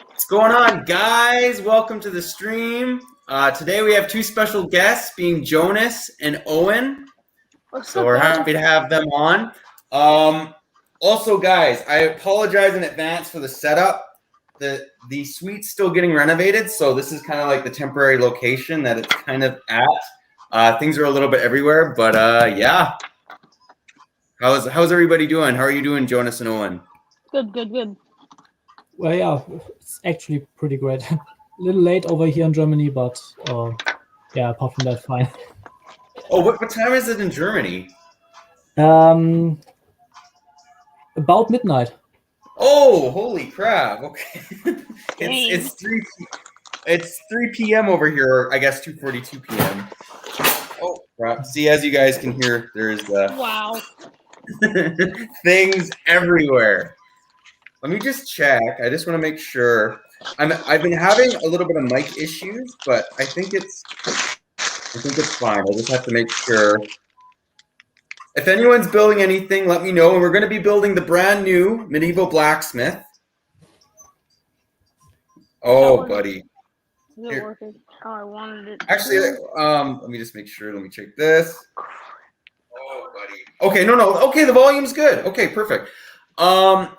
What's going on, guys? Welcome to the stream. Today we have two special guests, being Jonas and Owen. So we're happy to have them on. Also, guys, I apologize in advance for the setup. The suite's still getting renovated, so this is kind of like the temporary location that it's kind of at. Things are a little bit everywhere, but yeah. How's everybody doing? How are you doing, Jonas and Owen? Good. Well, yeah, it's actually pretty great. A little late over here in Germany, but yeah, apart from that, fine. Oh, what time is it in Germany? About midnight. Oh, holy crap! Okay, it's 3 p.m. over here. I guess 2:42 p.m. Oh crap! See, as you guys can hear, there's wow things everywhere. Let me just check. I just want to make sure. I've been having a little bit of mic issues, but I think it's fine. I just have to make sure. If anyone's building anything, let me know. And we're going to be building the brand new medieval blacksmith. Oh, buddy. Is it working? Oh, I wanted it. Actually, let me just make sure. Let me check this. Oh, buddy. Okay, no. Okay, the volume's good. Okay, perfect. Actually,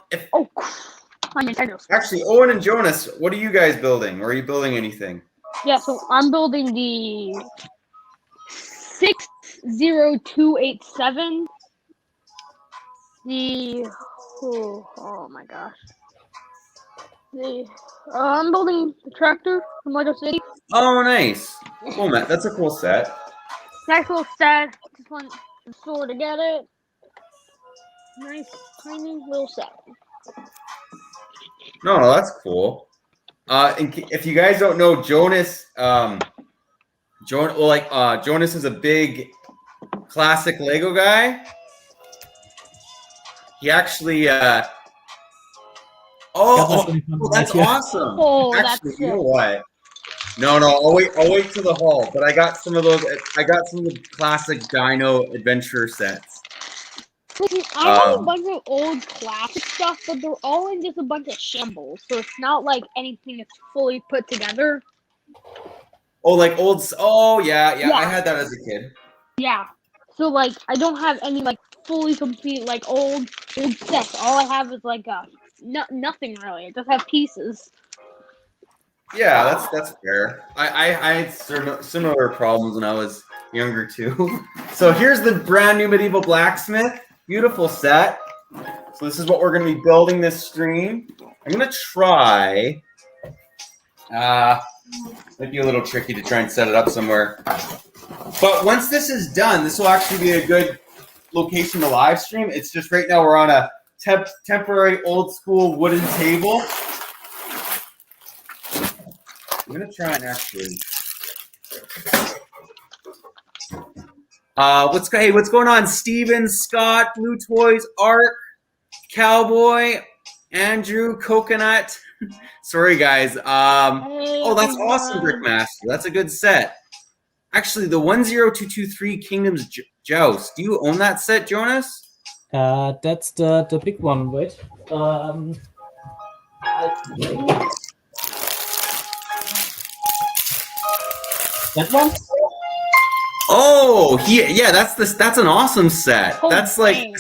Owen and Jonas, what are you guys building? Or are you building anything? Yeah, so I'm building the 60287. Oh my gosh. I'm building the tractor from Lego City. Oh, nice. Cool, Matt. That's a cool set. Nice little set. Just want to store together. Nice, tiny little set. No, that's cool. If you guys don't know, Jonas, Jonas is a big classic Lego guy. He actually, that's awesome. Oh, actually, that's you know what? No, I'll wait till the haul. But I got some of those. I got some of the classic Dino Adventure sets. I have a bunch of old classic stuff, but they're all in just a bunch of shambles. So it's not like anything that's fully put together. Oh, like old. Oh, yeah. I had that as a kid. Yeah. So like, I don't have any like fully complete like old sets. All I have is like nothing really. I just have pieces. Yeah, that's fair. I had similar problems when I was younger too. So here's the brand new medieval blacksmith. Beautiful set. So this is what we're going to be building this stream. I'm going to try. Might be a little tricky to try and set it up somewhere. But once this is done, this will actually be a good location to live stream. It's just right now we're on a temporary old school wooden table. I'm going to try and actually... what's going on? Steven, Scott, Blue Toys, Art, Cowboy, Andrew, Coconut. Sorry, guys. Oh, that's awesome, Brickmaster. That's a good set. Actually, the 10223 Kingdoms Joust. Do you own that set, Jonas? That's the big one. Wait. That one? Oh, yeah, that's an awesome set. That's like,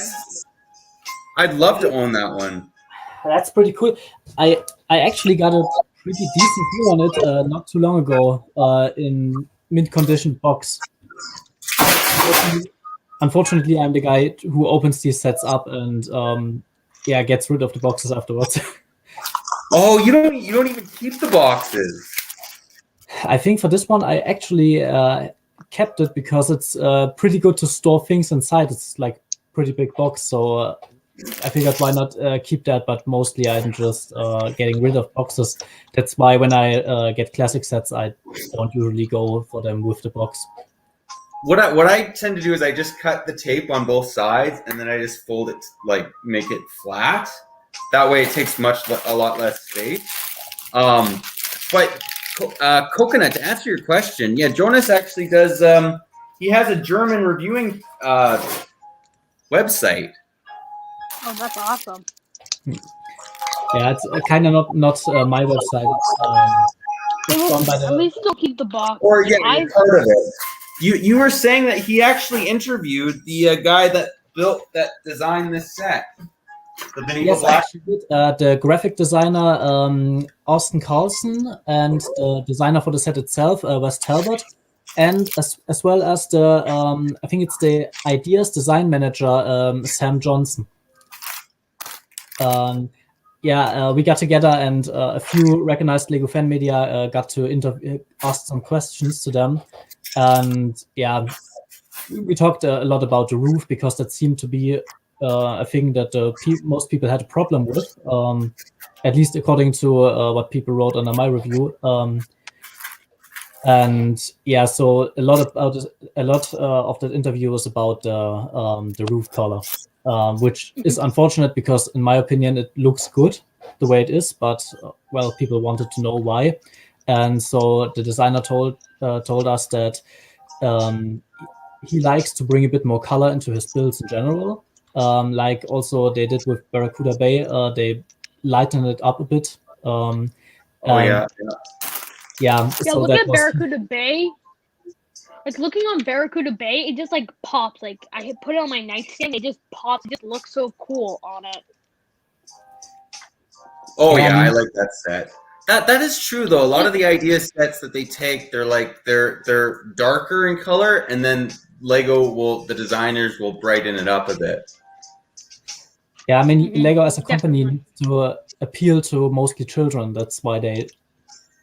I'd love to own that one. That's pretty cool. I actually got a pretty decent deal on it not too long ago in mint condition box. Unfortunately, I'm the guy who opens these sets up and yeah, gets rid of the boxes afterwards. Oh, you don't even keep the boxes. I think for this one, I actually kept it because it's pretty good to store things inside. It's like pretty big box, so I figured why not keep that. But mostly I'm just getting rid of boxes. That's why when I get classic sets, I don't usually go for them with the box. What I tend to do is I just cut the tape on both sides and then I just fold it, like make it flat. That way it takes a lot less space. But Coconut, to answer your question, yeah, Jonas actually does. He has a German reviewing website. Oh, that's awesome. Yeah, it's kind of not my website. It's done by At least they'll keep the box. Or Like, yeah, you're part of it. You were saying that he actually interviewed the guy that designed this set. The medieval Yes, I actually did. The graphic designer Austin Carlson and the designer for the set itself, Wes Talbot, and as well as the I think it's the ideas design manager Sam Johnson. We got together and a few recognized Lego fan media got to ask some questions to them, and yeah, we talked a lot about the roof because that seemed to be a thing that most people had a problem with, at least according to what people wrote under my review. And yeah, so a lot of that interview was about the roof color, which is unfortunate because, in my opinion, it looks good the way it is, but well, people wanted to know why, and so the designer told us that he likes to bring a bit more color into his builds in general. Like also they did with Barracuda Bay, they lightened it up a bit. Yeah. Yeah, so look at Barracuda Bay. Like looking on Barracuda Bay, it just like pops. Like I put it on my nightstand, it just pops. It just looks so cool on it. Oh yeah, I like that set. That is true though. A lot of the idea sets that they take, they're darker in color, and then the designers will brighten it up a bit. Yeah, I mean, Lego as a company needs to appeal to mostly children. That's why they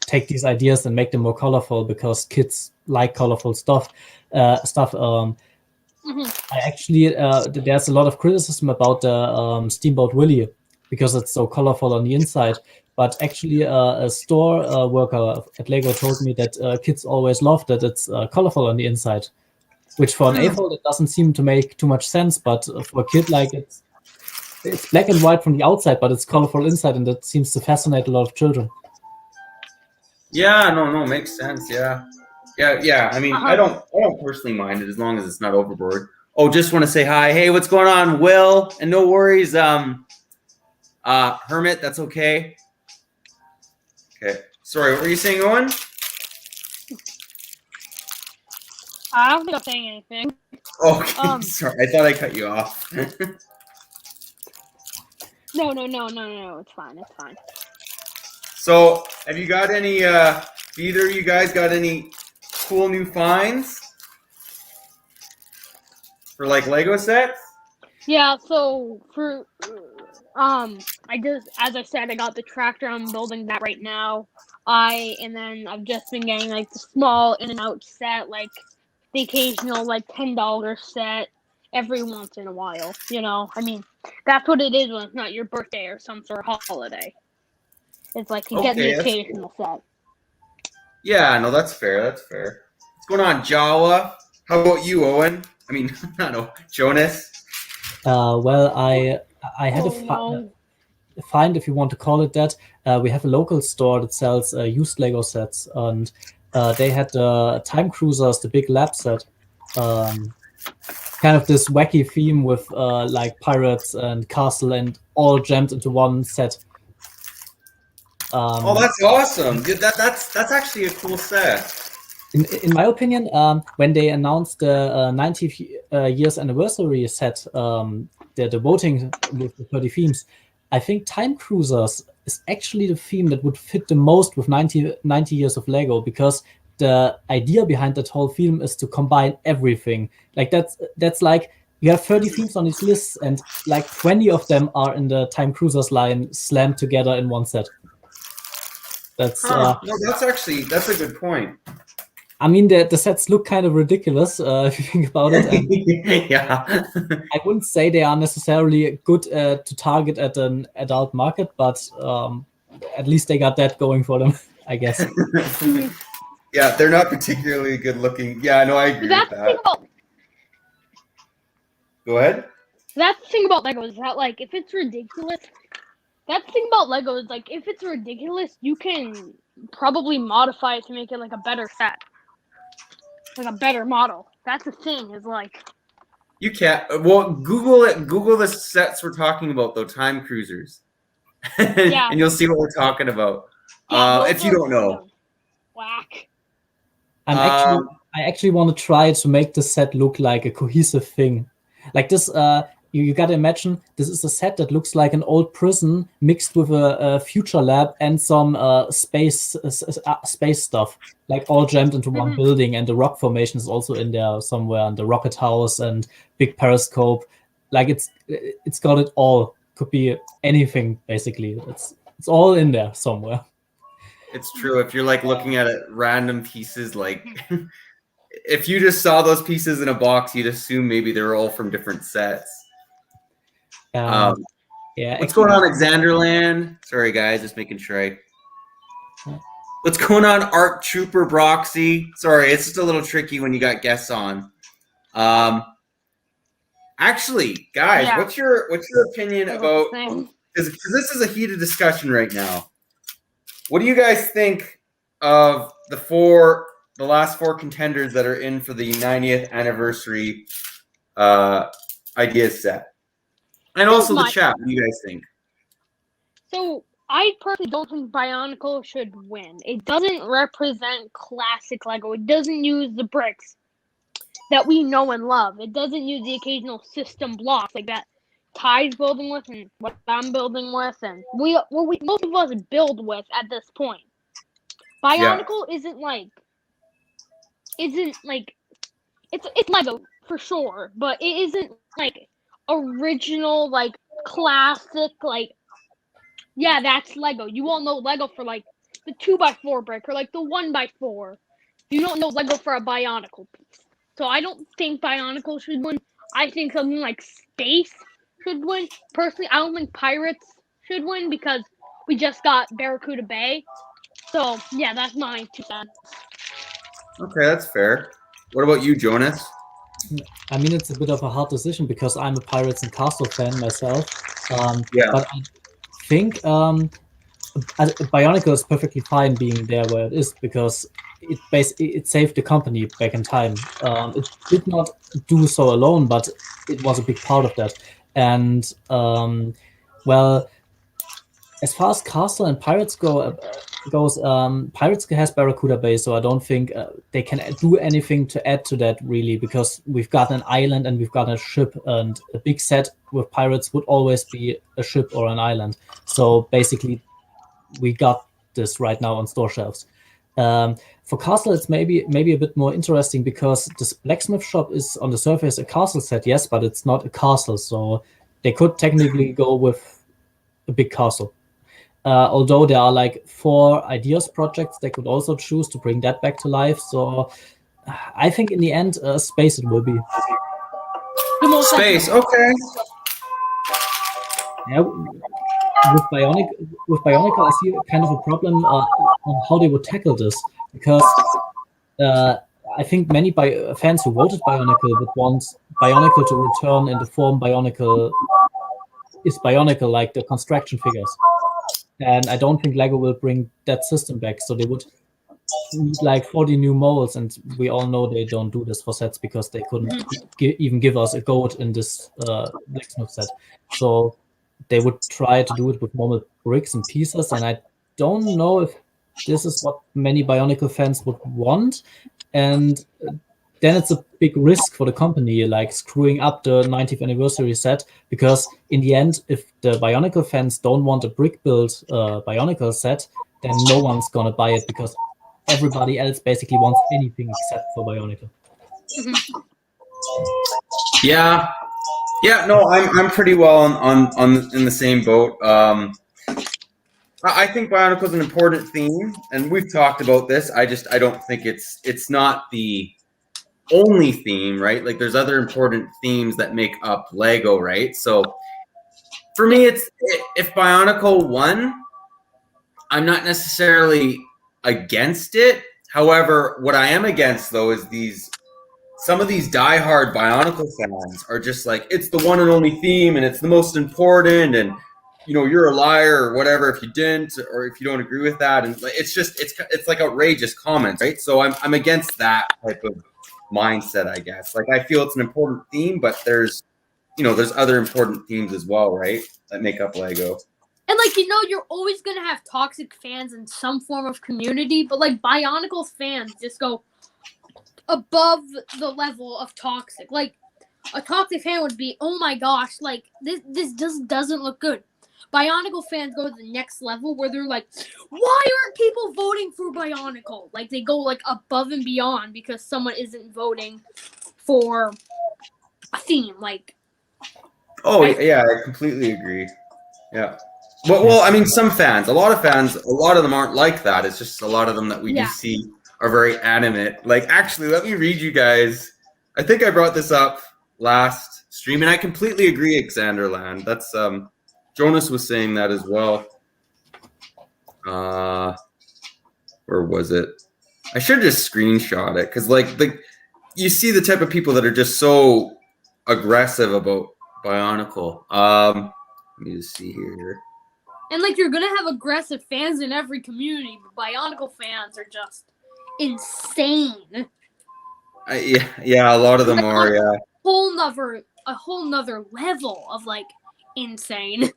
take these ideas and make them more colorful, because kids like colorful stuff. I actually there's a lot of criticism about the Steamboat Willie because it's so colorful on the inside. But actually, a store worker at Lego told me that kids always love that it's colorful on the inside, which for an A-fold it doesn't seem to make too much sense. But for a kid, like it's black and white from the outside, but it's colorful inside, and that seems to fascinate a lot of children. Yeah, no, makes sense. Yeah. I mean, I don't personally mind it as long as it's not overboard. Oh, just want to say hi. Hey, what's going on, Will? And no worries, Hermit. That's okay. Okay. Sorry, what were you saying, Owen? I don't think I'm saying anything. Okay, sorry. I thought I cut you off. No, it's fine. So, have you got any, either of you guys got any cool new finds for like Lego sets? Yeah, so for, as I said, I got the tractor. I'm building that right now. And then I've just been getting like the small in and out set, like the occasional like $10 set every once in a while. You know, I mean, that's what it is when it's not your birthday or some sort of holiday. It's like you get the occasional set. Yeah, no, that's fair. What's going on, Jawa? How about you, Owen? I mean, Jonas. Well, I had a find, if you want to call it that. We have a local store that sells used Lego sets, and they had the Time Cruisers, the big lab set. Kind of this wacky theme with like pirates and castle and all jammed into one set. Oh, that's awesome! That's actually a cool set. In my opinion, when they announced the 90 years anniversary set, the voting with the 30 themes, I think Time Cruisers is actually the theme that would fit the most with 90 years of Lego, because the idea behind that whole theme is to combine everything. Like that's like you have 30 themes on these lists, and like 20 of them are in the Time Cruisers line slammed together in one set. That's no, that's a good point. I mean, the sets look kind of ridiculous if you think about it. And yeah. I wouldn't say they are necessarily good to target at an adult market, but at least they got that going for them, I guess. Yeah, they're not particularly good looking. Yeah, no, I agree with that. Go ahead. That's the thing about Lego is that, like, if it's ridiculous, that's the thing about Lego is, like, if it's ridiculous, you can probably modify it to make it, like, a better set. Like, a better model. That's the thing, is, like... You can't... Well, Google it. Google the sets we're talking about, though. Time Cruisers. and you'll see what we're talking about. If you don't know. Whack. I actually want to try to make the set look like a cohesive thing. Like this, you gotta imagine this is a set that looks like an old prison mixed with a future lab and some space stuff, like all jammed into one building. And the rock formation is also in there somewhere, and the rocket house and big periscope. Like it's got it all. Could be anything basically. It's all in there somewhere. It's true. If you're like looking at it, random pieces, like if you just saw those pieces in a box, you'd assume maybe they were all from different sets. Yeah. What's going on, Xanderland? Sorry, guys, just making sure. What's going on, Art Trooper Broxy? Sorry, it's just a little tricky when you got guests on. Actually, guys, what's your opinion about? Because this is a heated discussion right now. What do you guys think of the last 4 contenders that are in for the 90th anniversary ideas set? And also the chat. What do you guys think? So I personally don't think Bionicle should win. It doesn't represent classic Lego. It doesn't use the bricks that we know and love. It doesn't use the occasional system blocks like that Ty's building with and what I'm building with, and most of us build with at this point. Bionicle isn't like it's Lego for sure, but it isn't like original, like classic, like that's Lego. You all know Lego for like the 2x4 brick or like the 1x4. You don't know Lego for a Bionicle piece. So I don't think Bionicle should win. I think something like Space should win. Personally, I don't think Pirates should win because we just got Barracuda Bay. So yeah, that's my 2 cents. Okay, that's fair. What about you, Jonas? I mean, it's a bit of a hard decision because I'm a Pirates and Castle fan myself. But I think Bionicle is perfectly fine being there where it is because it saved the company back in time. It did not do so alone, but it was a big part of that. And as far as Castle and Pirates goes, Pirates has Barracuda Bay, so I don't think they can do anything to add to that really, because we've got an island and we've got a ship, and a big set with Pirates would always be a ship or an island. So basically, we got this right now on store shelves. For Castle, it's maybe a bit more interesting because this Blacksmith shop is on the surface a castle set, yes, but it's not a castle, so they could technically go with a big castle. Although there are like 4 ideas projects, they could also choose to bring that back to life. So I think in the end, Space it will be. Space, okay. Yeah, with Bionicle, I see kind of a problem on how they would tackle this, because I think many fans who voted Bionicle would want Bionicle to return in the form Bionicle is Bionicle, like the construction figures. And I don't think Lego will bring that system back, so they would need like 40 new molds, and we all know they don't do this for sets because they couldn't even give us a goat in this Blacksmith set. So they would try to do it with normal bricks and pieces, and I don't know if this is what many Bionicle fans would want. And then it's a big risk for the company, like screwing up the 90th anniversary set, because in the end, if the Bionicle fans don't want a brick-built Bionicle set, then no one's gonna buy it because everybody else basically wants anything except for Bionicle. Yeah, no, I'm pretty well on in the same boat. I think Bionicle is an important theme, and we've talked about this. I don't think it's not the only theme, right? Like there's other important themes that make up Lego, right? So for me, if Bionicle won, I'm not necessarily against it. However, what I am against though is some of these diehard Bionicle fans are just like, it's the one and only theme and it's the most important, and you're a liar or whatever if you didn't, or if you don't agree with that. And it's like outrageous comments, right? So I'm against that type of mindset, I guess. Like I feel it's an important theme, but there's other important themes as well, right? That make up Lego. And, like, you're always going to have toxic fans in some form of community, but, like, Bionicle fans just go above the level of toxic. Like, a toxic fan would be, oh my gosh, like, this just doesn't look good. Bionicle fans go to the next level where they're like, why aren't people voting for Bionicle? Like, they go, like, above and beyond because someone isn't voting for a theme. Like, oh, yeah, I completely agree. Yeah. Well, I mean, some fans, a lot of them aren't like that. It's just a lot of them that we do see are very animate. Like, actually, let me read you guys. I think I brought this up last stream, and I completely agree, Xanderland. That's Jonas was saying that as well. Where was it? I should just screenshot it because, like, you see the type of people that are just so aggressive about Bionicle. Let me just see here. And, like, you're gonna have aggressive fans in every community, but Bionicle fans are just insane. Yeah, a lot of them are. Yeah. A whole nother level of, like, insane.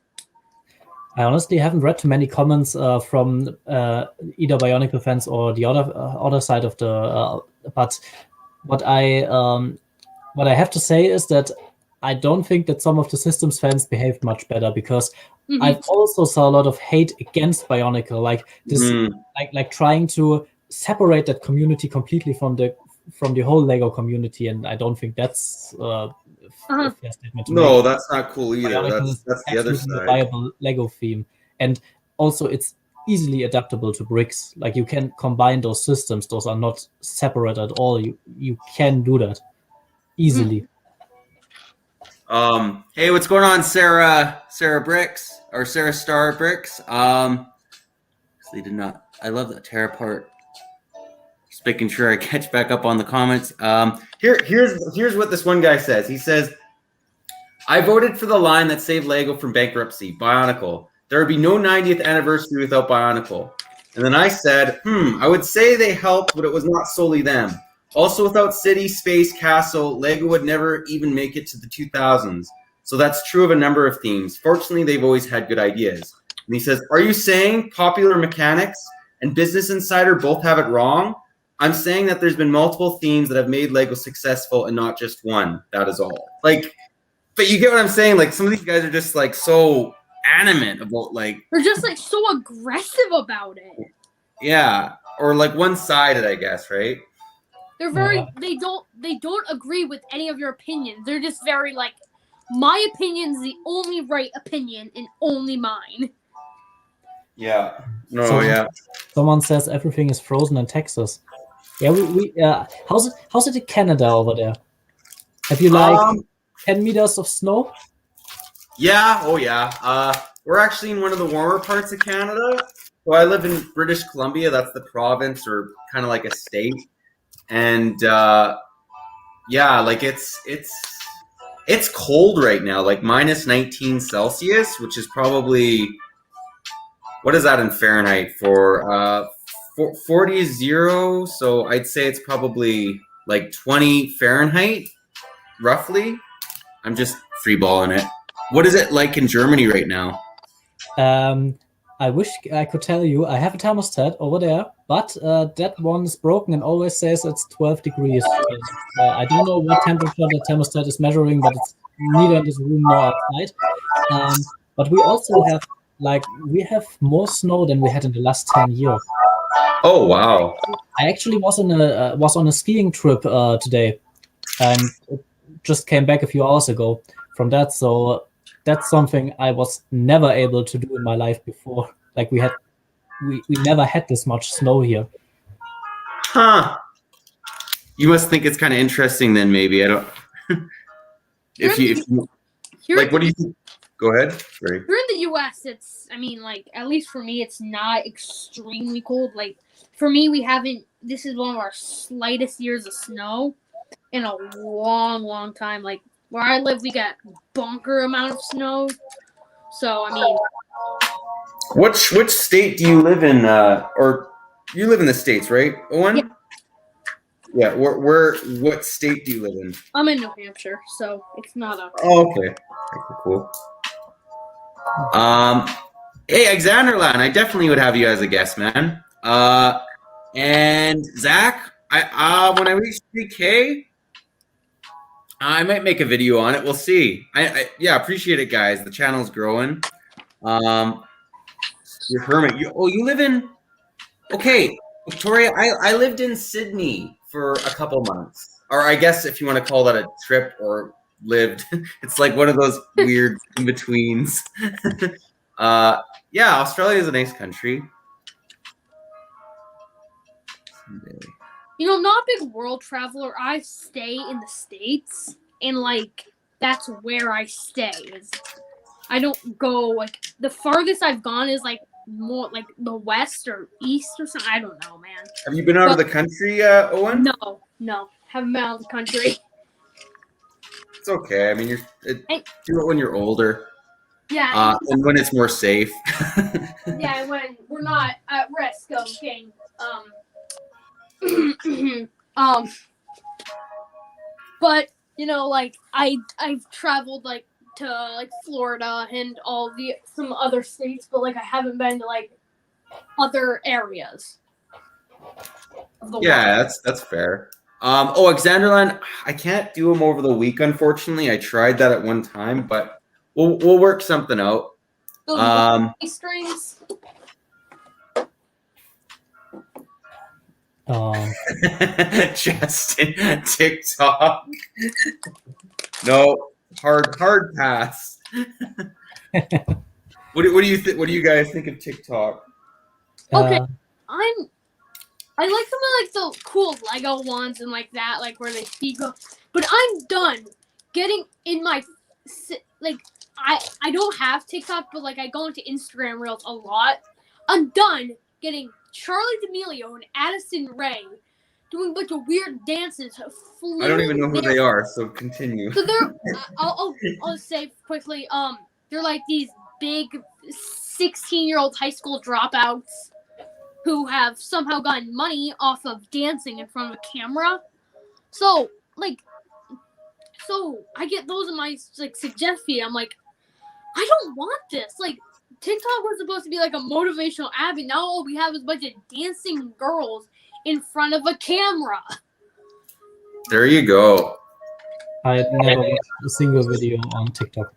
I honestly haven't read too many comments from either Bionicle fans or the other side of the. But what I have to say is that I don't think that some of the Systems fans behaved much better because I've also saw a lot of hate against Bionicle, like this, like trying to separate that community completely from the whole Lego community, and I don't think that's a fair statement to make. No, that's not cool either. Bionicle That's the other side. A viable Lego theme, and also it's easily adaptable to bricks. Like, you can combine those systems; those are not separate at all. You can do that easily. Hey, what's going on, Sarah Bricks or Sarah Star Bricks? They did not. I love that tear apart. Just making sure I catch back up on the comments. Here's what this one guy says. He says, I voted for the line that saved Lego from bankruptcy, Bionicle. There would be no 90th anniversary without Bionicle. And then I said, I would say they helped, but it was not solely them. Also, without City, Space, Castle, Lego would never even make it to the 2000s. So that's true of a number of themes. Fortunately, they've always had good ideas. And he says, are you saying Popular Mechanics and Business Insider both have it wrong? I'm saying that there's been multiple themes that have made Lego successful and not just one. That is all. Like, but you get what I'm saying? Like, some of these guys are just, like, so animate about, like... They're just, like, so aggressive about it. Yeah. Or, like, one-sided, I guess, right? They're very... They don't agree with any of your opinions. They're just very, like, my opinion's the only right opinion and only mine. Yeah. No, Someone says everything is frozen in Texas. Yeah, we how's it in Canada over there? Have you, like, 10 meters of snow? Yeah, oh yeah. We're actually in one of the warmer parts of Canada. So I live in British Columbia. That's the province, or kind of like a state. And yeah, like it's cold right now, like minus 19 Celsius, which is probably, what is that in Fahrenheit for 40 is 0, so I'd say it's probably like 20 Fahrenheit, roughly. I'm just freeballing it. What is it like in Germany right now? I wish I could tell you. I have a thermostat over there, but that one is broken and always says it's 12 degrees. I don't know what temperature the thermostat is measuring, but it's neither in this room nor outside. But we also have, like, we have more snow than we had in the last 10 years. Oh wow! I actually was on a skiing trip today, and just came back a few hours ago from that. So that's something I was never able to do in my life before. Like, we never had this much snow here. Huh? You must think it's kind of interesting then. Maybe I don't. if you like, what do you think? Go ahead. Sorry. Here in the U.S., it's, I mean, like, at least for me, it's not extremely cold. Like, for me, this is one of our slightest years of snow in a long, long time. Like, where I live, we get bunker amount of snow. So, I mean... Which state do you live in? Or you live in the States, right, Owen? Yeah. Yeah, what state do you live in? I'm in New Hampshire, so it's not a... Oh, okay. Cool. Hey, Alexanderland, I definitely would have you as a guest, man. And Zach, when I reach 3K, I might make a video on it. We'll see. Yeah, appreciate it, guys. The channel's growing. You're hermit. You live in. Okay, Victoria. I lived in Sydney for a couple months, or I guess if you want to call that a trip or lived, it's like one of those weird in betweens. Yeah, Australia is a nice country. You know, I'm not a big world traveler. I stay in the States, and like that's where I stay. I don't go like the farthest I've gone is like more like the west or east or something. I don't know, man. Have you been out of the country, Owen? No, haven't been out of the country. It's okay. I mean, do it when you're older. Yeah. And when it's more safe. Yeah, when we're not at risk of getting but you know, like I've traveled like to like Florida and some other states, but like I haven't been to like other areas of the world. That's fair. Alexanderland, I can't do them over the week, unfortunately. I tried that at one time, but we'll work something out. Streams. Justin, TikTok. No, hard pass. What do you think? What do you guys think of TikTok? Okay, I like some of like the cool Lego ones and like that, like where they speak up. But I'm done getting in my like I don't have TikTok, but like I go into Instagram Reels a lot. I'm done getting Charlie D'Amelio and Addison Rae doing a bunch of weird dances. I don't even know who they are, so continue. So they're I'll say quickly. They're like these big 16-year-old high school dropouts who have somehow gotten money off of dancing in front of a camera. So I get those in my like suggest feed. I'm like, I don't want this. Like TikTok was supposed to be like a motivational app, and now all we have is a bunch of dancing girls in front of a camera. There you go. I never watched a single video on TikTok.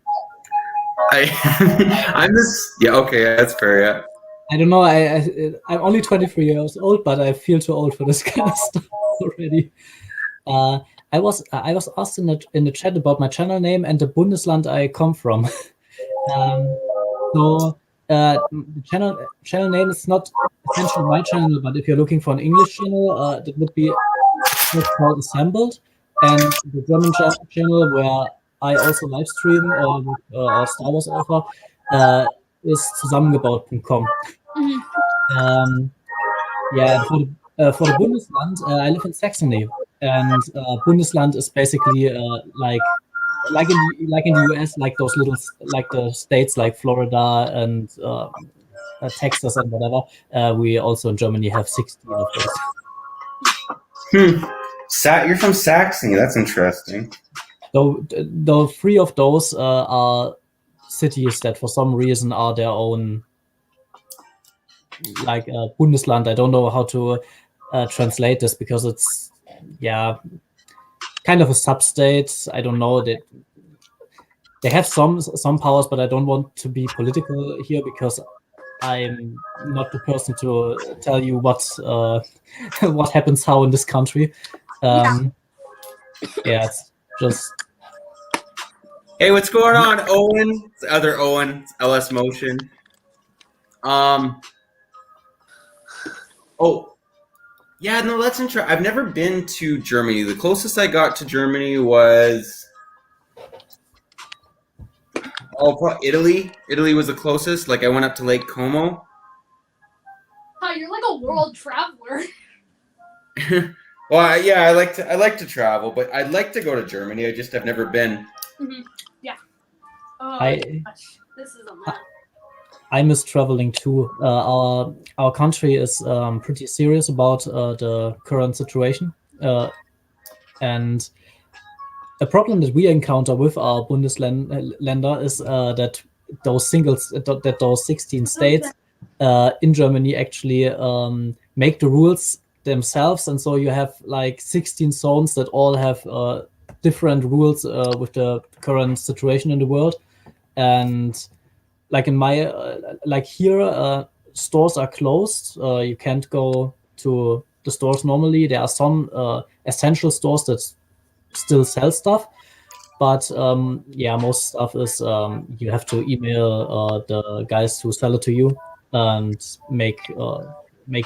I'm this. Yeah, okay, that's fair. Yeah. I don't know. I'm only 23 years old, but I feel too old for this kind of stuff already. I was asked in the chat about my channel name and the Bundesland I come from. So the channel name is not essentially my channel, but if you're looking for an English channel, that would be called Assembled, and the German channel where I also live stream with our Star Wars author is zusammengebaut.com. Mm-hmm. Yeah, for the Bundesland, I live in Saxony, and Bundesland is basically like in the US, like those little like the states like Florida and Texas and whatever. We also in Germany have 16 of those. You're from Saxony. That's interesting. Though 3 of those are cities that for some reason are their own, like Bundesland. I don't know how to translate this because it's kind of a sub-state. I don't know that they have some powers, but I don't want to be political here because I'm not the person to tell you what happens how in this country. It's just. Hey, what's going on, Owen? It's the other Owen, it's LS Motion. Yeah, no, that's interesting. I've never been to Germany. The closest I got to Germany was Italy. Italy was the closest. Like I went up to Lake Como. Oh, you're like a world traveler. Well, yeah, I like to travel, but I'd like to go to Germany. I've never been. Mm-hmm. Yeah. Oh gosh, this is a mess. I miss traveling too. Our country is pretty serious about the current situation, and a problem that we encounter with our Bundesländer is that those 16 states in Germany actually make the rules themselves, and so you have like 16 zones that all have different rules with the current situation in the world. And like in my like here, stores are closed. You can't go to the stores normally. There are some essential stores that still sell stuff, but most stuff is you have to email the guys who sell it to you and make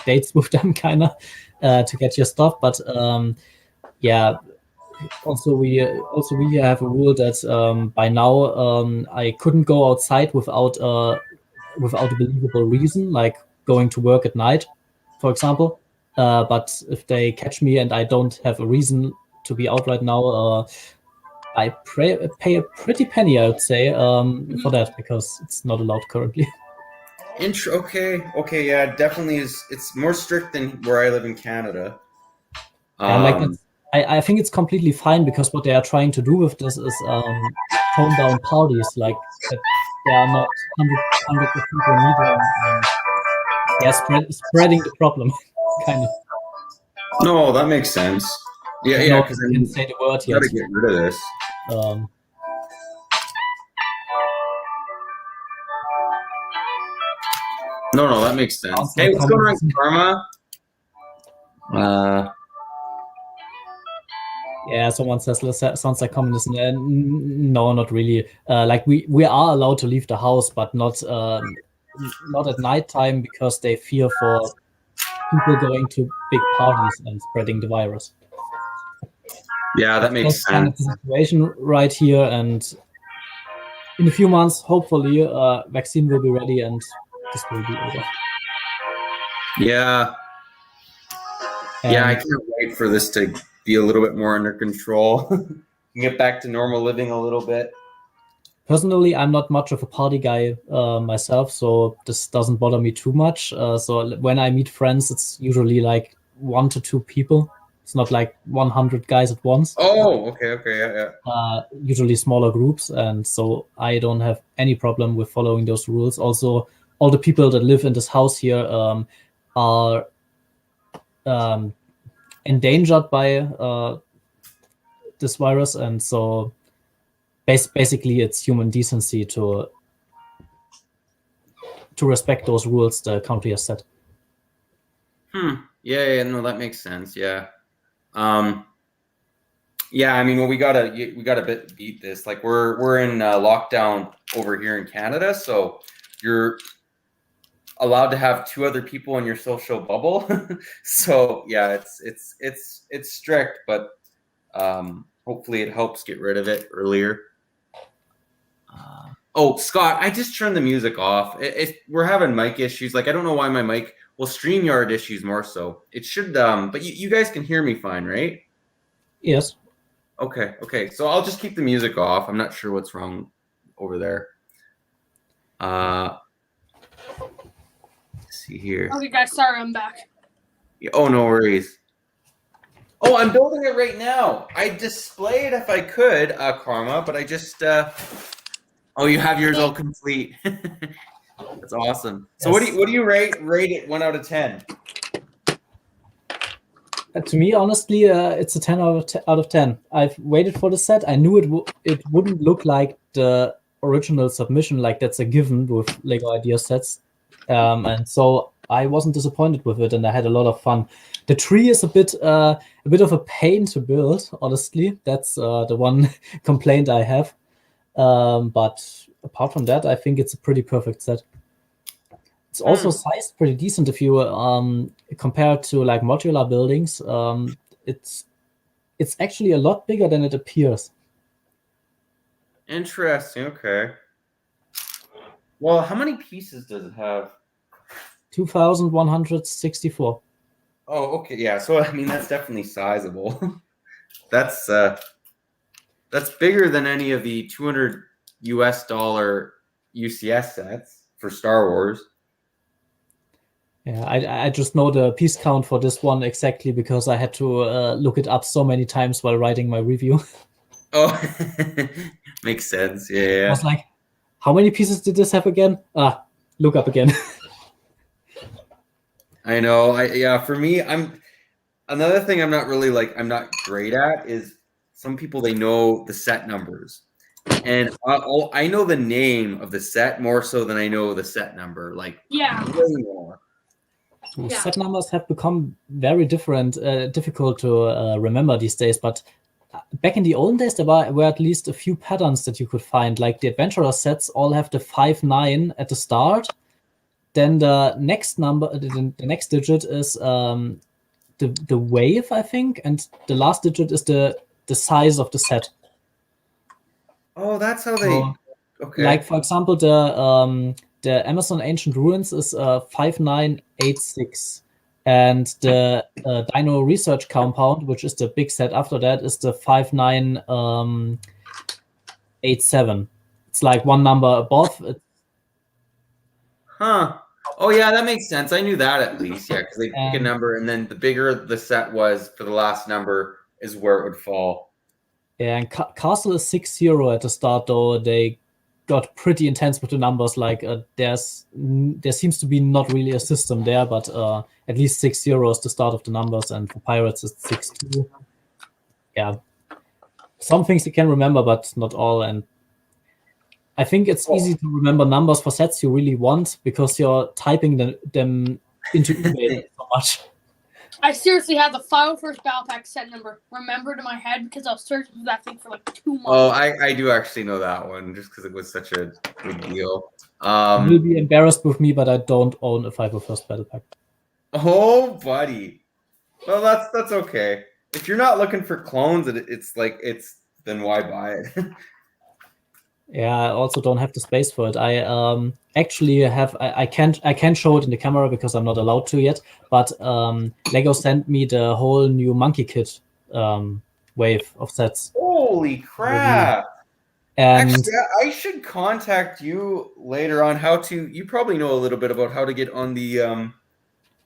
dates with them kind of to get your stuff. But also we have a rule that by now I couldn't go outside without a believable reason, like going to work at night, for example. But if they catch me and I don't have a reason to be out right now, I pay a pretty penny, I would say, for that, because it's not allowed currently. Okay, yeah, it definitely is. It's more strict than where I live in Canada. And I think it's completely fine, because what they are trying to do with this is tone down parties, like that there are not hundreds of people meeting, and spreading the problem, kind of. No, that makes sense. Yeah, because I can say the word here. Gotta get rid of this. No, that makes sense. Hey, what's going on, Karma? Yeah, someone says sounds like communism. No, not really. Like we are allowed to leave the house, but not at nighttime, because they fear for people going to big parties and spreading the virus. Yeah, that makes sense. Kind of the situation right here, and in a few months, hopefully, vaccine will be ready and this will be over. Yeah, I can't wait for this to be a little bit more under control. Get back to normal living a little bit. Personally, I'm not much of a party guy myself, so this doesn't bother me too much. So when I meet friends, it's usually like 1 to 2 people. It's not like 100 guys at once. Oh, okay, yeah. Usually smaller groups, and so I don't have any problem with following those rules. Also, all the people that live in this house here are endangered by this virus, and so basically it's human decency to respect those rules the country has set. Yeah, no, that makes sense. Yeah. Yeah, I mean, well, we gotta beat this. Like we're in lockdown over here in Canada, so you're allowed to have 2 other people in your social bubble. So yeah, it's strict, but hopefully it helps get rid of it earlier. Oh, Scott, I just turned the music off. We're having mic issues. Like I don't know why my mic. Well, StreamYard issues more so. It should, but you guys can hear me fine, right? Yes. Okay. So I'll just keep the music off. I'm not sure what's wrong over there. Let's see here. Okay, guys, sorry, I'm back. Oh, no worries. Oh, I'm building it right now. I displayed if I could, Karma, but I just. Oh, you have yours all complete. That's awesome. So yes. What do you rate it 1 out of 10? To me, honestly, it's a 10 out of 10. I've waited for the set. I knew it wouldn't look like the original submission, like that's a given with Lego Idea sets, and so I wasn't disappointed with it, and I had a lot of fun. The tree is a bit of a pain to build. Honestly, that's the one complaint I have. But apart from that, I think it's a pretty perfect set. It's also sized pretty decent if you compare it to like modular buildings. It's actually a lot bigger than it appears. Interesting. Okay. Well, how many pieces does it have? 2,164. Oh, okay. Yeah. So I mean, that's definitely sizable. That's bigger than any of the $200 UCS sets for Star Wars. Yeah, I just know the piece count for this one exactly because I had to look it up so many times while writing my review. Oh, makes sense. Yeah. I was like, How many pieces did this have again? Look up again. I know. For me, another thing I'm not great at is some people, they know the set numbers. And I know the name of the set more so than I know the set number. Like, way more. Set numbers have become very difficult to remember these days. But back in the olden days, there were at least a few patterns that you could find. Like the adventurer sets all have the 5-9 at the start. Then the next number, the next digit is the wave, I think, and the last digit is the size of the set. Oh, that's how they. Okay. Like, for example, the Amazon Ancient Ruins is 5986, and the Dino Research Compound, which is the big set after that, is the 5987. It's like one number above. Huh. Oh yeah, that makes sense. I knew that at least. Yeah, because they pick a number, and then the bigger the set was for the last number is where it would fall. Yeah, and Castle is 60 at the start, though they got pretty intense with the numbers. Like there seems to be not really a system there, but at least 60 is the start of the numbers, and for pirates it's 62. Yeah, some things you can remember, but not all. And I think it's easy to remember numbers for sets you really want because you're typing them into email so much. I seriously had the 501st Battle Pack set number remembered in my head because I was searching for that thing for like 2 months. Oh, I do actually know that one just because it was such a big deal. You will be embarrassed with me, but I don't own a 501st Battle Pack. Oh, buddy. Well, that's okay. If you're not looking for clones, then why buy it? Yeah, I also don't have the space for it. I actually have. I can't show it in the camera because I'm not allowed to yet. But Lego sent me the whole new Monkey Kit wave of sets. Holy crap! And actually, I should contact you later on how to. You probably know a little bit about how to get on the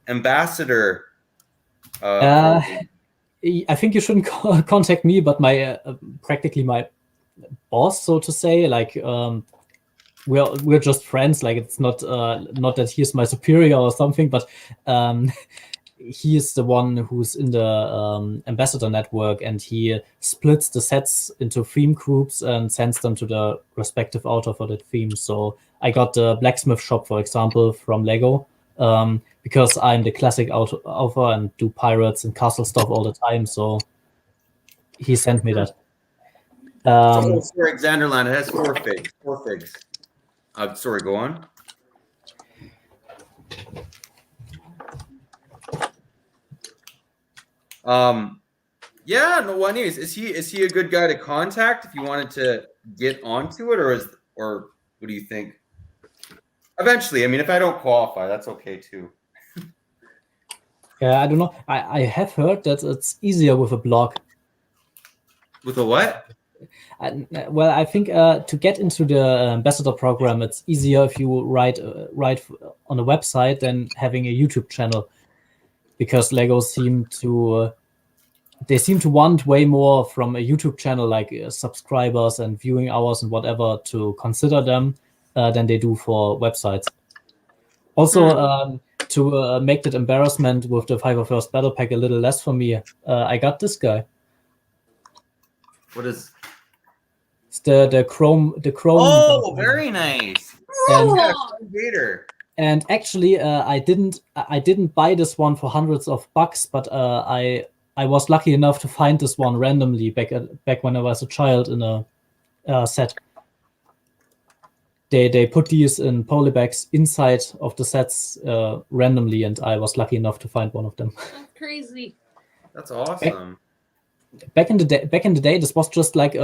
ambassador. I think you shouldn't contact me, but my practically my boss, so to say. Like we're just friends. Like it's not that he's my superior or something, but he is the one who's in the ambassador network, and he splits the sets into theme groups and sends them to the respective author for that theme. So I got the Blacksmith shop, for example, from Lego, because I'm the classic author and do pirates and castle stuff all the time. So he sent me that. For Xanderland, it has 4 figs. 4 figs. Sorry, go on. Yeah, no. Anyways, is he a good guy to contact if you wanted to get onto it, or what do you think? Eventually, I mean, if I don't qualify, that's okay too. Yeah, I don't know. I have heard that it's easier with a blog. With a what? Well, I think to get into the ambassador program, it's easier if you write on a website than having a YouTube channel, because Lego seem to want way more from a YouTube channel, like subscribers and viewing hours and whatever, to consider them than they do for websites. Also, to make that embarrassment with the 501st Battle Pack a little less for me, I got this guy. What is? It's the Chrome. Oh, very nice. And actually, I didn't buy this one for hundreds of bucks, but I was lucky enough to find this one randomly back when I was a child in a set. They put these in polybags inside of the sets randomly, and I was lucky enough to find one of them. That's crazy. That's awesome. Back in the day, this was just like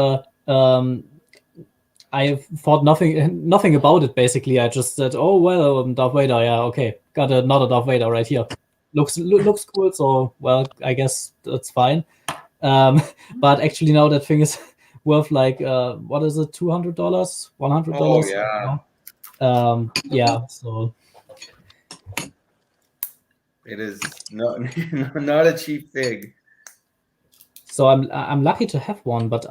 I thought nothing about it. Basically, I just said, "Oh well, Darth Vader. Yeah, okay, got another Darth Vader right here. Looks cool. So well, I guess that's fine." But actually, now that thing is worth like what is it? $200, $100? Oh yeah. Yeah. So it is not a cheap fig. So I'm lucky to have one, but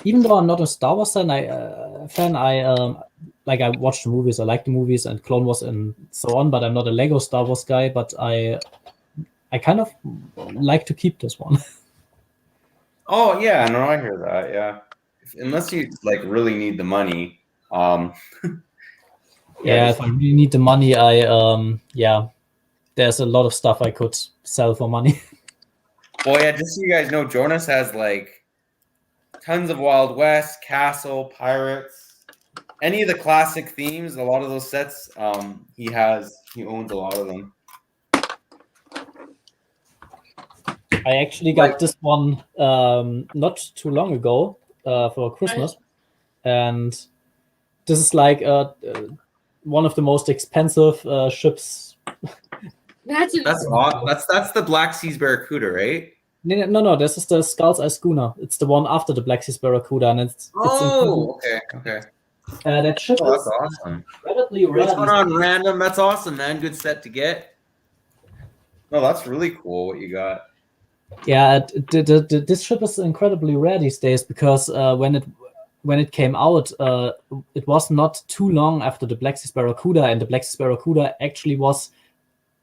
even though I'm not a Star Wars fan, fan. I watch the movies. I like the movies and Clone Wars and so on. But I'm not a Lego Star Wars guy. But I kind of like to keep this one. Oh yeah, no, I hear that. Yeah, unless you like really need the money. Yeah, if I really need the money, there's a lot of stuff I could sell for money. Well, yeah, just so you guys know, Jonas has like tons of Wild West, Castle, Pirates, any of the classic themes. A lot of those sets, he owns a lot of them. I actually got this one not too long ago for Christmas, and this is like one of the most expensive ships. That's the Black Seas Barracuda, right? No. This is the Skull's Eye schooner. It's the one after the Black Seas Barracuda, and it's okay. That ship is that's awesome. incredibly rare. What's going on, random? That's awesome, man. Good set to get. No, that's really cool. What you got? Yeah, this ship is incredibly rare these days because when it came out, it was not too long after the Black Seas Barracuda, and the Black Seas Barracuda actually was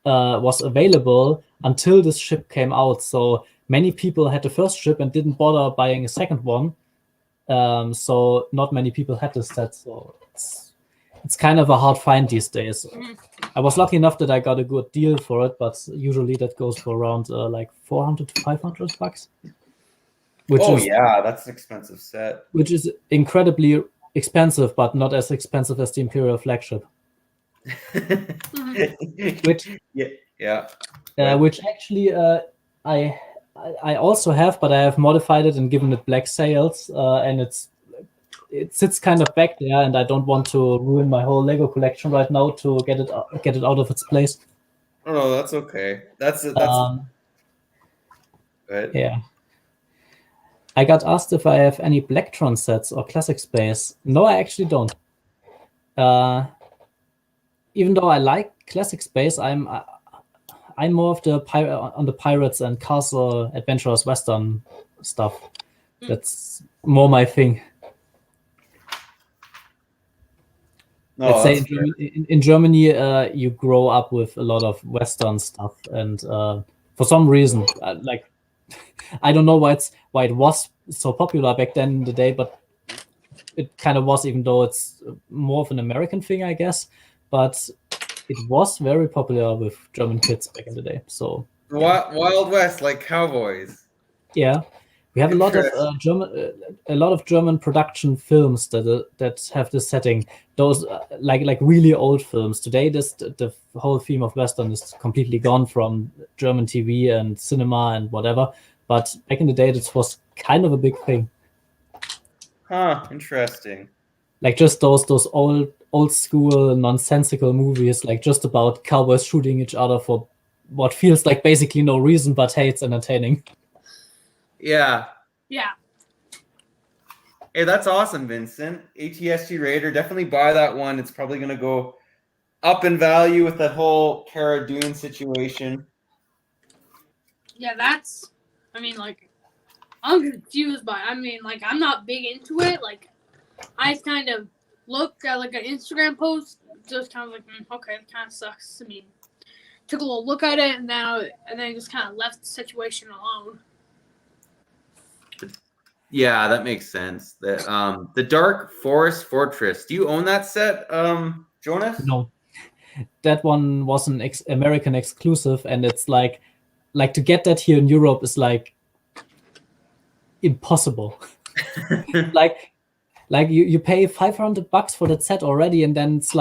available until this ship came out. So many people had the first ship and didn't bother buying a second one. So not many people had this set. So it's kind of a hard find these days. I was lucky enough that I got a good deal for it, but usually that goes for around like $400 to $500. That's an expensive set. Which is incredibly expensive, but not as expensive as the Imperial flagship. Which actually I also have, but I have modified it and given it black sails, and it sits kind of back there, and I don't want to ruin my whole Lego collection right now to get it out of its place. Oh, that's okay. That's yeah. I got asked if I have any Blacktron sets or Classic Space. No, I actually don't. Even though I like Classic Space, I'm more of on the Pirates and Castle Adventurers Western stuff. That's more my thing. No, let's say in Germany, you grow up with a lot of Western stuff, and for some reason, I don't know why it was so popular back then in the day, but it kind of was, even though it's more of an American thing, I guess. But it was very popular with German kids back in the day. So Wild West, like cowboys. Yeah. We have a lot of German production films that have this setting. Those like really old films. Today, the whole theme of Western is completely gone from German TV and cinema and whatever. But back in the day, this was kind of a big thing. Huh? Interesting. Like just those old school nonsensical movies, like just about cowboys shooting each other for what feels like basically no reason, but hey, it's entertaining. Yeah. Yeah. Hey, that's awesome, Vincent. ATSG Raider, definitely buy that one. It's probably going to go up in value with that whole Cara Dune situation. Yeah, I'm confused by it. I'm not big into it. I kind of looked at, an Instagram post, just kind of okay, it kind of sucks. Took a little look at it, and then just kind of left the situation alone. Yeah, that makes sense. The Dark Forest Fortress. Do you own that set, Jonas? No, that one was an American exclusive, and it's like to get that here in Europe is impossible. You pay $500 for that set already, and then it's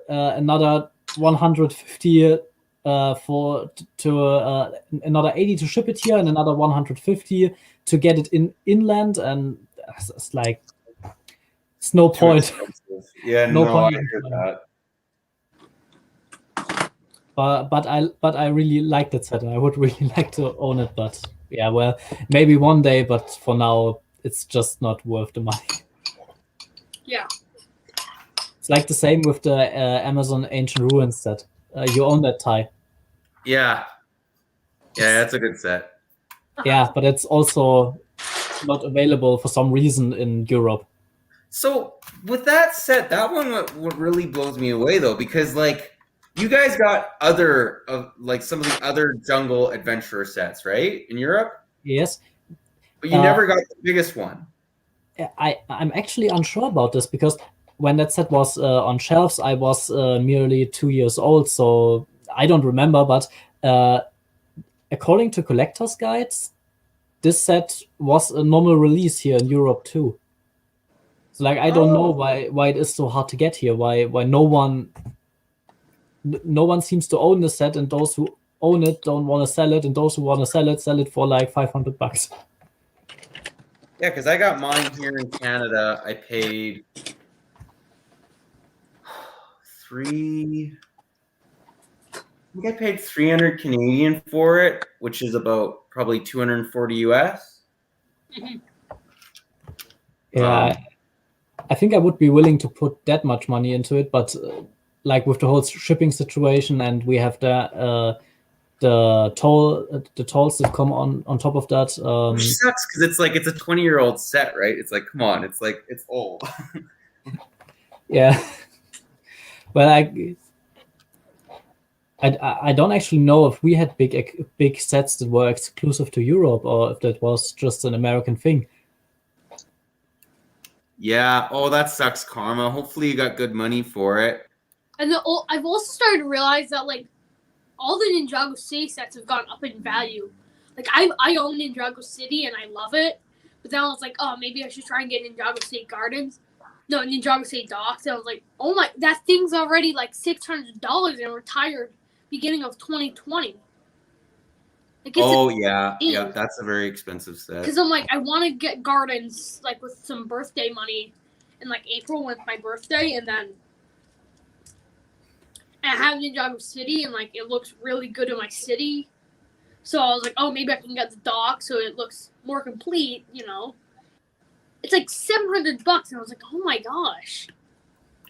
another 150 another 80 to ship it here, and another 150 to get it inland, and it's no point. Yeah, no point. I hear that. But I really like that set, and I would really like to own it. But yeah, well, maybe one day. But for now, it's just not worth the money. Yeah. It's like the same with the Amazon Ancient Ruins set. You own that, Ty. Yeah, that's a good set. Yeah, but it's also not available for some reason in Europe. So with that said, that one what really blows me away though, because like you guys got other like some of the other jungle adventurer sets, right, in Europe? Yes. But you never got the biggest one. I'm actually unsure about this because when that set was on shelves, I was merely 2 years old, so I don't remember. But according to collectors' guides, this set was a normal release here in Europe too. So like I don't know why it is so hard to get here. Why no one seems to own the set, and those who own it don't want to sell it, and those who want to sell it for like $500. Yeah, because I got mine here in Canada. I paid I think I paid 300 Canadian for it, which is about probably 240 US. Yeah, I think I would be willing to put that much money into it, but like with the whole shipping situation, and we have the tolls that come on top of that. Which sucks because it's like it's a 20-year-old set, right? It's like, come on, it's like it's old. Yeah, but I don't actually know if we had big sets that were exclusive to Europe or if that was just an American thing. Yeah. Oh, that sucks, Karma. Hopefully you got good money for it. And I've also started to realize that like all the Ninjago City sets have gone up in value. Like I own Ninjago City and I love it, but then I was like, oh, maybe I should try and get Ninjago City Gardens. No, Ninjago City Docks. And I was like, oh my, that thing's already like $600 and retired beginning of 2020. Like, yeah, that's a very expensive set. Because I'm like, I want to get Gardens like with some birthday money in like April when it's my birthday, and then I have Ninjago City and like it looks really good in my city. So I was like, oh, maybe I can get the dock so it looks more complete, you know. It's like $700, and I was like, oh my gosh.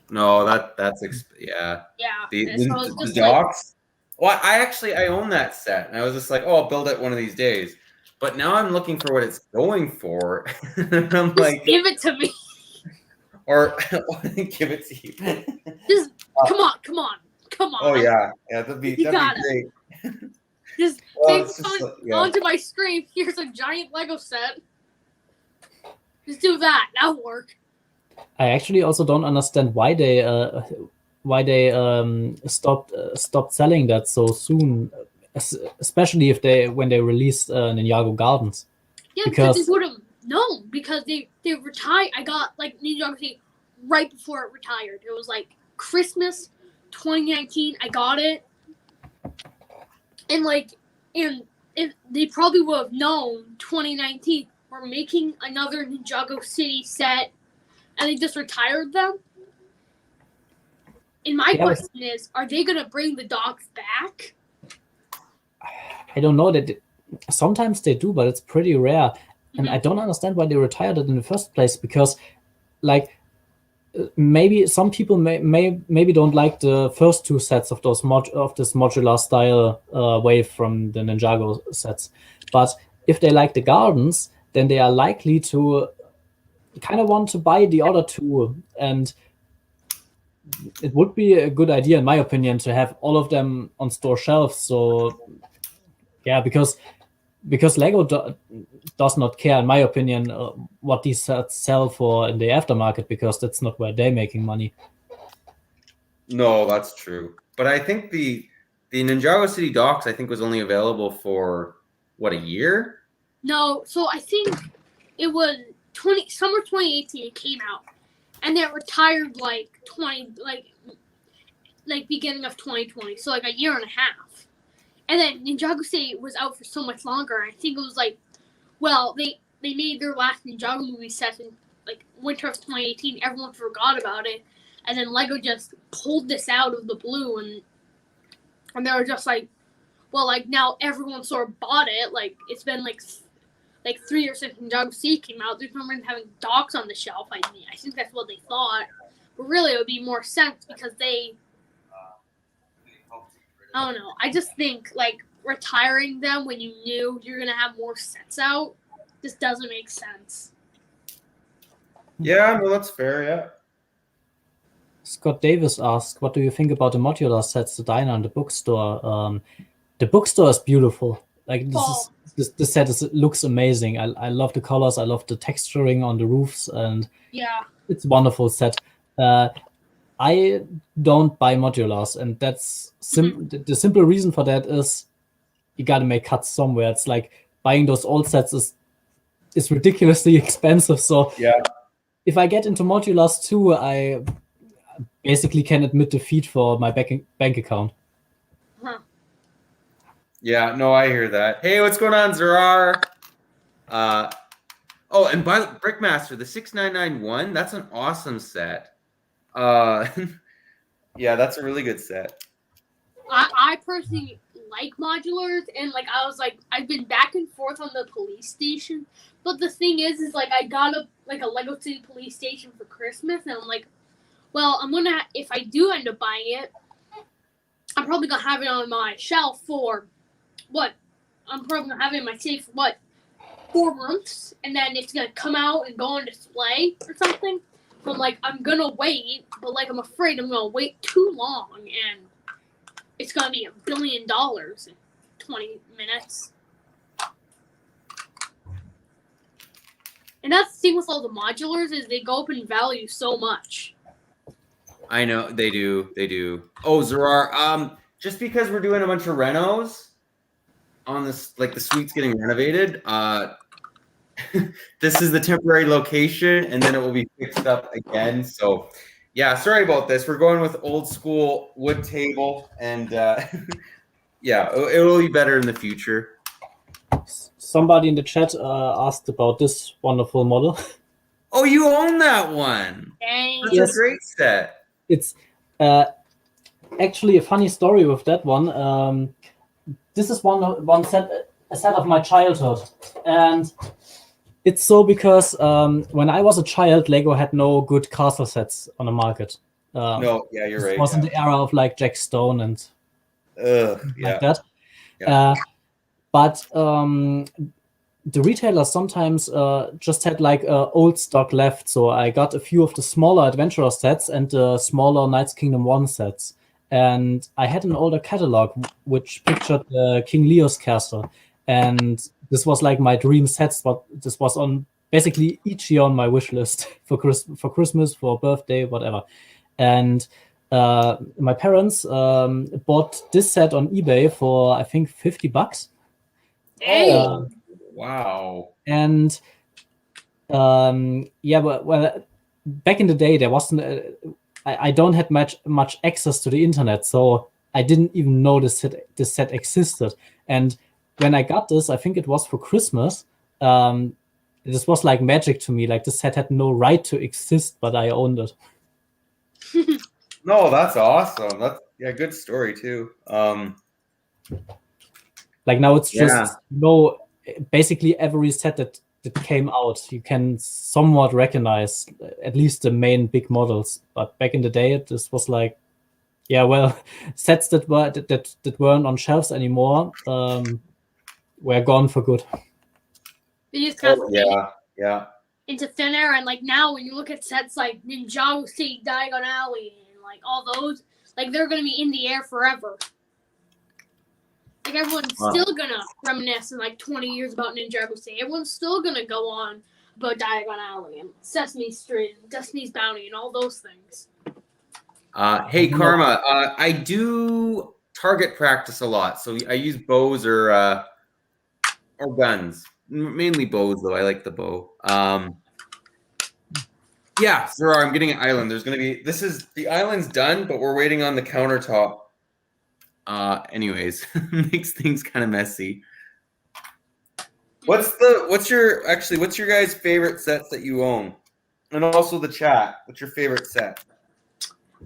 No, that's yeah. Yeah. The docks. Well, I own that set, and I was just like, oh, I'll build it one of these days. But now I'm looking for what it's going for, and I'm like, give it to me, or give it to you. Just come on. Oh yeah, that'd be great. Just take onto my stream. Here's a giant Lego set. Just do that. That'll work. I actually also don't understand why they stopped selling that so soon, especially when they released Ninjago Gardens. Yeah, because they would have known, because they retired. I got like Ninjago City right before it retired. It was like Christmas 2019. I got it, and if they probably would have known 2019 we're making another Ninjago City set, and they just retired them. And my question is, are they going to bring the dogs back? I don't know. That sometimes they do, but it's pretty rare. And I don't understand why they retired it in the first place, because like maybe some people maybe don't like the first two sets of this modular style wave from the Ninjago sets. But if they like the gardens, then they are likely to kind of want to buy the other two, and it would be a good idea, in my opinion, to have all of them on store shelves. So yeah, because Lego does not care, in my opinion, what these sets sell for in the aftermarket, because that's not where they're making money. No, that's true. But I think the Ninjago City Docks, I think, was only available for what, a year? No, so I think it was summer 2018 it came out, and then it retired like beginning of 2020, so like a year and a half. And then Ninjago City was out for so much longer. I think it was like, well, they made their last Ninjago movie set in like winter of 2018. Everyone forgot about it, and then Lego just pulled this out of the blue, and they were just like, well, like now everyone sort of bought it. Like it's been like 3 years since Ninjago City came out. There's no reason having docks on the shelf. I think that's what they thought, but really it would be more sense because I don't know. I just think like retiring them when you knew you're gonna have more sets out just doesn't make sense. Yeah, no, that's fair. Yeah. Scott Davis asked, "What do you think about the modular sets, the diner and the bookstore?" The bookstore is beautiful. Like this set looks amazing. I love the colors. I love the texturing on the roofs, and it's a wonderful set. I don't buy modulars, and that's the simple reason for that is you got to make cuts somewhere. It's like buying those old sets is ridiculously expensive. So yeah, if I get into modulars too, I basically can admit defeat for my bank account. Yeah, no, I hear that. Hey, what's going on, Zerar? Oh, and by the Brickmaster, the 6991, that's an awesome set. Yeah, that's a really good set. I personally like modulars, and like I was like I've been back and forth on the police station, but the thing is like I got a Lego City police station for Christmas, and I'm like, well, I'm gonna if I do end up buying it, I'm probably gonna have it on my shelf for what? I'm probably gonna have it in my safe for 4 months, and then it's gonna come out and go on display or something. So I'm like, I'm gonna wait, but like I'm afraid I'm gonna wait too long, and it's gonna be $1 billion in 20 minutes. And that's the thing with all the modulars is they go up in value so much. I know they do. They do. Oh, Zerar, just because we're doing a bunch of renos on this, like the suite's getting renovated, this is the temporary location, and then it will be fixed up again. So, yeah, sorry about this. We're going with old school wood table, and yeah, it will be better in the future. Somebody in the chat asked about this wonderful model. Oh, you own that one. Dang. That's a great set. It's actually a funny story with that one. This is a set of my childhood, and it's so because when I was a child, Lego had no good castle sets on the market. No, yeah, you're right. It was in the era of like Jack Stone and like that. Yeah. But the retailers sometimes just had like old stock left, so I got a few of the smaller adventurer sets and the smaller Knights Kingdom 1 sets. And I had an older catalog which pictured King Leo's castle, and this was like my dream sets. But this was on basically each year on my wish list for Christmas, for birthday, whatever. And my parents bought this set on eBay for I think $50. Wow. And yeah, well, back in the day there wasn't. I don't have much access to the internet, so I didn't even know this set existed. And when I got this, I think it was for Christmas. This was like magic to me. Like this set had no right to exist, but I owned it. No, that's awesome. That's good story too. Like now it's just basically every set that came out, you can somewhat recognize at least the main big models. But back in the day, this was like, sets that weren't on shelves anymore were gone for good. They just kind of yeah into thin air, and like now when you look at sets like Ninjago City, Diagon Alley, and like all those, like they're gonna be in the air forever. Like everyone's still gonna reminisce in like 20 years about Ninjago City. Everyone's still gonna go on about Diagon Alley and Sesame Street, and Destiny's Bounty, and all those things. Hey, Karma, I do target practice a lot, so I use bows or guns. Mainly bows, though. I like the bow. Yeah, Zerar, I'm getting an island. There's going to be... the island's done, but we're waiting on the countertop. Anyways, makes things kind of messy. What's your guys' favorite sets that you own? And also the chat. What's your favorite set?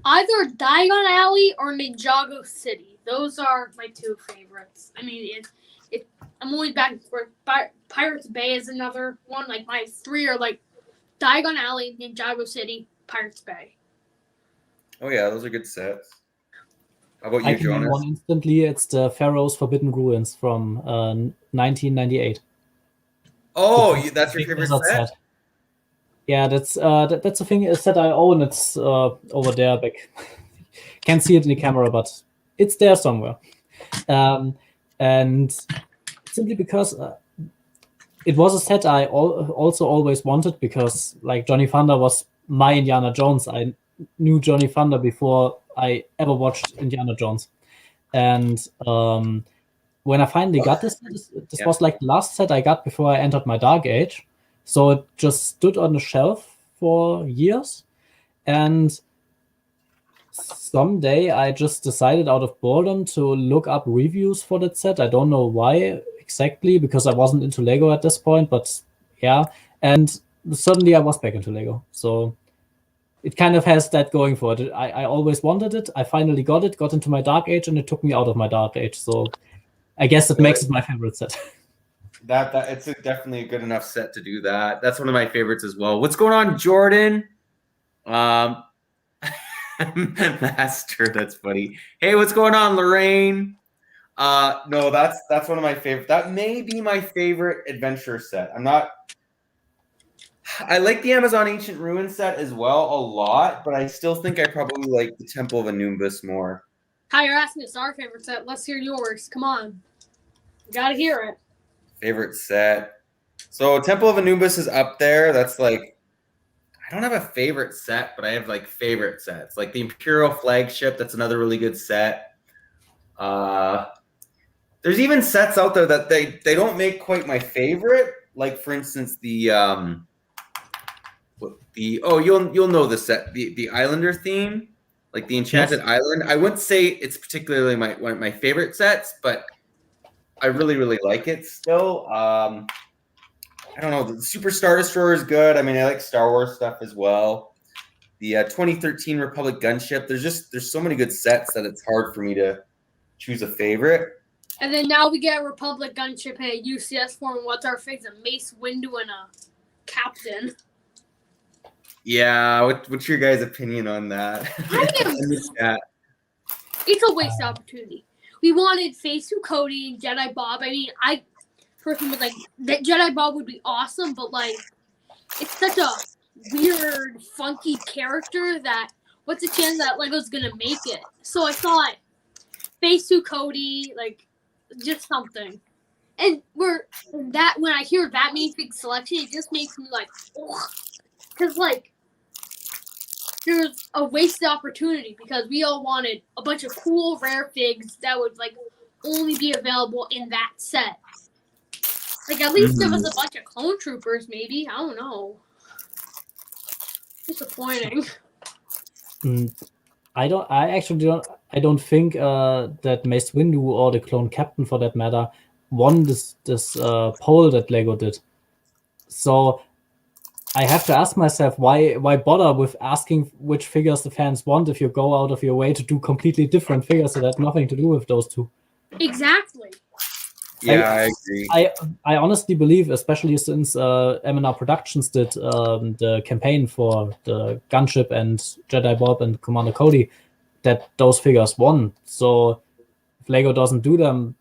Either Diagon Alley or Ninjago City. Those are my two favorites. I mean, I'm only back and forth. Pirates Bay is another one. Like my three are like Diagon Alley, Ninjago City, Pirates Bay. Oh yeah, those are good sets. How about I you, can Jonas? name one instantly. It's the Pharaoh's Forbidden Ruins from 1998. Oh, that's your favorite set? Yeah, that's the thing is that I own. It's over there back. Can't see it in the camera, but it's there somewhere. And simply because it was a set I also always wanted, because like Johnny Thunder was my Indiana Jones. I knew Johnny Thunder before I ever watched Indiana Jones. And when I finally got this was like the last set I got before I entered my Dark Age. So it just stood on the shelf for years. And someday I just decided out of boredom to look up reviews for that set. I don't know why exactly, because I wasn't into Lego at this point, but yeah. And suddenly I was back into Lego. So it kind of has that going for it. I always wanted it. I finally got it, got into my Dark Age, and it took me out of my Dark Age. So I guess it makes it my favorite set. That it's definitely a good enough set to do that. That's one of my favorites as well. What's going on, Jordan? Master, that's funny. Hey, what's going on, Lorraine? No, that's one of my favorite. That may be my favorite adventure set. I like the Amazon Ancient Ruins set as well a lot, but I still think I probably like the Temple of Anubis more. Hi, you're asking us our favorite set. Let's hear yours. Come on. You gotta hear it. Favorite set. So Temple of Anubis is up there. That's like, I don't have a favorite set, but I have like favorite sets. Like the Imperial Flagship, that's another really good set. There's even sets out there that they don't make quite my favorite. Like for instance, you'll know the set, the Islander theme, like the Enchanted Island. I wouldn't say it's particularly one of my favorite sets, but I really, really like it still. I don't know. The Super Star Destroyer is good. I mean, I like Star Wars stuff as well. The 2013 Republic Gunship. There's so many good sets that it's hard for me to choose a favorite. And then now we get a Republic Gunship at UCS form. What's our favorite? Mace Windu and a Captain. Yeah, what's your guys' opinion on that? It's a waste of opportunity. We wanted Face Cody and Jedi Bob. I mean, I personally was like, that Jedi Bob would be awesome, but like, it's such a weird, funky character that what's the chance that Lego's gonna make it? So I thought Face Cody, like, just something. And when I hear that many big selection, it just makes me like, because like, there's a wasted opportunity because we all wanted a bunch of cool rare figs that would like only be available in that set. Like at least give us a bunch of clone troopers, maybe. I don't know. Disappointing. I don't think that Mace Windu or the Clone Captain, for that matter, won this poll that Lego did. So I have to ask myself, why bother with asking which figures the fans want if you go out of your way to do completely different figures that have nothing to do with those two? Exactly. Yeah, I agree. I honestly believe, especially since M&R Productions did the campaign for the Gunship and Jedi Bob and Commander Cody, that those figures won. So if Lego doesn't do them,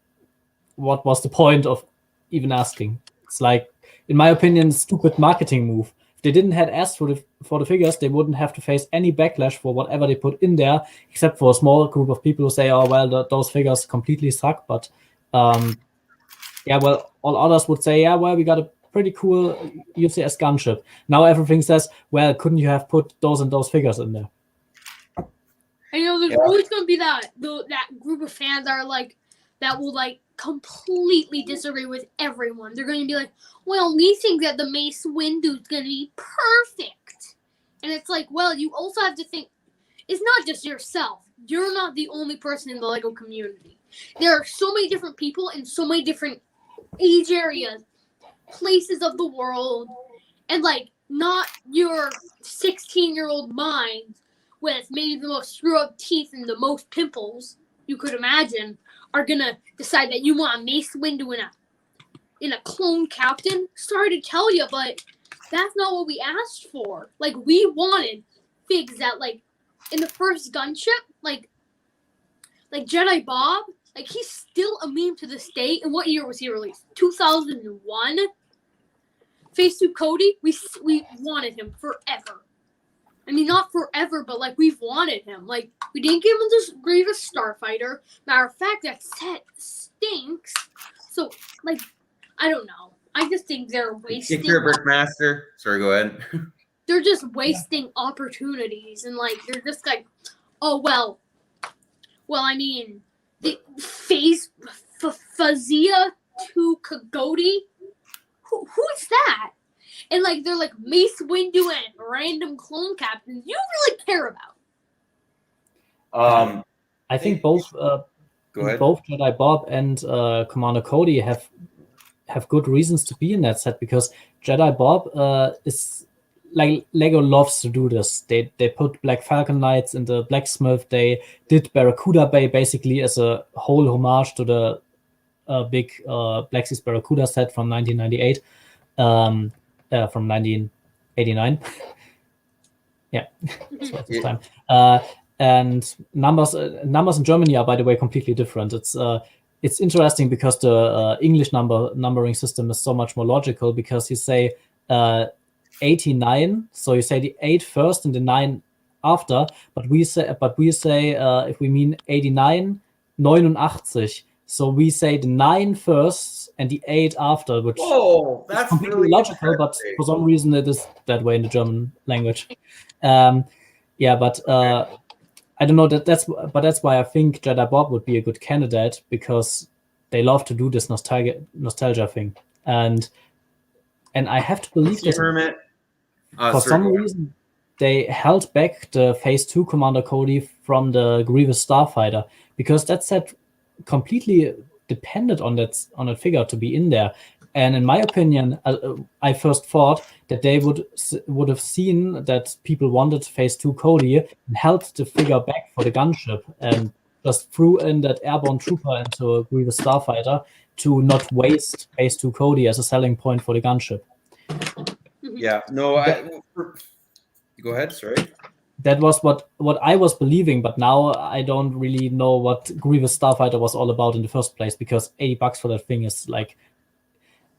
what was the point of even asking? It's like, in my opinion, stupid marketing move. If they didn't have asked for the figures, they wouldn't have to face any backlash for whatever they put in there, except for a small group of people who say, "Oh well, those figures completely suck." But yeah, well, all others would say, "Yeah, well, we got a pretty cool UCS gunship." Now everything says, "Well, couldn't you have put those and those figures in there?" I know there's always going to be that group of fans that will like completely disagree with everyone. They're going to be like, well, we think that the Mace Windu is going to be perfect. And it's like, well, you also have to think, it's not just yourself. You're not the only person in the Lego community. There are so many different people in so many different age areas, places of the world, and like not your 16-year-old mind with maybe the most screw-up teeth and the most pimples you could imagine are gonna decide that you want a Mace Windu in a clone captain. Sorry to tell you, but that's not what we asked for. Like, we wanted figs that, like, in the first gunship, like Jedi Bob, like, he's still a meme to this day. And what year was he released? 2001? Phase 2 Cody, we wanted him forever. I mean, not forever, but like we've wanted him. Like we didn't give him this Grievous Starfighter. Matter of fact, that set stinks. So like, I don't know. I just think they're wasting. If you're a Brickmaster, sorry, go ahead. They're just wasting opportunities, and like they're just like, oh well. I mean, the Phase Fazia 2 Kagodi. Who's that? And like they're like Mace Windu and random clone captains you really care about. I think both both Jedi Bob and Commander Cody have good reasons to be in that set, because Jedi Bob is like Lego loves to do this. They put Black Falcon Knights in the Blacksmith. They did Barracuda Bay basically as a whole homage to the big Black Seas Barracuda set from 1998. From 1989. Yeah, so this time. And numbers in Germany are, by the way, completely different. It's interesting because the English numbering system is so much more logical, because you say 89, so you say the 8 first and the 9 after, but we say if we mean 89, 89. So we say the 9 first and the 8 after, which that's is completely really logical, but for some reason it is that way in the German language. But I don't know, that's why I think Jedi Bob would be a good candidate, because they love to do this nostalgia thing, and I have to believe that for some reason they held back the Phase 2 Commander Cody from the Grievous Starfighter, because that set completely depended on that figure to be in there. And in my opinion, I first thought that they would have seen that people wanted Phase 2 Cody and held the figure back for the gunship and just threw in that airborne trooper into a Grievous Starfighter to not waste Phase 2 Cody as a selling point for the gunship. Yeah, no, go ahead, sorry. That was what I was believing, but now I don't really know what Grievous Starfighter was all about in the first place, because $80 for that thing is like,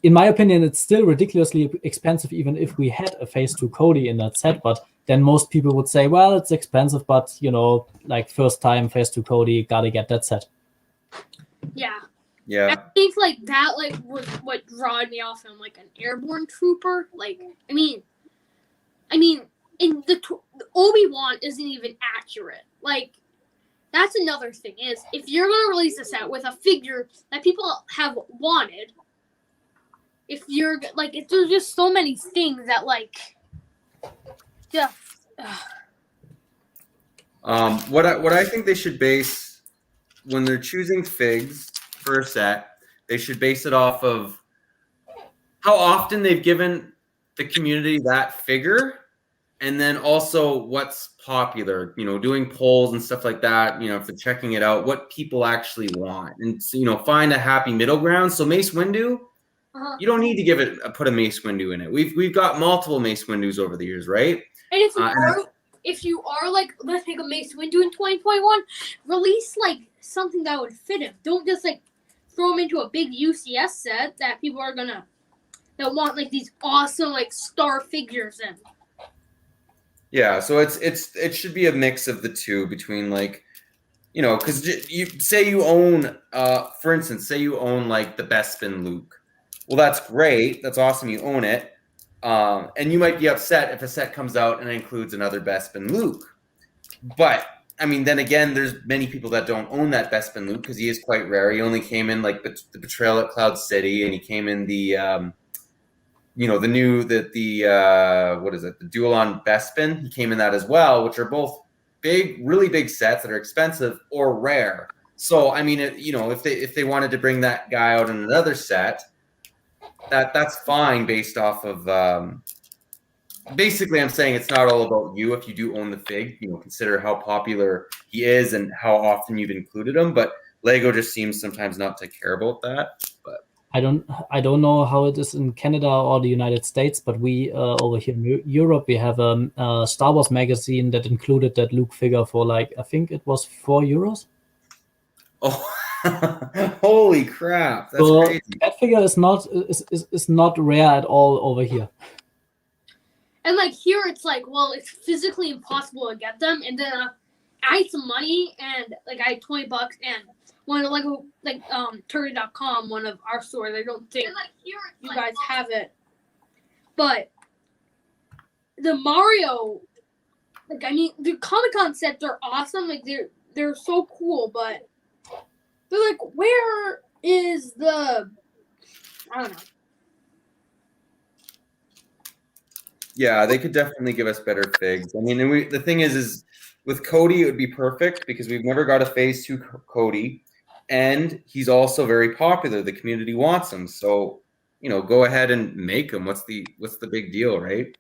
in my opinion, it's still ridiculously expensive, even if we had a Phase 2 Cody in that set. But then most people would say, well, it's expensive, but like first time Phase 2 Cody, gotta get that set. Yeah. Yeah. I think like that was what drawed me off him, like an airborne trooper. Like, I mean, in the Obi-Wan isn't even accurate. Like, that's another thing, is if you're going to release a set with a figure that people have wanted, if there's just so many things that, like, just... What I think they should base, when they're choosing figs for a set, they should base it off of how often they've given the community that figure, and then also what's popular, doing polls and stuff like that, if they're checking it out, what people actually want, and find a happy middle ground. So Mace Windu, you don't need to put a Mace Windu in it. We've got multiple Mace Windus over the years, right? And if you are like, let's take a Mace Windu in 2021, release like something that would fit him. Don't just like throw him into a big UCS set that people are that want like these awesome like star figures in. Yeah, so it should be a mix of the two, between like, because you own, for instance, say you own like the Bespin Luke. Well, that's great. That's awesome. You own it. And you might be upset if a set comes out and includes another Bespin Luke. But, I mean, then again, there's many people that don't own that Bespin Luke, because he is quite rare. He only came in like the Betrayal at Cloud City, and he came in the... the Duel on Bespin, he came in that as well, which are both big, really big sets that are expensive or rare. So, I mean, if they wanted to bring that guy out in another set, that's fine, based off of, basically I'm saying it's not all about you. If you do own the fig, consider how popular he is and how often you've included him, but Lego just seems sometimes not to care about that. But I don't know how it is in Canada or the United States, but we over here in Europe, we have a Star Wars magazine that included that Luke figure for like, I think it was €4. Oh, Holy crap! That's So crazy. that figure is not rare at all over here. And like here, it's like, well, it's physically impossible to get them. And then I had some money, and like I had $20, and one of Turkey.com, one of our stores. I don't think you guys have it, but the Mario, like I mean, the Comic-Con sets are awesome. Like they're so cool, but they're like, where is the? I don't know. Yeah, they could definitely give us better figs. I mean, and the thing is with Cody, it would be perfect because we've never got a phase 2 Cody, and he's also very popular. The community wants him, so go ahead and make him. What's the big deal, right?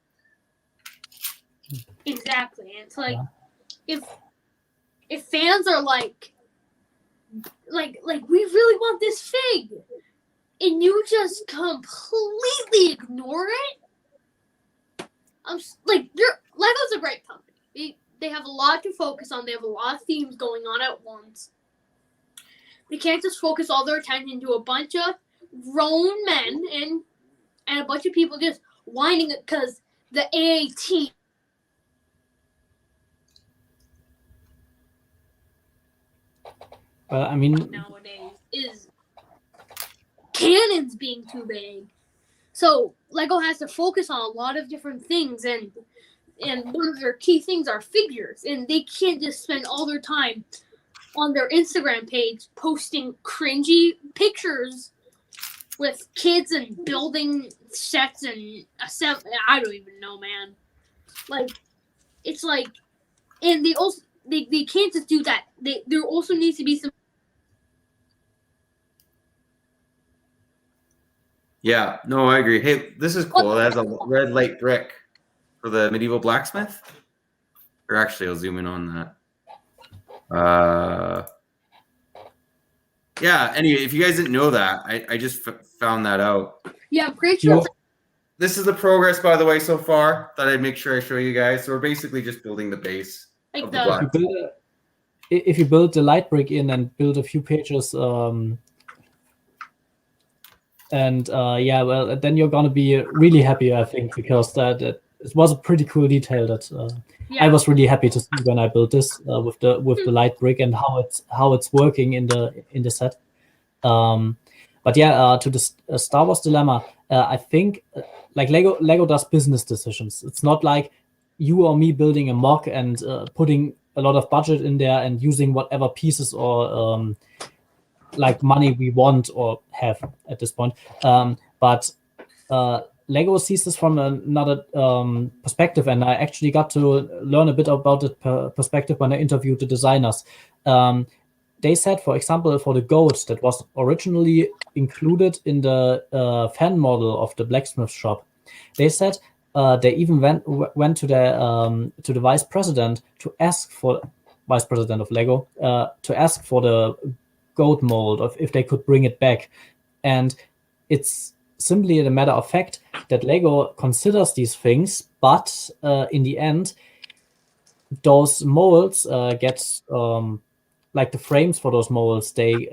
Exactly. And it's like if fans are like we really want this fig, and you just completely ignore it. Lego's a great company. They have a lot to focus on. They have a lot of themes going on at once. They can't just focus all their attention to a bunch of grown men and a bunch of people just whining because the AAT. I mean, nowadays is cannons being too big. So Lego has to focus on a lot of different things, and one of their key things are figures, and they can't just spend all their time on their Instagram page posting cringy pictures with kids and building sets and I don't even know, man. Like, it's like, and they also they can't just do that. There also needs to be some. Yeah, no, I agree. Hey, this is cool. It has a red light brick for the medieval blacksmith. Or actually, I'll zoom in on that. Yeah, anyway, if you guys didn't know that, I just found that out. Yeah, I'm pretty sure. This is the progress, by the way, so far. Thought I'd make sure I show you guys. So we're basically just building the base of the block. If you build the light brick in and build a few pages, then you're gonna be really happy, I think, because it was a pretty cool detail that I was really happy to see when I built this with the light brick and how it's working in the set. But yeah, to the Star Wars dilemma, I think like Lego does business decisions. It's not like you or me building a mock and putting a lot of budget in there and using whatever pieces or like money we want or have at this point. But Lego sees this from another perspective, and I actually got to learn a bit about the perspective when I interviewed the designers. They said, for example, for the goat that was originally included in the fan model of the blacksmith shop, they said they even went to the vice president to ask for vice president of Lego to ask for the goat mold of if they could bring it back, and it's simply a matter of fact that Lego considers these things, but in the end, those molds get like the frames for those molds, they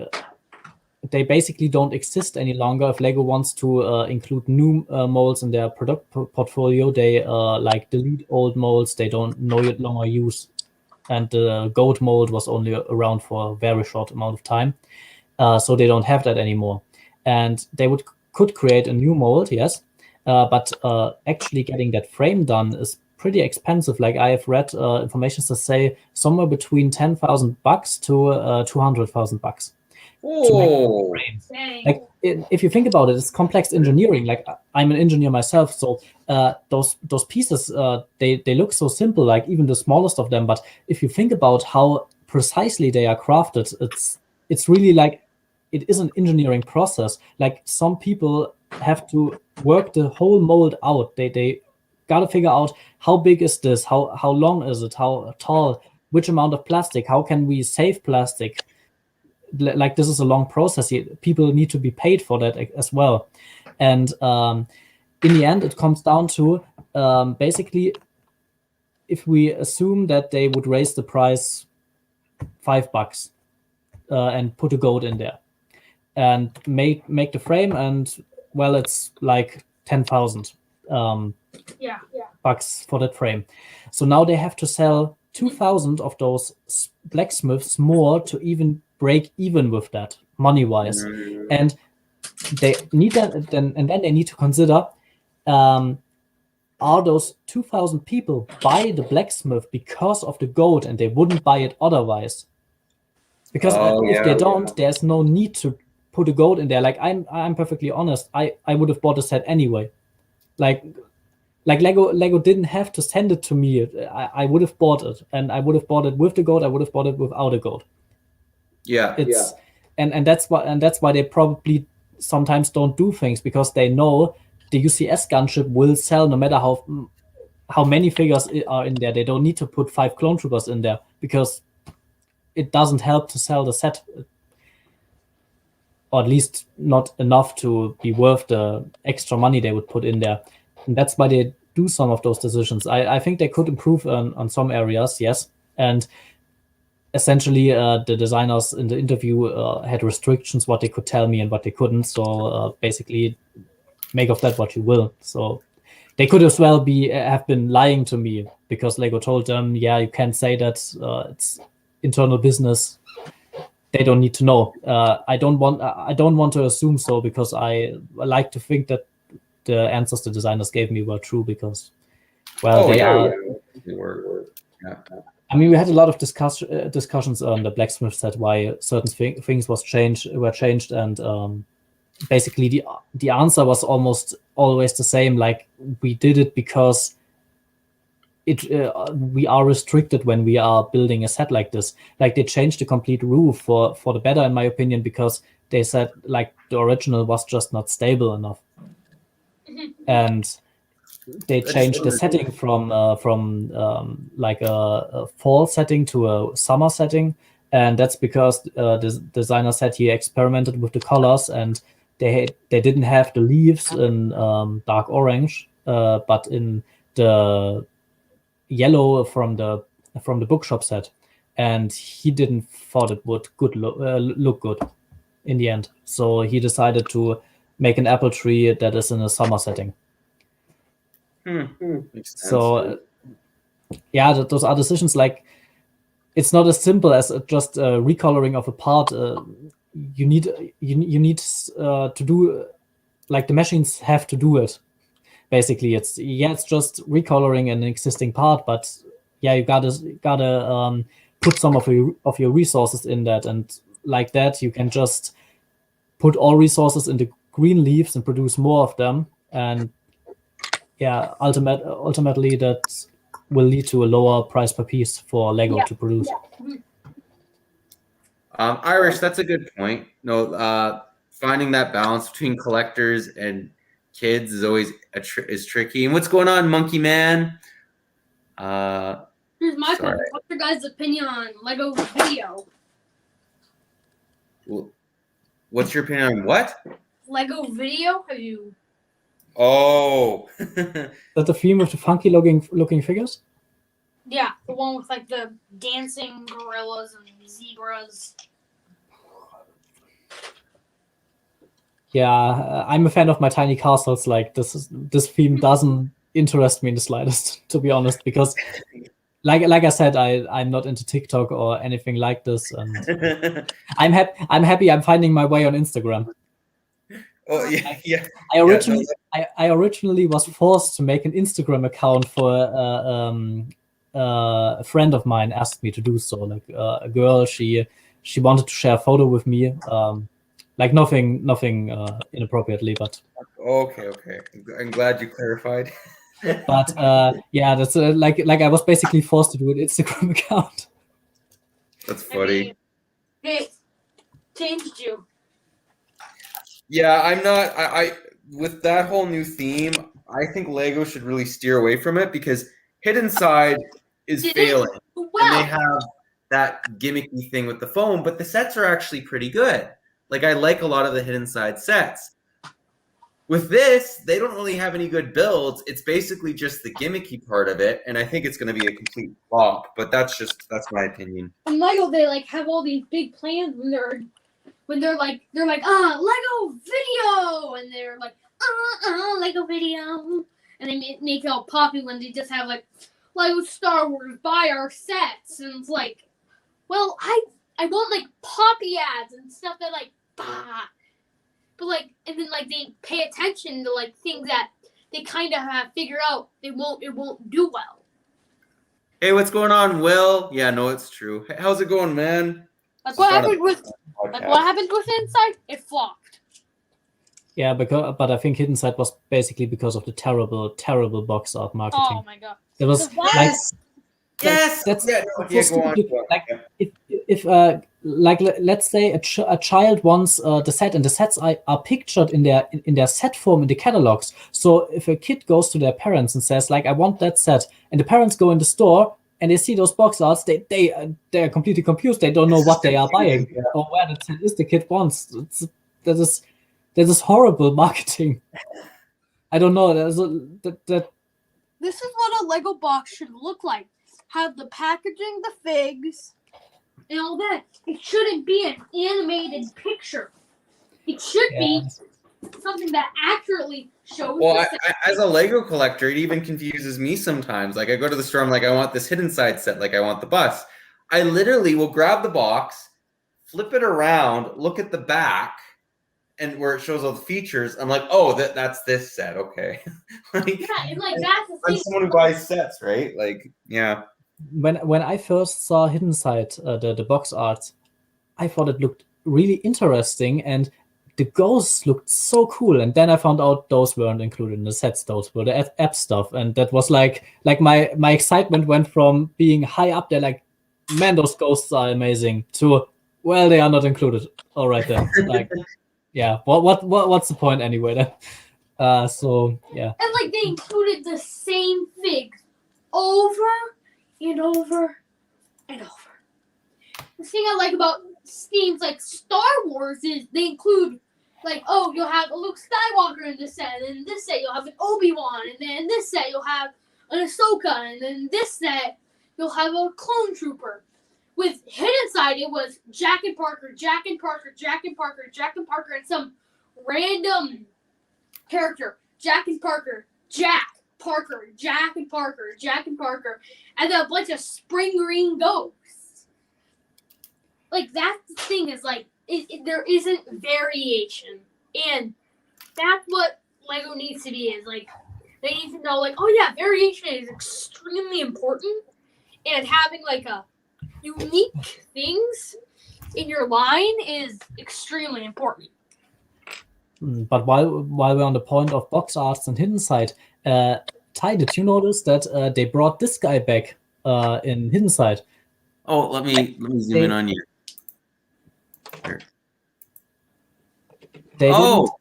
basically don't exist any longer. If Lego wants to include new molds in their product portfolio, they like delete old molds they don't no longer use. And the goat mold was only around for a very short amount of time, so they don't have that anymore. And they could create a new mold, yes, but actually getting that frame done is pretty expensive. Like I have read information to say somewhere between $10,000 to $200,000. Oh, like if you think about it, it's complex engineering. Like I'm an engineer myself, so those pieces they look so simple, like even the smallest of them. But if you think about how precisely they are crafted, it's really like it is an engineering process. Like some people have to work the whole mold out. They got to figure out how big is this, how long is it, how tall, which amount of plastic, how can we save plastic. Like this is a long process. People need to be paid for that as well, and in the end, it comes down to basically, if we assume that they would raise the price $5, and put a goat in there and make the frame, and well, it's like 10,000 bucks for that frame. So now they have to sell 2,000 of those blacksmiths more to even break even with that money wise, and they need that, and then they need to consider, are those 2,000 people buy the blacksmith because of the goat and they wouldn't buy it otherwise? Because if they don't, there's no need to put a goat in there. Like I'm perfectly honest, I would have bought a set anyway. Like Lego didn't have to send it to me. I would have bought it, and I would have bought it with the goat. I would have bought it without a goat. And that's why they probably sometimes don't do things, because they know the UCS gunship will sell no matter how many figures are in there. They don't need to put 5 clone troopers in there because it doesn't help to sell the set, or at least not enough to be worth the extra money they would put in there. And that's why they do some of those decisions. I think they could improve on some areas, yes. And essentially, the designers in the interview had restrictions what they could tell me and what they couldn't. So basically, make of that what you will. So they could as well have been lying to me, because Lego told them, yeah, you can't say that, it's internal business. They don't need to know. I don't want to assume so, because I like to think that the answers the designers gave me were true, because, well, they are. I mean, we had a lot of discussions on the blacksmith set why certain things were changed, and basically the answer was almost always the same. Like, we did it because we are restricted when we are building a set like this. Like, they changed the complete roof for the better, in my opinion, because they said like the original was just not stable enough, and they changed the setting from like a fall setting to a summer setting, and that's because the designer said he experimented with the colors, and they didn't have the leaves in dark orange, but in the yellow from the bookshop set, and he didn't thought it would look good in the end. So he decided to make an apple tree that is in a summer setting. So yeah, those are decisions. Like, it's not as simple as just recoloring of a part. You need to do, like, the machines have to do it. Basically, it's just recoloring an existing part, but yeah, you gotta put some of your resources in that, and like that you can just put all resources into green leaves and produce more of them, and yeah, ultimately that will lead to a lower price per piece for Lego to produce. Irish, that's a good point. No, finding that balance between collectors and kids is always is tricky. And what's going on, Monkey Man? Here's my question. What's your guys' opinion on Lego Video? Well, what's your opinion on what? Lego Video? Have you? Oh. Is that the theme with the funky looking figures? Yeah, the one with like the dancing gorillas and zebras. Yeah, I'm a fan of my tiny castles. Like, this theme doesn't interest me in the slightest, to be honest, because like I said, I'm not into TikTok or anything like this, and I'm happy I'm finding my way on Instagram. Oh yeah. I originally was forced to make an Instagram account for a friend of mine asked me to do so. Like, a girl, she wanted to share a photo with me. Like, nothing inappropriately, but okay. I'm glad you clarified. But yeah, that's like I was basically forced to do an Instagram account. That's funny. It changed you. Yeah, I'm not. I with that whole new theme, I think Lego should really steer away from it, because Hidden Side is failing. Well, and they have that gimmicky thing with the foam, but the sets are actually pretty good. Like, I like a lot of the Hidden Side sets. With this, they don't really have any good builds. It's basically just the gimmicky part of it, and I think it's going to be a complete flop. But that's my opinion. And Lego, they like have all these big plans when they're like Lego video, and they're like Lego video, and they make it all poppy when they just have like Lego Star Wars, buy our sets, and it's like, well, I want like poppy ads and stuff that like bah. But like, and then like they pay attention to like things that they kind of have figured out it won't do well. Hey, what's going on, Will? Yeah, no, it's true. Hey, how's it going, man? Like what happened with Inside? It flopped. Yeah, but I think Hidden Side was basically because of the terrible box art marketing. Oh my god! It was Yes. That's yeah, no, yeah, go on. Like if like let's say a child wants the set, and the sets are pictured in their set form in the catalogs. So if a kid goes to their parents and says like, I want that set, and the parents go in the store and they see those box arts, they're completely confused. They don't know what they are buying or where the set is the kid wants. That is horrible marketing. I don't know. That This is what a Lego box should look like. Have the packaging, the figs, and all that. It shouldn't be an animated picture. It should be something that accurately shows. Well, as a Lego collector, it even confuses me sometimes. Like I go to the store, I'm like, I want this Hidden Side set, like I want the bus. I literally will grab the box, flip it around, look at the back, and where it shows all the features, I'm like, oh, that's this set, okay. Like, yeah, and like that's the I'm thing. someone who buys sets, right? Like, yeah. When I first saw Hidden Side, the box art, I thought it looked really interesting, and the ghosts looked so cool. And then I found out those weren't included in the sets; those were the app stuff. And that was like my excitement went from being high up there, like, man, those ghosts are amazing, to, well, they are not included. All right then, like, yeah. What's the point anyway then? So yeah. And like they included the same figs over and over and over. The thing I like about themes like Star Wars is they include like, oh, you'll have a Luke Skywalker in this set, and in this set you'll have an Obi-Wan, and then in this set you'll have an Ahsoka, and then in this set you'll have a clone trooper. With Hidden Side, it was Jack and Parker, and some random character. Jack and Parker, and then a bunch of spring green ghosts. Like, that thing is like, there isn't variation. And that's what Lego needs to be, is like, they need to know, like, oh yeah, variation is extremely important. And having like a unique things in your line is extremely important. But while we're on the point of box arts and Hidden Side, Ty, did you notice that they brought this guy back in Hidden Side? Oh, let me zoom in on you. Here. They cool.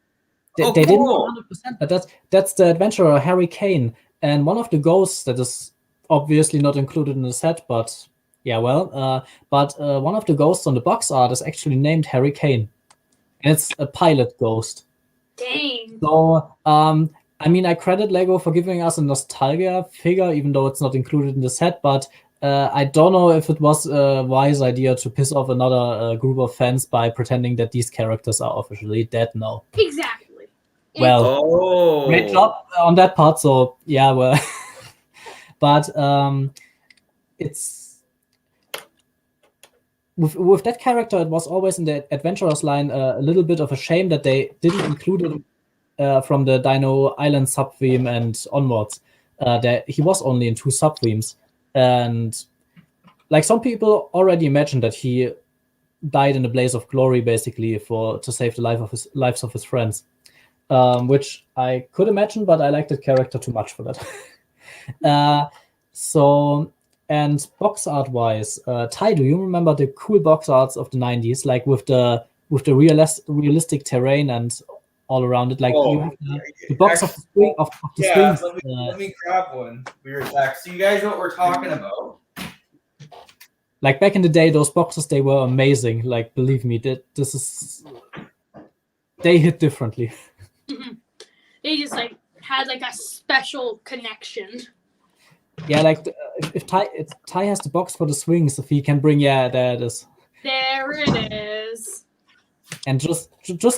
didn't 100%, but that's the adventurer Harry Kane, and one of the ghosts that is obviously not included in the set, but yeah, well, one of the ghosts on the box art is actually named Harry Kane, and it's a pilot ghost. Dang. So, I mean, I credit Lego for giving us a nostalgia figure, even though it's not included in the set, but I don't know if it was a wise idea to piss off another group of fans by pretending that these characters are officially dead now. Exactly. Well, great job on that part, so yeah, well. But it's... With that character, it was always in the Adventurers line a little bit of a shame that they didn't include him from the Dino Island sub-theme and onwards. That he was only in 2 sub-themes. And like some people already imagined that he died in a blaze of glory, basically, to save the lives of his friends. Which I could imagine, but I liked the character too much for that. And box art wise, Ty, do you remember the cool box arts of the 90s, like with the realistic terrain and all around it? Like you have the box of the spring of the yeah, springs. Let me grab one. We were back. So you guys know what we're talking about? Like back in the day, those boxes, they were amazing. Like, believe me, they hit differently. They just like had like a special connection. Yeah, like if Ty has the box for the swings, if he can bring, there it is. There it is. And just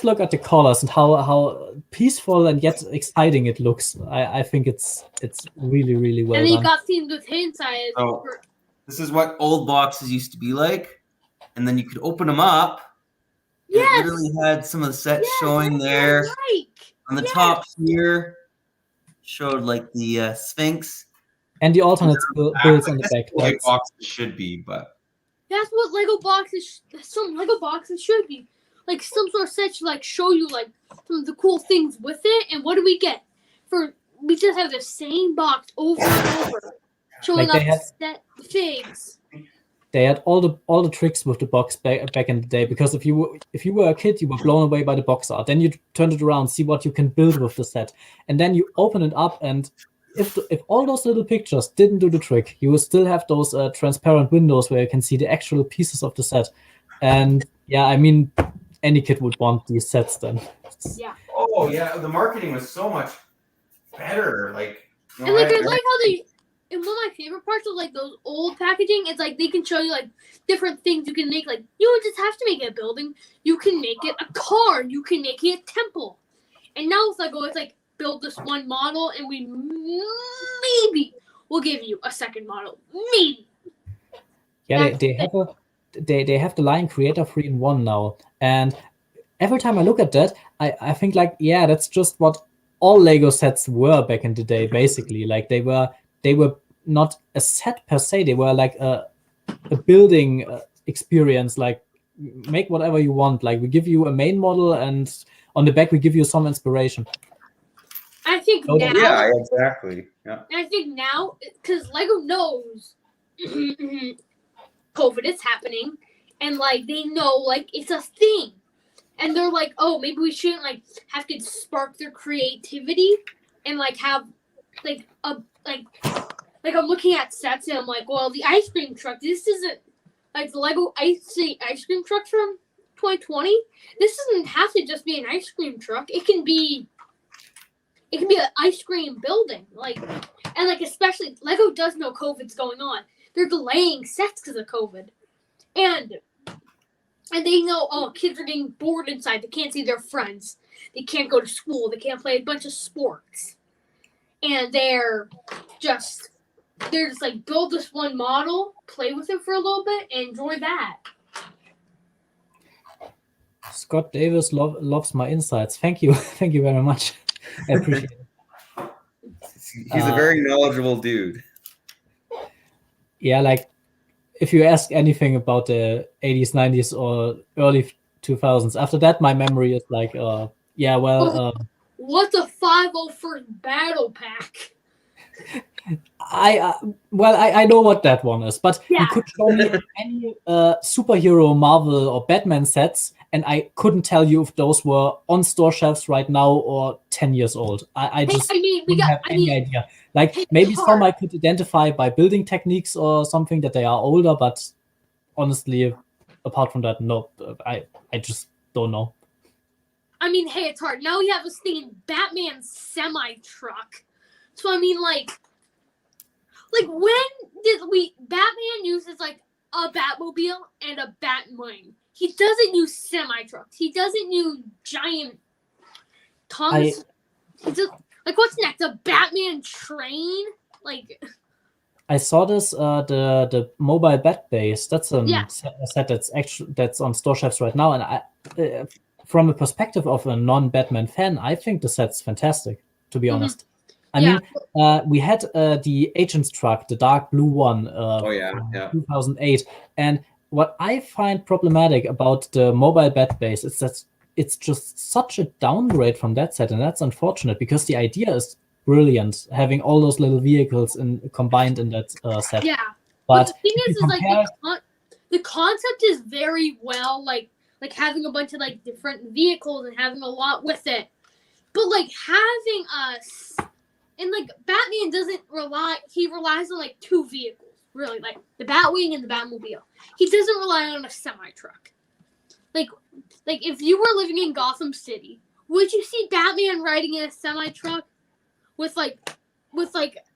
look at the colors and how peaceful and yet exciting it looks. I think it's really, really well And then done. you got themed with inside. So this is what old boxes used to be like, and then you could open them up. Yes. It literally had some of the sets showing there. On the top here, showed like the Sphinx. And the alternate builds on the back. Like boxes should be, but that's what Lego boxes. Some Lego boxes should be. Like some sort of set should like show you like some of the cool things with it. And what do we get? We just have the same box over and over, showing Like off the things. They had all the tricks with the box back in the day, because if you were a kid, you were blown away by the box art. Then you turned it around, see what you can build with the set, and then you open it up, and if all those little pictures didn't do the trick, you will still have those transparent windows where you can see the actual pieces of the set. And yeah, I mean, any kid would want these sets then. Yeah. Oh yeah, the marketing was so much better. Like, and like I like how they. And one of my favorite parts of like those old packaging is like they can show you like different things you can make. Like you don't just have to make it a building; you can make it a car. You can make it a temple. And now it's like, it's like build this one model, and we maybe will give you a second model. Maybe. Yeah, they have the line creator 3-in-1 now, and every time I look at that, I think like, yeah, that's just what all Lego sets were back in the day. Basically, like they were not a set per se. They were like a building experience. Like, make whatever you want. Like, we give you a main model, and on the back we give you some inspiration. I think now. Yeah, exactly. Yeah. I think now, because Lego knows COVID is happening, and like they know like it's a thing, and they're like, oh, maybe we shouldn't like have kids spark their creativity and like have like a like I'm looking at sets and I'm like, well, the ice cream truck. This isn't like the Lego ice cream truck from 2020. This doesn't have to just be an ice cream truck. It can be an ice cream building. Like, and like especially Lego does know COVID's going on. They're delaying sets because of COVID, and they know, oh, kids are getting bored inside. They can't see their friends. They can't go to school. They can't play a bunch of sports. And they're just like, build this one model, play with it for a little bit, and enjoy that. Scott Davis loves my insights. Thank you. Thank you very much. I appreciate it. He's a very knowledgeable dude. Yeah, like if you ask anything about the 80s, 90s, or early 2000s, after that, my memory is like, what's a 501st battle pack? I know what that one is, but you could show me any superhero, Marvel, or Batman sets, and I couldn't tell you if those were on store shelves right now or 10 years old. I just wouldn't have any idea. Like, maybe some I could identify by building techniques or something that they are older, but honestly, apart from that, no, I just don't know. I mean, hey, it's hard. Now we have this thing in Batman semi-truck. So, I mean, like when did Batman uses, like, a Batmobile and a Batwing. He doesn't use semi-trucks. He doesn't use giant Thomas. Like, what's next? A Batman train? Like, I saw this the mobile bat base. That's a set that's on store shelves right now, and I from a perspective of a non-Batman fan, I think the set's fantastic, to be honest. I mean, we had the Agent's truck, the dark blue one, 2008, and what I find problematic about the mobile bat base is that it's just such a downgrade from that set, and that's unfortunate because the idea is brilliant, having all those little vehicles combined in that set. Yeah, but the thing is like the concept is very well, like having a bunch of like different vehicles and having a lot with it. But like having us, and like Batman doesn't rely, he relies on like two vehicles, really, like the Batwing and the Batmobile. He doesn't rely on a semi-truck. Like if you were living in Gotham City would you see Batman riding in a semi truck with like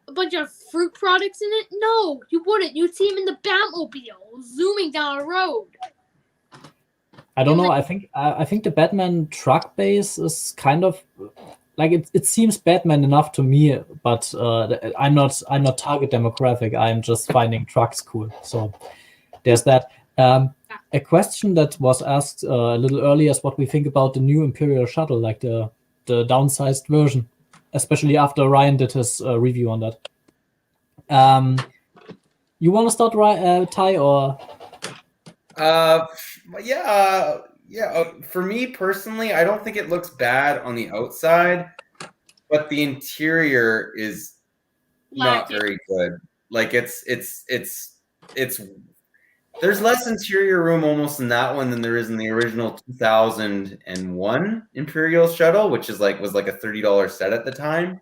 a bunch of fruit products in it? No, you wouldn't. You'd see him in the Batmobile zooming down a road. I don't know. I think the Batman truck base is kind of like it seems Batman enough to me, but I'm not target demographic. I'm just finding trucks cool. So there's that. A question that was asked a little earlier is what we think about the new Imperial shuttle, like the downsized version, especially after Ryan did his review on that. You want to start, Ty, or? Yeah. For me personally, I don't think it looks bad on the outside, but the interior is not very good. Like it's there's less interior room almost in that one than there is in the original 2001 Imperial shuttle, which was like a $30 set at the time.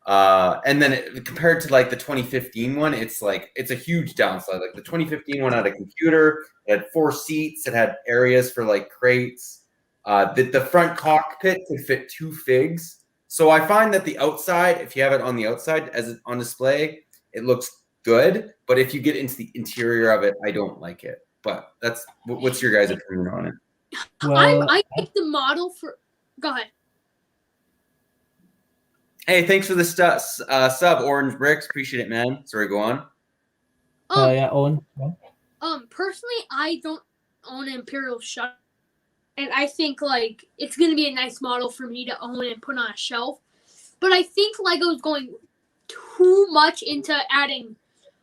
And then compared to like the 2015 one, it's a huge downside. Like the 2015 one had a computer, it had 4 seats, it had areas for like crates. The front cockpit could fit 2 figs. So I find that the outside, if you have it on the outside as on display, it looks good. But if you get into the interior of it, I don't like it. But what's your guys' opinion on it? Well, I think the model for. Go ahead. Hey, thanks for the sub, Orange Bricks. Appreciate it, man. Sorry, go on. Yeah, Owen. Personally, I don't own an Imperial shuttle, and I think like it's gonna be a nice model for me to own and put on a shelf. But I think Lego's going too much into adding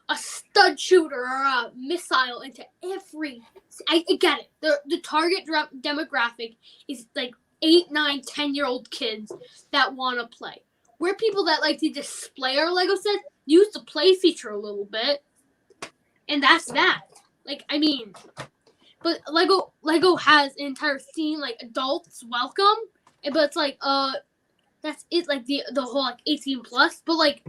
a stud shooter or a missile into every. I get it. The target demographic is like 8, 9, 10-year-old kids that want to play. We're people that like to display our Lego sets, use the play feature a little bit, and that's that. Like, I mean, but Lego has an entire theme like adults welcome, but it's like that's it, like the whole like 18 plus, but like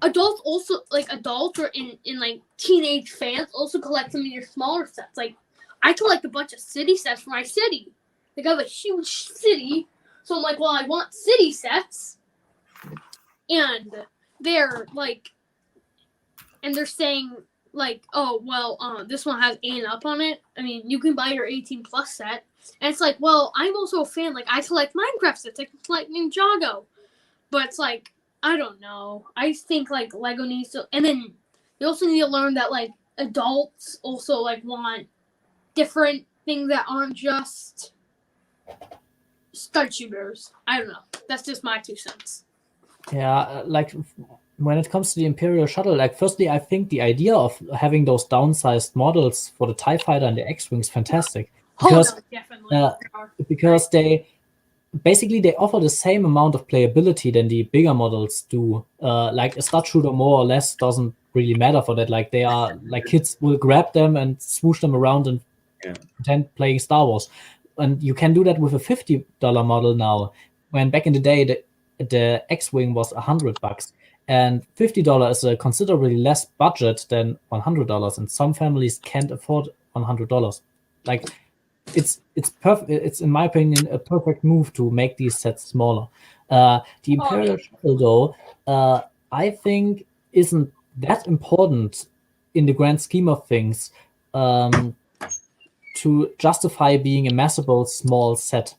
adults also like adults or in like teenage fans also collect some of your smaller sets. Like I collect a bunch of city sets for my city. Like I have a huge city, so I'm like, well, I want city sets. And they're like, and they're saying like, oh well, this one has 8 and up on it. I mean, you can buy your 18 plus set, and it's like, well, I'm also a fan. Like, I collect Minecraft sets. I collect Ninjago, but it's like, I don't know. I think like Lego needs to, and then they also need to learn that like adults also like want different things that aren't just stud shooters. I don't know. That's just my 2 cents. Yeah, like when it comes to the Imperial shuttle, like firstly, I think the idea of having those downsized models for the TIE Fighter and the X-Wing is fantastic. Because, because they offer the same amount of playability than the bigger models do. Like a stud shooter more or less doesn't really matter for that. Like they are like kids will grab them and swoosh them around and pretend playing Star Wars. And you can do that with a $50 model now. When back in the day the X-Wing was $100, and $50 is a considerably less budget than $100, and some families can't afford $100. Like it's perfect. It's in my opinion a perfect move to make these sets smaller. The Imperial shuttle, though, I think isn't that important in the grand scheme of things to justify being a massable small set.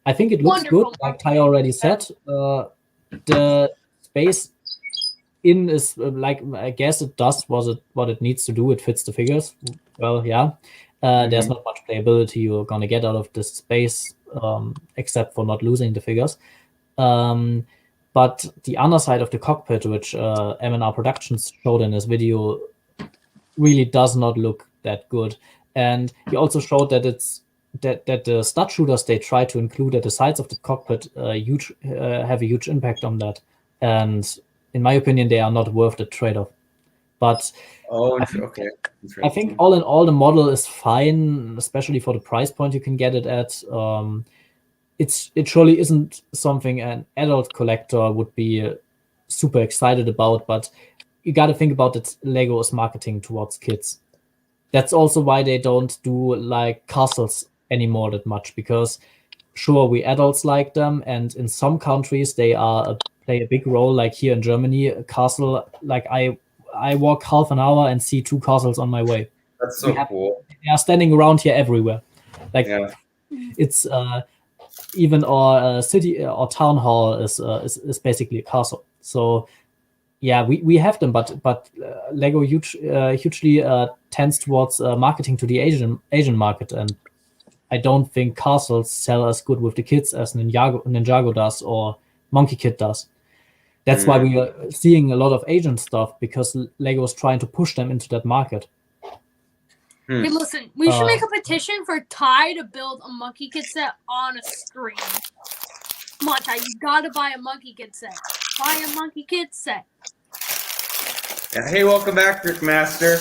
I think it looks good, like Ty already said. The space in is like, I guess it does what it needs to do. It fits the figures. Well, yeah. There's not much playability you're gonna get out of this space, except for not losing the figures. But the underside of the cockpit, which M&R Productions showed in his video, really does not look that good. And he also showed that that the stud shooters they try to include at the sides of the cockpit have a huge impact on that. And in my opinion, they are not worth the trade-off. But I think all in all, the model is fine, especially for the price point you can get it at. It surely isn't something an adult collector would be super excited about, but you got to think about that Lego is marketing towards kids. That's also why they don't do like castles anymore that much, because sure, we adults like them, and in some countries they play a big role. Like here in Germany, a castle. Like I walk half an hour and see 2 castles on my way. That's so cool. They are standing around here everywhere. Like it's even our city or town hall is basically a castle. So yeah, we have them, but Lego hugely tends towards marketing to the Asian market, and I don't think castles sell as good with the kids as Ninjago does or Monkey Kid does. That's why we are seeing a lot of Asian stuff, because Lego is trying to push them into that market. Hey, listen, we should make a petition for Ty to build a Monkey Kid set on a stream. Come on, Ty, you gotta buy a Monkey Kid set. Buy a Monkey Kid set. Yeah, hey, welcome back, Trickmaster.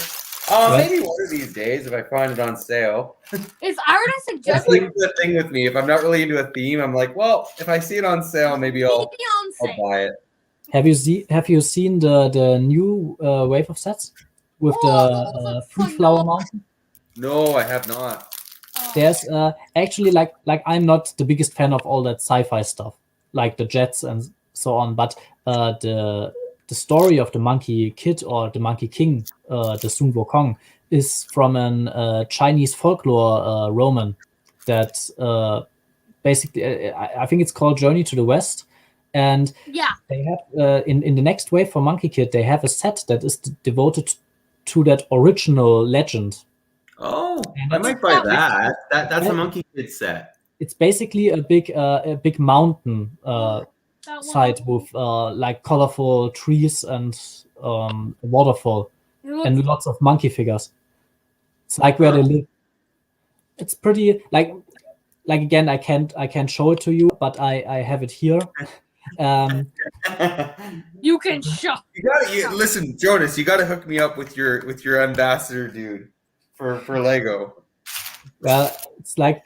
Maybe one of these days if I find it on sale. If I were to suggest, that's like the thing with me. If I'm not really into a theme, I'm like, well, if I see it on sale, maybe I'll buy it. Have you seen the new wave of sets with the Fruit Flower Mountain? No, I have not. There's actually like I'm not the biggest fan of all that sci-fi stuff, like the jets and so on, but the story of the Monkey Kid or the Monkey King, the Sun Wukong, is from an Chinese folklore roman that basically I think it's called Journey to the West, and they have in the next wave for Monkey Kid they have a set that is devoted to that original legend. Oh, I might buy that. That's a Monkey Kid set. It's basically a big mountain site with like colorful trees and a waterfall and lots of monkey figures. It's like where they live. It's pretty like again I can't show it to you, but I have it here. You can show. Listen, Jonas, you gotta hook me up with your ambassador dude for Lego. Well, it's like,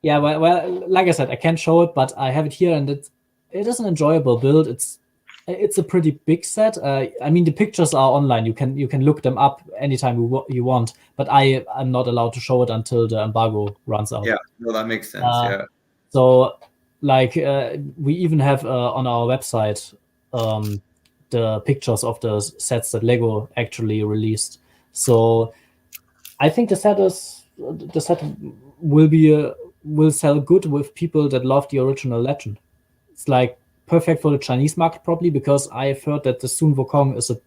yeah, well, like I said, I can't show it, but I have it here, and it is an enjoyable build. It's a pretty big set. I mean, the pictures are online. You can look them up anytime you want, but I'm not allowed to show it until the embargo runs out. Yeah, no, that makes sense. Yeah. So, like, we even have on our website the pictures of the sets that Lego actually released. So I think the set will sell good with people that love the original legend. It's like perfect for the Chinese market probably, because I've heard that the Sun Wukong is a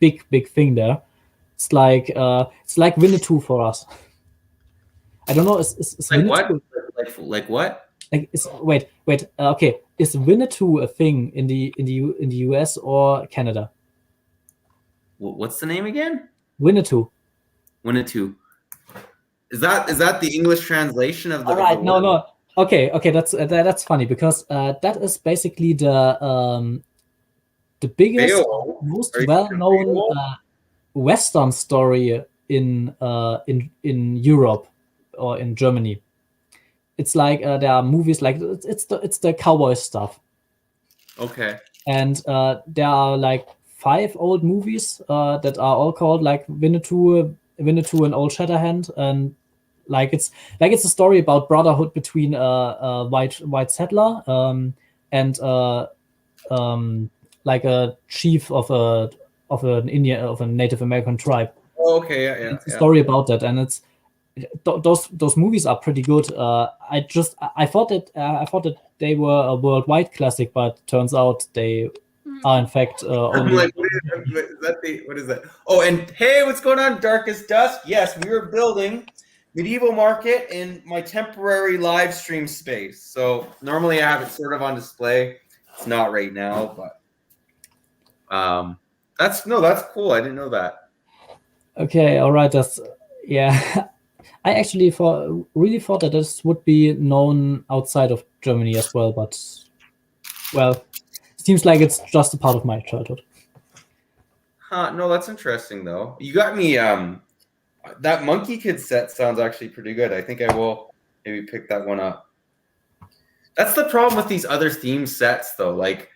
big thing there. It's like Winnetou for us. I don't know. Is like Winnetou, what? Like what? Like wait. Okay, is Winnetou a thing in the US or Canada? What's the name again? Winnetou. Winnetou. Is that the English translation of the? All right, no. Okay, that's funny, because that is basically the biggest, most well-known Western story in Europe or in Germany. It's like there are movies like it's the cowboy stuff. Okay. And there are like 5 old movies that are all called like Winnetou and Old Shatterhand, and like it's a story about brotherhood between a white settler and like a chief of a Native American tribe. Oh, okay, yeah. It's a story about that, and it's those movies are pretty good. I thought that they were a worldwide classic, but turns out they are in fact only. Like, what is that? Oh, and hey, what's going on, Darkest Dusk? Yes, we are building Medieval Market in my temporary live stream space. So normally I have it sort of on display. It's not right now, but that's cool. I didn't know that. Okay, all right. I actually really thought that this would be known outside of Germany as well, but well, seems like it's just a part of my childhood. No, that's interesting though. You got me. That Monkey Kid set sounds actually pretty good. I think I will maybe pick that one up. That's the problem with these other theme sets though, like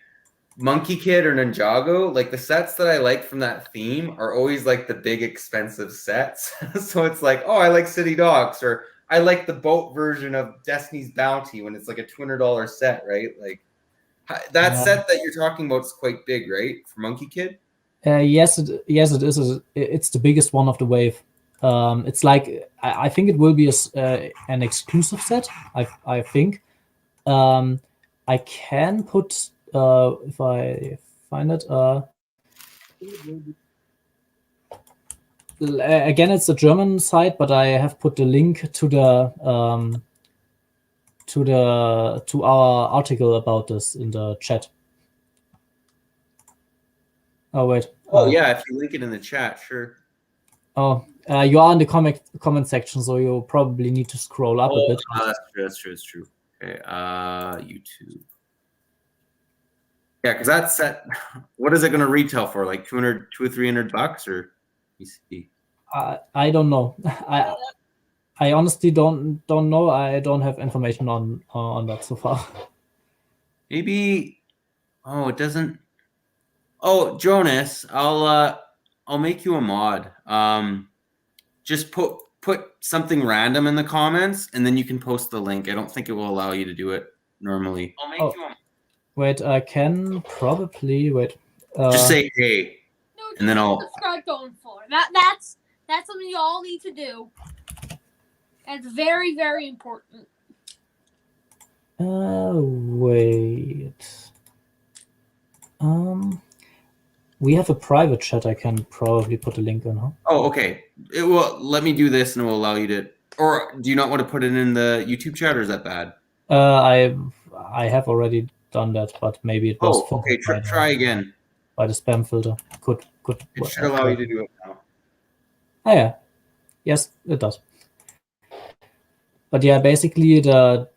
Monkey Kid or Ninjago. Like the sets that I like from that theme are always like the big expensive sets. So it's like, oh, I like City Dogs, or I like the boat version of Destiny's Bounty when it's like a $200 set, right? Like that set that you're talking about is quite big, right? For Monkey Kid. Yes, it is. It's the biggest one of the wave. It's like I think it will be an exclusive set. I think. I can put if I find it. Again, it's a German site, but I have put the link to the to our article about this in the chat. Oh wait. Oh yeah, if you link it in the chat, sure. Oh, you are in the comment section, so you probably need to scroll up a bit. That's true. Okay, YouTube. Yeah, because that set, what is it going to retail for? Like $200 or $300, or you see? I don't know. I honestly don't know. I don't have information on that so far. Maybe. Oh, it doesn't. Oh, Jonas, I'll make you a mod. Just put something random in the comments, and then you can post the link. I don't think it will allow you to do it normally. I'll make you a. Wait, I can probably wait. Just say hey, No, and then I'll. Start going for that's something you all need to do. That's very, very important. Wait. We have a private chat. I can probably put a link on. Huh? Oh, okay. It will let me do this, and it will allow you to. Or do you not want to put it in the YouTube chat, or is that bad? I have already done that, but maybe it was. Oh, okay. Try again. By the spam filter. Could. It should allow you to do it now. Oh yeah. Yes, it does. But yeah, basically the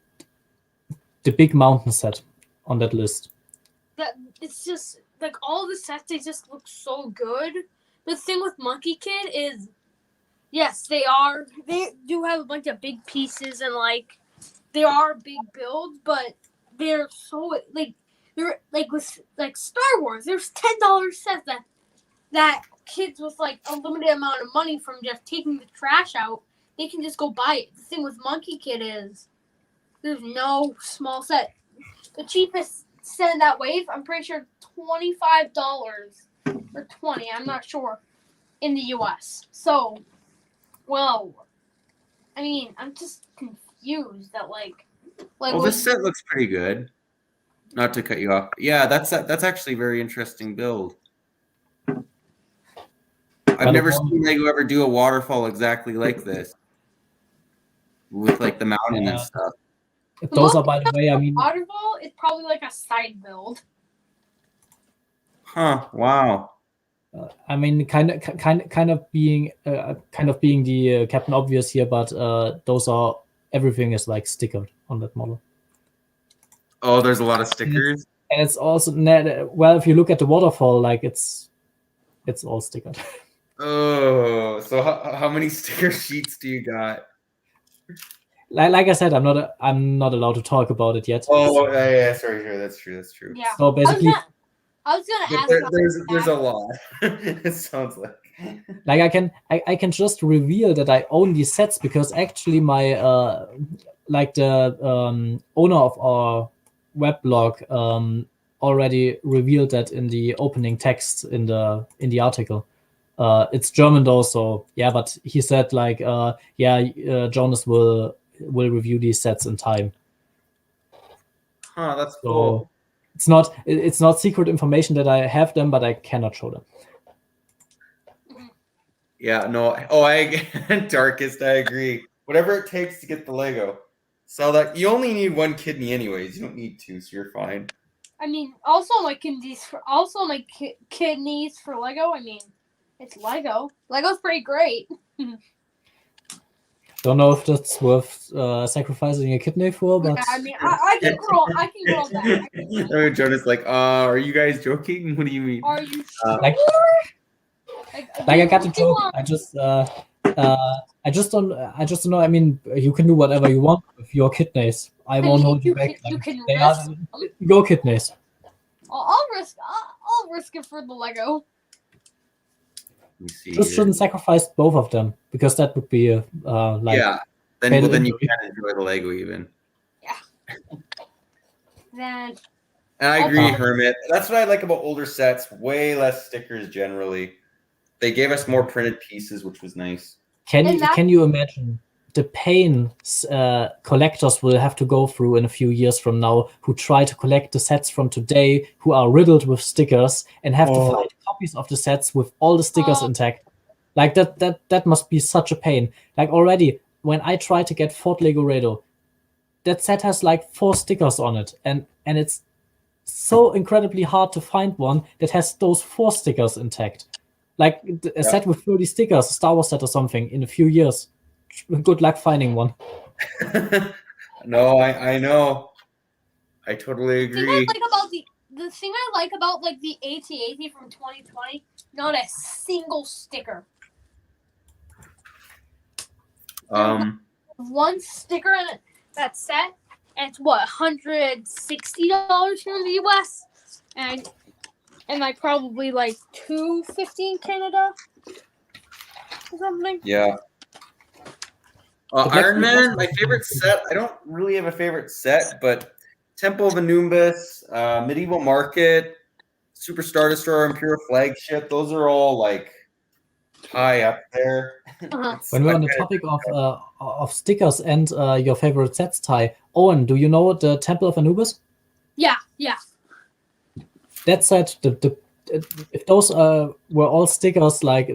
big mountain set on that list. That it's just like all the sets, they just look so good. The thing with Monkey Kid is, yes, they do have a bunch of big pieces and like they are big builds, but they're so like they're like with like Star Wars. There's $10 sets that kids with like a limited amount of money from just taking the trash out, they can just go buy it. The thing with Monkey Kid is there's no small set. The cheapest set in that wave, I'm pretty sure $25 or $20, I'm not sure, in the US. So, well, I mean, I'm just confused that like well, this set looks pretty good. Not to cut you off. Yeah, that's actually a very interesting build. I've never seen Lego ever do a waterfall exactly like this. With like the mountain and stuff. Those are, by the way, I mean, waterfall is probably like a side build. Huh? Wow. I mean, kind of being the Captain Obvious here, but everything is like stickered on that model. Oh, there's a lot of stickers. And it's also well, if you look at the waterfall, like it's all stickered. Oh, so how many sticker sheets do you got? Like I said, I'm not allowed to talk about it yet. Oh, yeah, sorry, that's true. Yeah. So basically, I was gonna ask. There's a lot. It sounds like. Like I can just reveal that I own these sets because actually my the owner of our weblog already revealed that in the opening text in the article. It's German though, so yeah. But he said like Jonas will review these sets in time. Huh, that's cool. So it's not secret information that I have them, but I cannot show them. Yeah, no. Darkest, I agree. Whatever it takes to get the Lego. So that you only need one kidney anyways. You don't need two, so you're fine. I mean, also my kidneys for Lego. I mean, it's Lego. Lego's pretty great. Don't know if that's worth sacrificing a kidney for, but yeah, I mean, I can grow that. Jonas, like, are you guys joking? What do you mean? Are you sure? Like I got the joke. I just don't know. I mean, you can do whatever you want with your kidneys. I won't hold you back. You can they risk are your kidneys. I'll risk it for the Lego. Just shouldn't sacrifice both of them because that would be Yeah. then you can enjoy the Lego even. Yeah. Then. And I agree, Hermit. That's what I like about older sets. Way less stickers generally. They gave us more printed pieces, which was nice. Can you imagine the pain collectors will have to go through in a few years from now, who try to collect the sets from today, who are riddled with stickers, and have to find copies of the sets with all the stickers intact? Like that must be such a pain. Like already, when I try to get Fort Lego Rado, that set has like 4 stickers on it, and it's so incredibly hard to find one that has those 4 stickers intact. Like a set with 30 stickers, a Star Wars set or something, in a few years. Good luck finding one. No, I know. I totally agree. The thing I like about like the AT-AT from 2020, not a single sticker. One sticker in that set, and it's what, $160 here in the US, and like probably like $250 in Canada or something. Yeah. Iron Man, my favorite set. I don't really have a favorite set, but Temple of Anubis, Medieval Market, Super Star Destroyer, Imperial Flagship. Those are all like high up there. When we're on the topic of stickers and your favorite sets, Ty, Owen, do you know the Temple of Anubis? Yeah. That set, if those were all stickers, like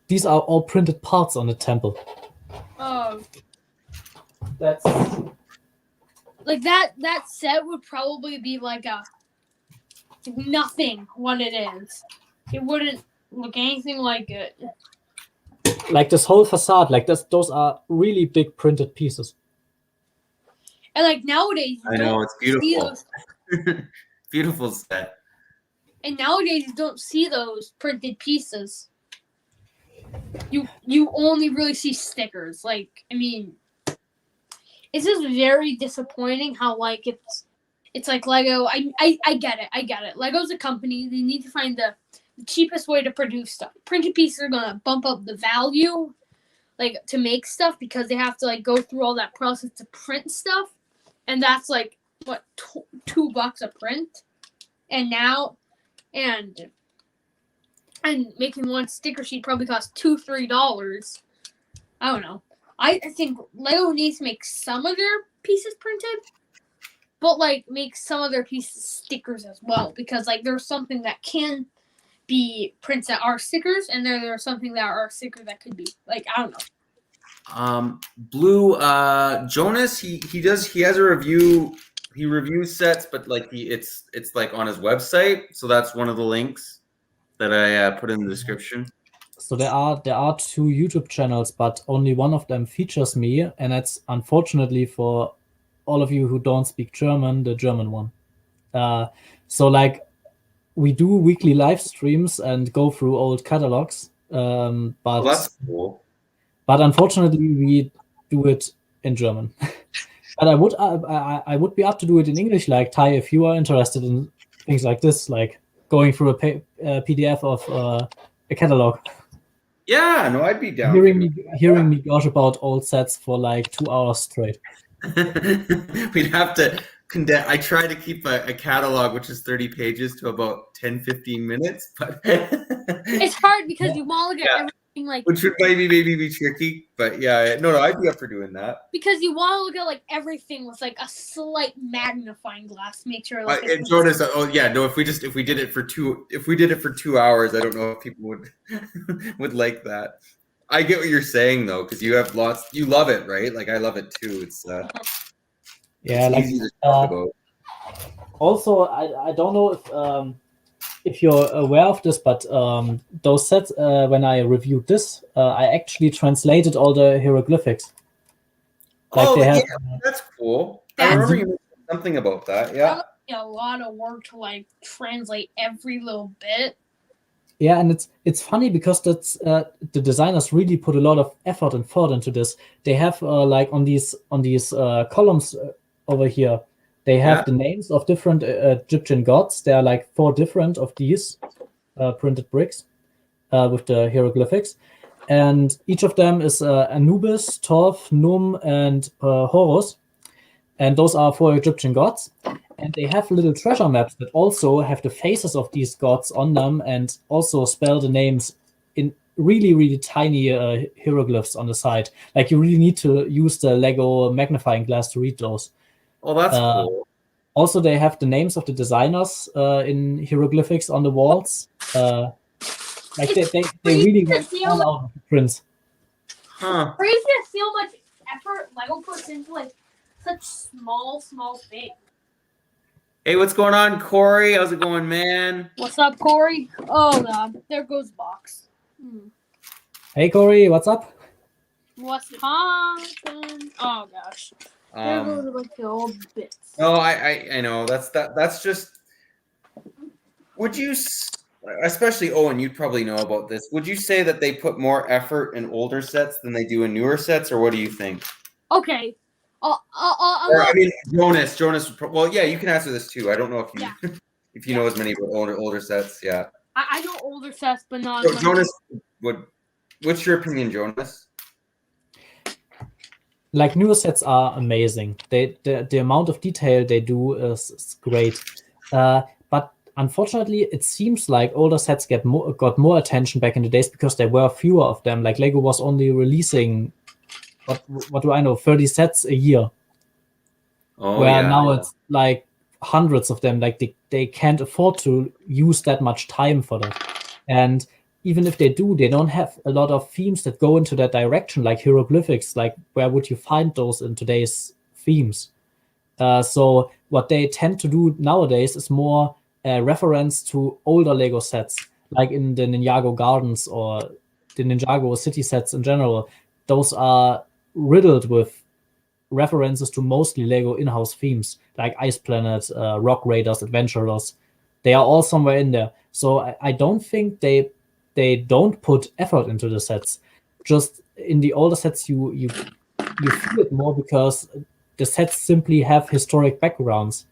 these are all printed parts on the temple. Oh. That's like that set would probably be like a nothing what it is. It wouldn't look anything like it. Like this whole facade, like those are really big printed pieces. And like nowadays, I know, it's beautiful. Beautiful set. And nowadays you don't see those printed pieces. You only really see stickers. Like, I mean, it's just very disappointing how like it's like Lego. I get it. Lego's a company. They need to find the cheapest way to produce stuff. Printed pieces are gonna bump up the value, like to make stuff, because they have to like go through all that process to print stuff, and that's like what $2 a print, and making one sticker sheet probably costs $2-3. I don't know. I think Lego needs to make some of their pieces printed, but like make some of their pieces stickers as well, because like there's something that can be prints that are stickers, and there's something that are stickers that could be like, I don't know. Blue Jonas, he has a review. He reviews sets, but like it's like on his website, so that's one of the links that I put in the description. So there are 2 YouTube channels, but only one of them features me, and that's unfortunately for all of you who don't speak German, the German one. So like we do weekly live streams and go through old catalogs, but that's cool. But unfortunately, we do it in German. But I would be up to do it in English, like Ty, if you are interested in things like this, like going through a PDF of a catalog. Yeah, no, I'd be down. Hearing me gush about old sets for like 2 hours straight. We'd have to condense. I try to keep a catalog which is 30 pages to about 10-15 minutes, but it's hard because you want to get everything like, which would maybe be tricky, but yeah, no, I'd be up for doing that, because you want to look at like everything with like a slight magnifying glass, make sure like and Jonas, if we did it for 2 hours, I don't know if people would like that. I get what you're saying though, because you love it, right? Like I love it too. It's it's easy to talk about. Also, I don't know if you're aware of this, but those sets, when I reviewed this, I actually translated all the hieroglyphics. Like that's cool. I remember you mentioned something about that. Yeah. That would be a lot of work to like translate every little bit. Yeah, and it's funny because that's the designers really put a lot of effort and thought into this. They have like on these columns over here, they have the names of different Egyptian gods. There are like 4 different of these printed bricks with the hieroglyphics, and each of them is Anubis, Thoth, Num, and Horus, and those are 4 Egyptian gods. And they have little treasure maps that also have the faces of these gods on them, and also spell the names in really, really tiny hieroglyphs on the side. Like you really need to use the Lego magnifying glass to read those. Oh, that's cool. Also, they have the names of the designers in hieroglyphics on the walls. Like they really went all out of the prints. Huh. Crazy to see how much effort Lego puts into like such small things. Hey, what's going on, Corey? How's it going, man? What's up, Corey? Oh god, there goes Box. Hey, Corey, what's up? What's poppin'? Oh gosh, there goes like the old bits. No, I know that's just. Would you, especially Owen, you'd probably know about this. Would you say that they put more effort in older sets than they do in newer sets, or what do you think? Okay. I mean, Jonas. Well, yeah, you can answer this too. I don't know if you if you know as many about older sets. Yeah. I know older sets, but not. So, Jonas, what's your opinion, Jonas? Like newer sets are amazing. The amount of detail they do is great. But unfortunately, it seems like older sets got more attention back in the days because there were fewer of them. Like Lego was only releasing, what do I know, 30 sets a year. Oh, where now it's like hundreds of them. Like they can't afford to use that much time for that. And even if they do, they don't have a lot of themes that go into that direction, like hieroglyphics. Like where would you find those in today's themes? So what they tend to do nowadays is more reference to older Lego sets, like in the Ninjago Gardens or the Ninjago city sets in general. Those are riddled with references to mostly Lego in-house themes, like Ice Planet, Rock Raiders, Adventurers. They are all somewhere in there. So I don't think they don't put effort into the sets. Just in the older sets, you feel it more because the sets simply have historic backgrounds.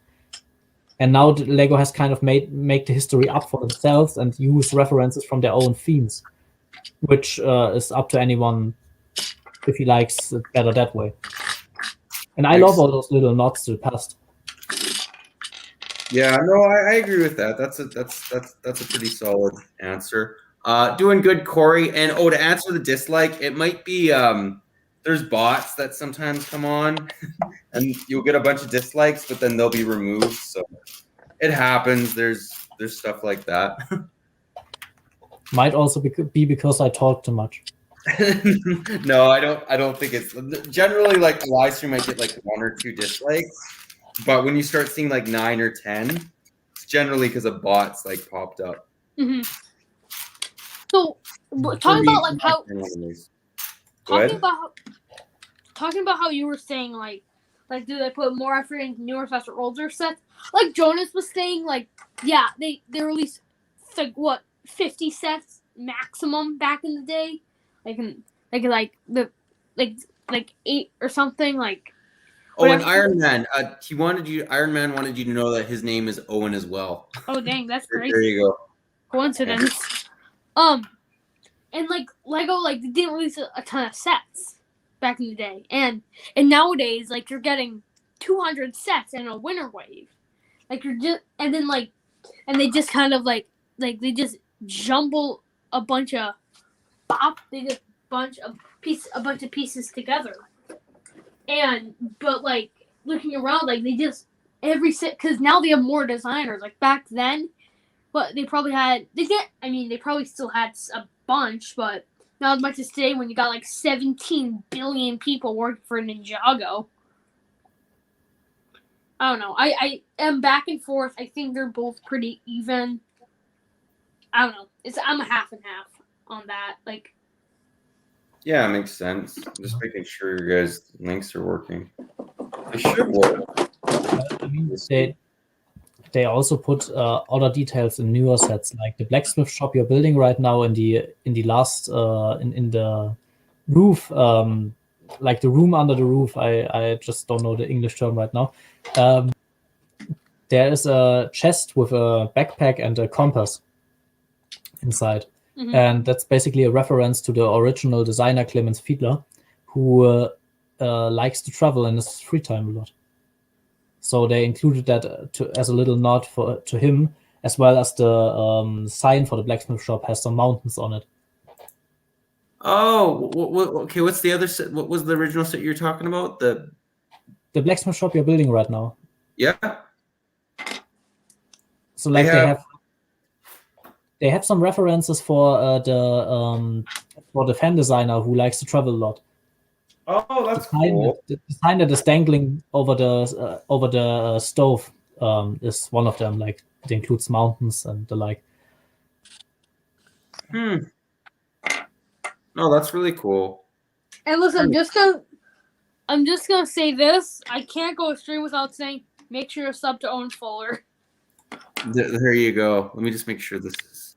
And now Lego has kind of make the history up for themselves and use references from their own themes, which is up to anyone if he likes it better that way. And I love all those little nods to the past. Yeah, no, I agree with that. That's a pretty solid answer. Doing good, Corey. And to answer the dislike, it might be there's bots that sometimes come on, and you'll get a bunch of dislikes, but then they'll be removed. So it happens. There's stuff like that. Might also be because I talk too much. No, I don't think it's generally like the live stream. I get like 1 or 2 dislikes, but when you start seeing like 9 or 10, it's generally because of bots like popped up. Mm-hmm. So talking about like how talking about how you were saying like do they put more effort into newer sets or older sets? Like Jonas was saying, like they released like what 50 sets maximum back in the day. Like 8 or something like. Oh, and Iron Man, Iron Man wanted you to know that his name is Owen as well. Oh dang, that's crazy. There you go. Coincidence. Yeah. And like Lego, like they didn't release a ton of sets back in the day, and nowadays like you're getting 200 sets in a winter wave. Like you're just, and then like, and they just kind of like they just jumble a bunch of a bunch of pieces together. But like looking around, like they just every set because now they have more designers. Like back then, but they probably still had a bunch, but not as much as today when you got like 17 billion people working for Ninjago. I don't know. I am back and forth. I think they're both pretty even. I don't know. I'm a half and half on that. Like. Yeah, it makes sense. Just making sure your guys' links are working. They should work. I mean, they also put other details in newer sets, like the blacksmith shop you're building right now in the last in the roof, like the room under the roof. I just don't know the English term right now. There is a chest with a backpack and a compass inside. And that's basically a reference to the original designer Clemens Fiedler, who likes to travel in his free time a lot. So they included that as a little nod to him, as well as the sign for the blacksmith shop has some mountains on it. Oh, okay. What's the other set? What was the original set you're talking about? The blacksmith shop you're building right now. Yeah. So like they have some references for the fan designer who likes to travel a lot. Oh, that's cool. The sign that is dangling over the stove is one of them. Like it includes mountains and the like. Oh, that's really cool. And listen, I'm just gonna say this. I can't go a stream without saying make sure you're sub to Owen Fuller. There you go. Let me just make sure this is.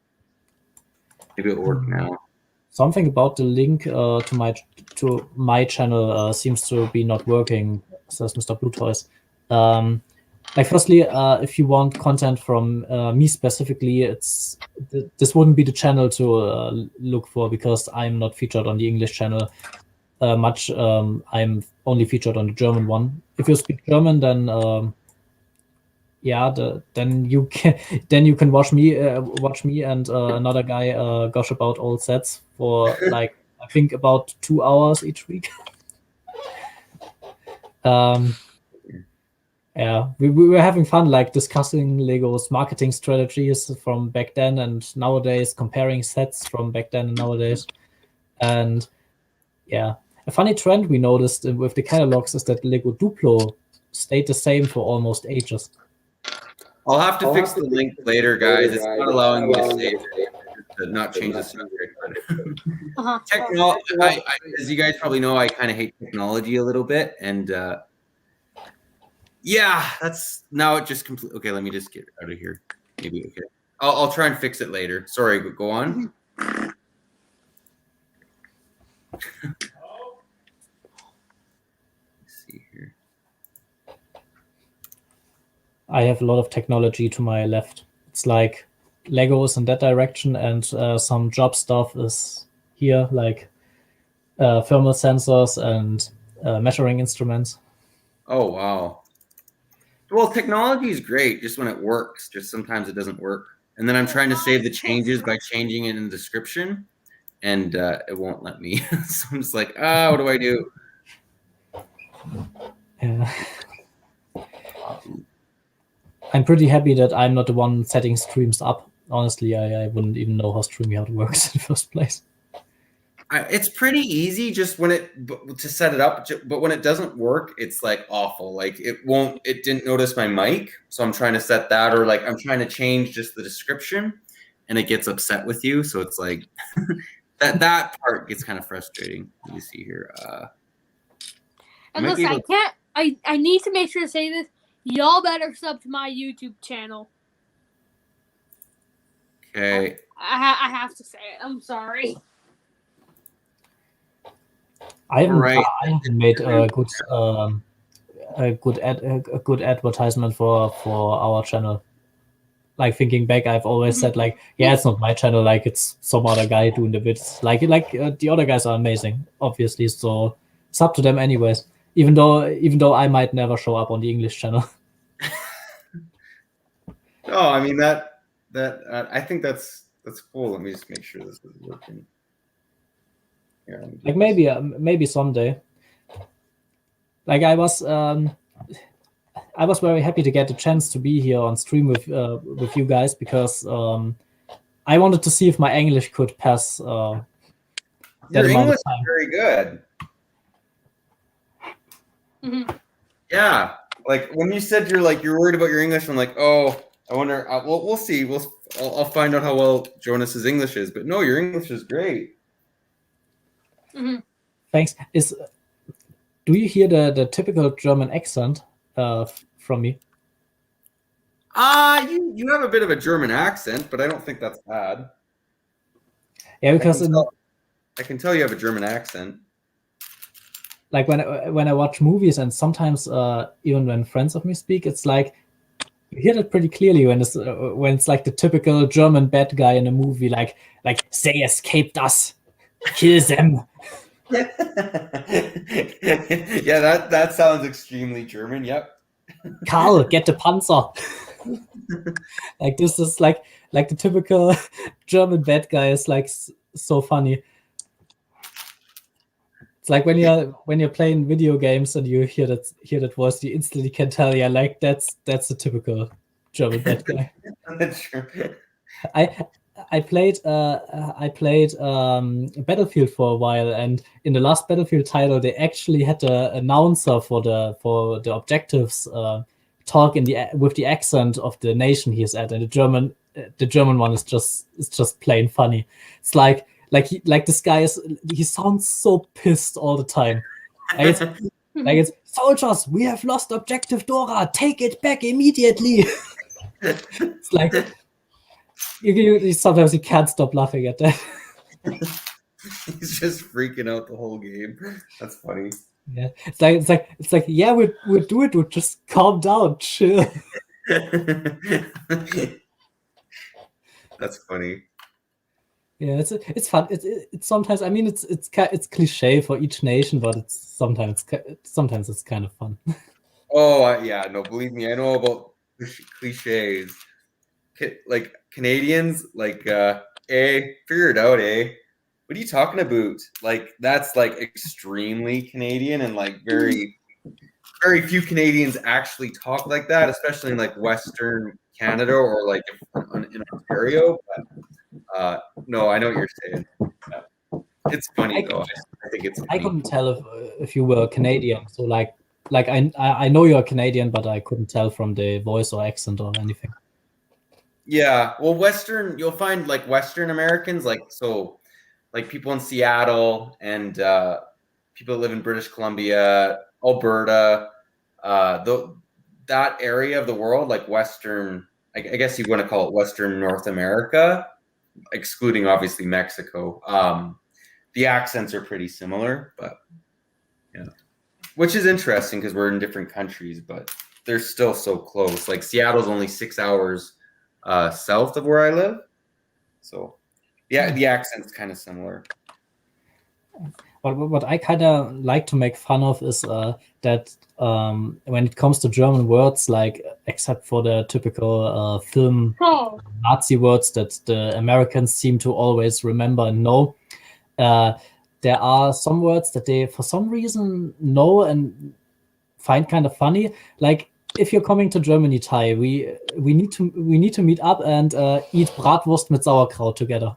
Maybe it'll work now. Something about the link to my channel seems to be not working, says Mr. Blue Toys. Like firstly, if you want content from me specifically, this wouldn't be the channel to look for because I'm not featured on the English channel much. I'm only featured on the German one. If you speak German, then then you can watch me and another guy gush about old sets for like I think about 2 hours each week. Yeah, we were having fun like discussing Lego's marketing strategies from back then and nowadays, comparing sets from back then and nowadays. And yeah, a funny trend we noticed with the catalogs is that Lego Duplo stayed the same for almost ages. I'll have to fix the link later, guys. It's not allowing me to save it, to not change the subject. As you guys probably know, I kind of hate technology a little bit, and yeah, that's now it just completely. Okay, let me just get out of here. Maybe okay. I'll try and fix it later. Sorry, go on. Let's see here. I have a lot of technology to my left. It's like Legos in that direction, and some job stuff is here, like thermal sensors and measuring instruments. Oh, wow. Well, technology is great just when it works. Just sometimes it doesn't work. And then I'm trying to save the changes by changing it in the description, and it won't let me. So I'm just like, what do I do? Yeah. I'm pretty happy that I'm not the one setting streams up. Honestly, I wouldn't even know how StreamYard works in the first place. It's pretty easy just when to set it up, but when it doesn't work, it's like awful. Like it didn't notice my mic, so I'm trying to set that, or like I'm trying to change just the description, and it gets upset with you. So it's like that part gets kind of frustrating. Let me see here. And listen, I need to make sure to say this. Y'all better sub to my YouTube channel. Okay. I have to say it. I'm sorry. I haven't made a good advertisement for our channel. Like thinking back, I've always said like, yeah, it's not my channel. Like it's some other guy doing the bits. Like the other guys are amazing, obviously. So it's up to them anyways. Even though I might never show up on the English channel. Oh, I mean that I think that's cool. Let me just make sure this is working. Yeah, like maybe someday. Like I was very happy to get the chance to be here on stream with you guys because I wanted to see if my English could pass. Your English is very good. Mm-hmm. Yeah, like when you said you're worried about your English, I'm like, oh, I wonder. We'll see. I'll find out how well Jonas's English is. But no, your English is great. Mm-hmm. Thanks. Do you hear the typical German accent from me? You have a bit of a German accent, but I don't think that's bad. Yeah, because I can tell you have a German accent. Like when I watch movies and sometimes even when friends of me speak, it's like You hear that pretty clearly when it's like the typical German bad guy in a movie, like they escaped us, kill them. Yeah, that sounds extremely German. Yep. Karl, get the Panzer. Like this is like the typical German bad guy is like so funny. It's like when you're playing video games and you hear that voice, you instantly can tell, yeah, like that's the typical German bad guy. That's true. I played Battlefield for a while, and in the last Battlefield title, they actually had the announcer for the objectives talk with the accent of the nation he's at, and the German one is just plain funny. It's like this guy he sounds so pissed all the time. Like it's soldiers, we have lost objective Dora, take it back immediately. It's like you sometimes you can't stop laughing at that. He's just freaking out the whole game. That's funny. Yeah, it's like yeah, we'll do it. We'll just calm down, chill. That's funny. Yeah, it's fun. It's sometimes. I mean, it's cliche for each nation, but it's sometimes it's kind of fun. Oh yeah, no, believe me, I know about cliches. Like Canadians, like figure it out, what are you talking about? Like that's like extremely Canadian, and like very few Canadians actually talk like that, especially in like Western Canada or like in Ontario. But no, I know what you're saying. Yeah. It's funny though. I think it's funny. I couldn't tell if you were Canadian. So like I know you're Canadian, but I couldn't tell from the voice or accent or anything. Yeah, well, you'll find like Western Americans, like people in Seattle and people that live in British Columbia, Alberta, that area of the world, like Western, I guess you want to call it Western North America, excluding obviously Mexico. The accents are pretty similar, but yeah, which is interesting because we're in different countries, but they're still so close. Like Seattle's only 6 hours south of where I live, so yeah, the accent's kind of similar. What I kind of like to make fun of is that when it comes to German words, like except for the typical film Nazi words that the Americans seem to always remember and know, there are some words that they for some reason know and find kind of funny. Like if you're coming to Germany, Ty, we need to meet up and eat Bratwurst mit Sauerkraut together.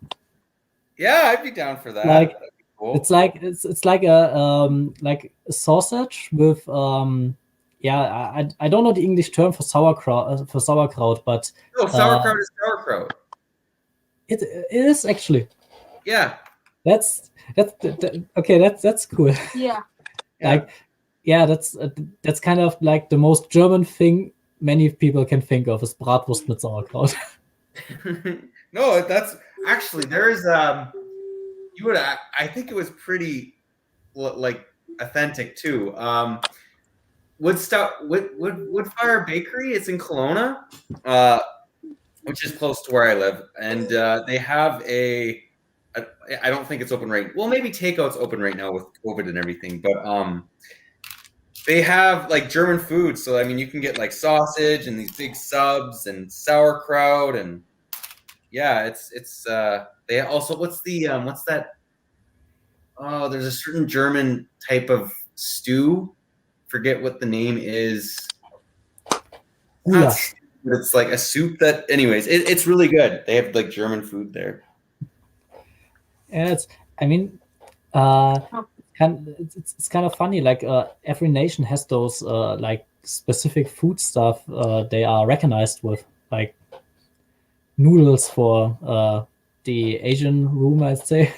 Yeah, I'd be down for that. Like cool. It's like a sausage with I don't know the English term for sauerkraut, but sauerkraut is sauerkraut. It is actually. Yeah. That's okay. That's cool. Yeah. Like yeah, that's kind of like the most German thing many people can think of is Bratwurst mit Sauerkraut. No, that's actually there's I think it was pretty like authentic too. Woodfire Bakery, it's in Kelowna, which is close to where I live, and they have I don't think it's open right. Well, maybe takeout's open right now with COVID and everything, but they have like German food. So I mean, you can get like sausage and these big subs and sauerkraut, and yeah, it's they also what's that? Oh, there's a certain German type of stew. Forget what the name is. It's like a soup that, anyways, it's really good. They have like German food there. Yeah, it's kind of funny. Like every nation has those like specific food stuff they are recognized with, like noodles for the Asian room, I'd say.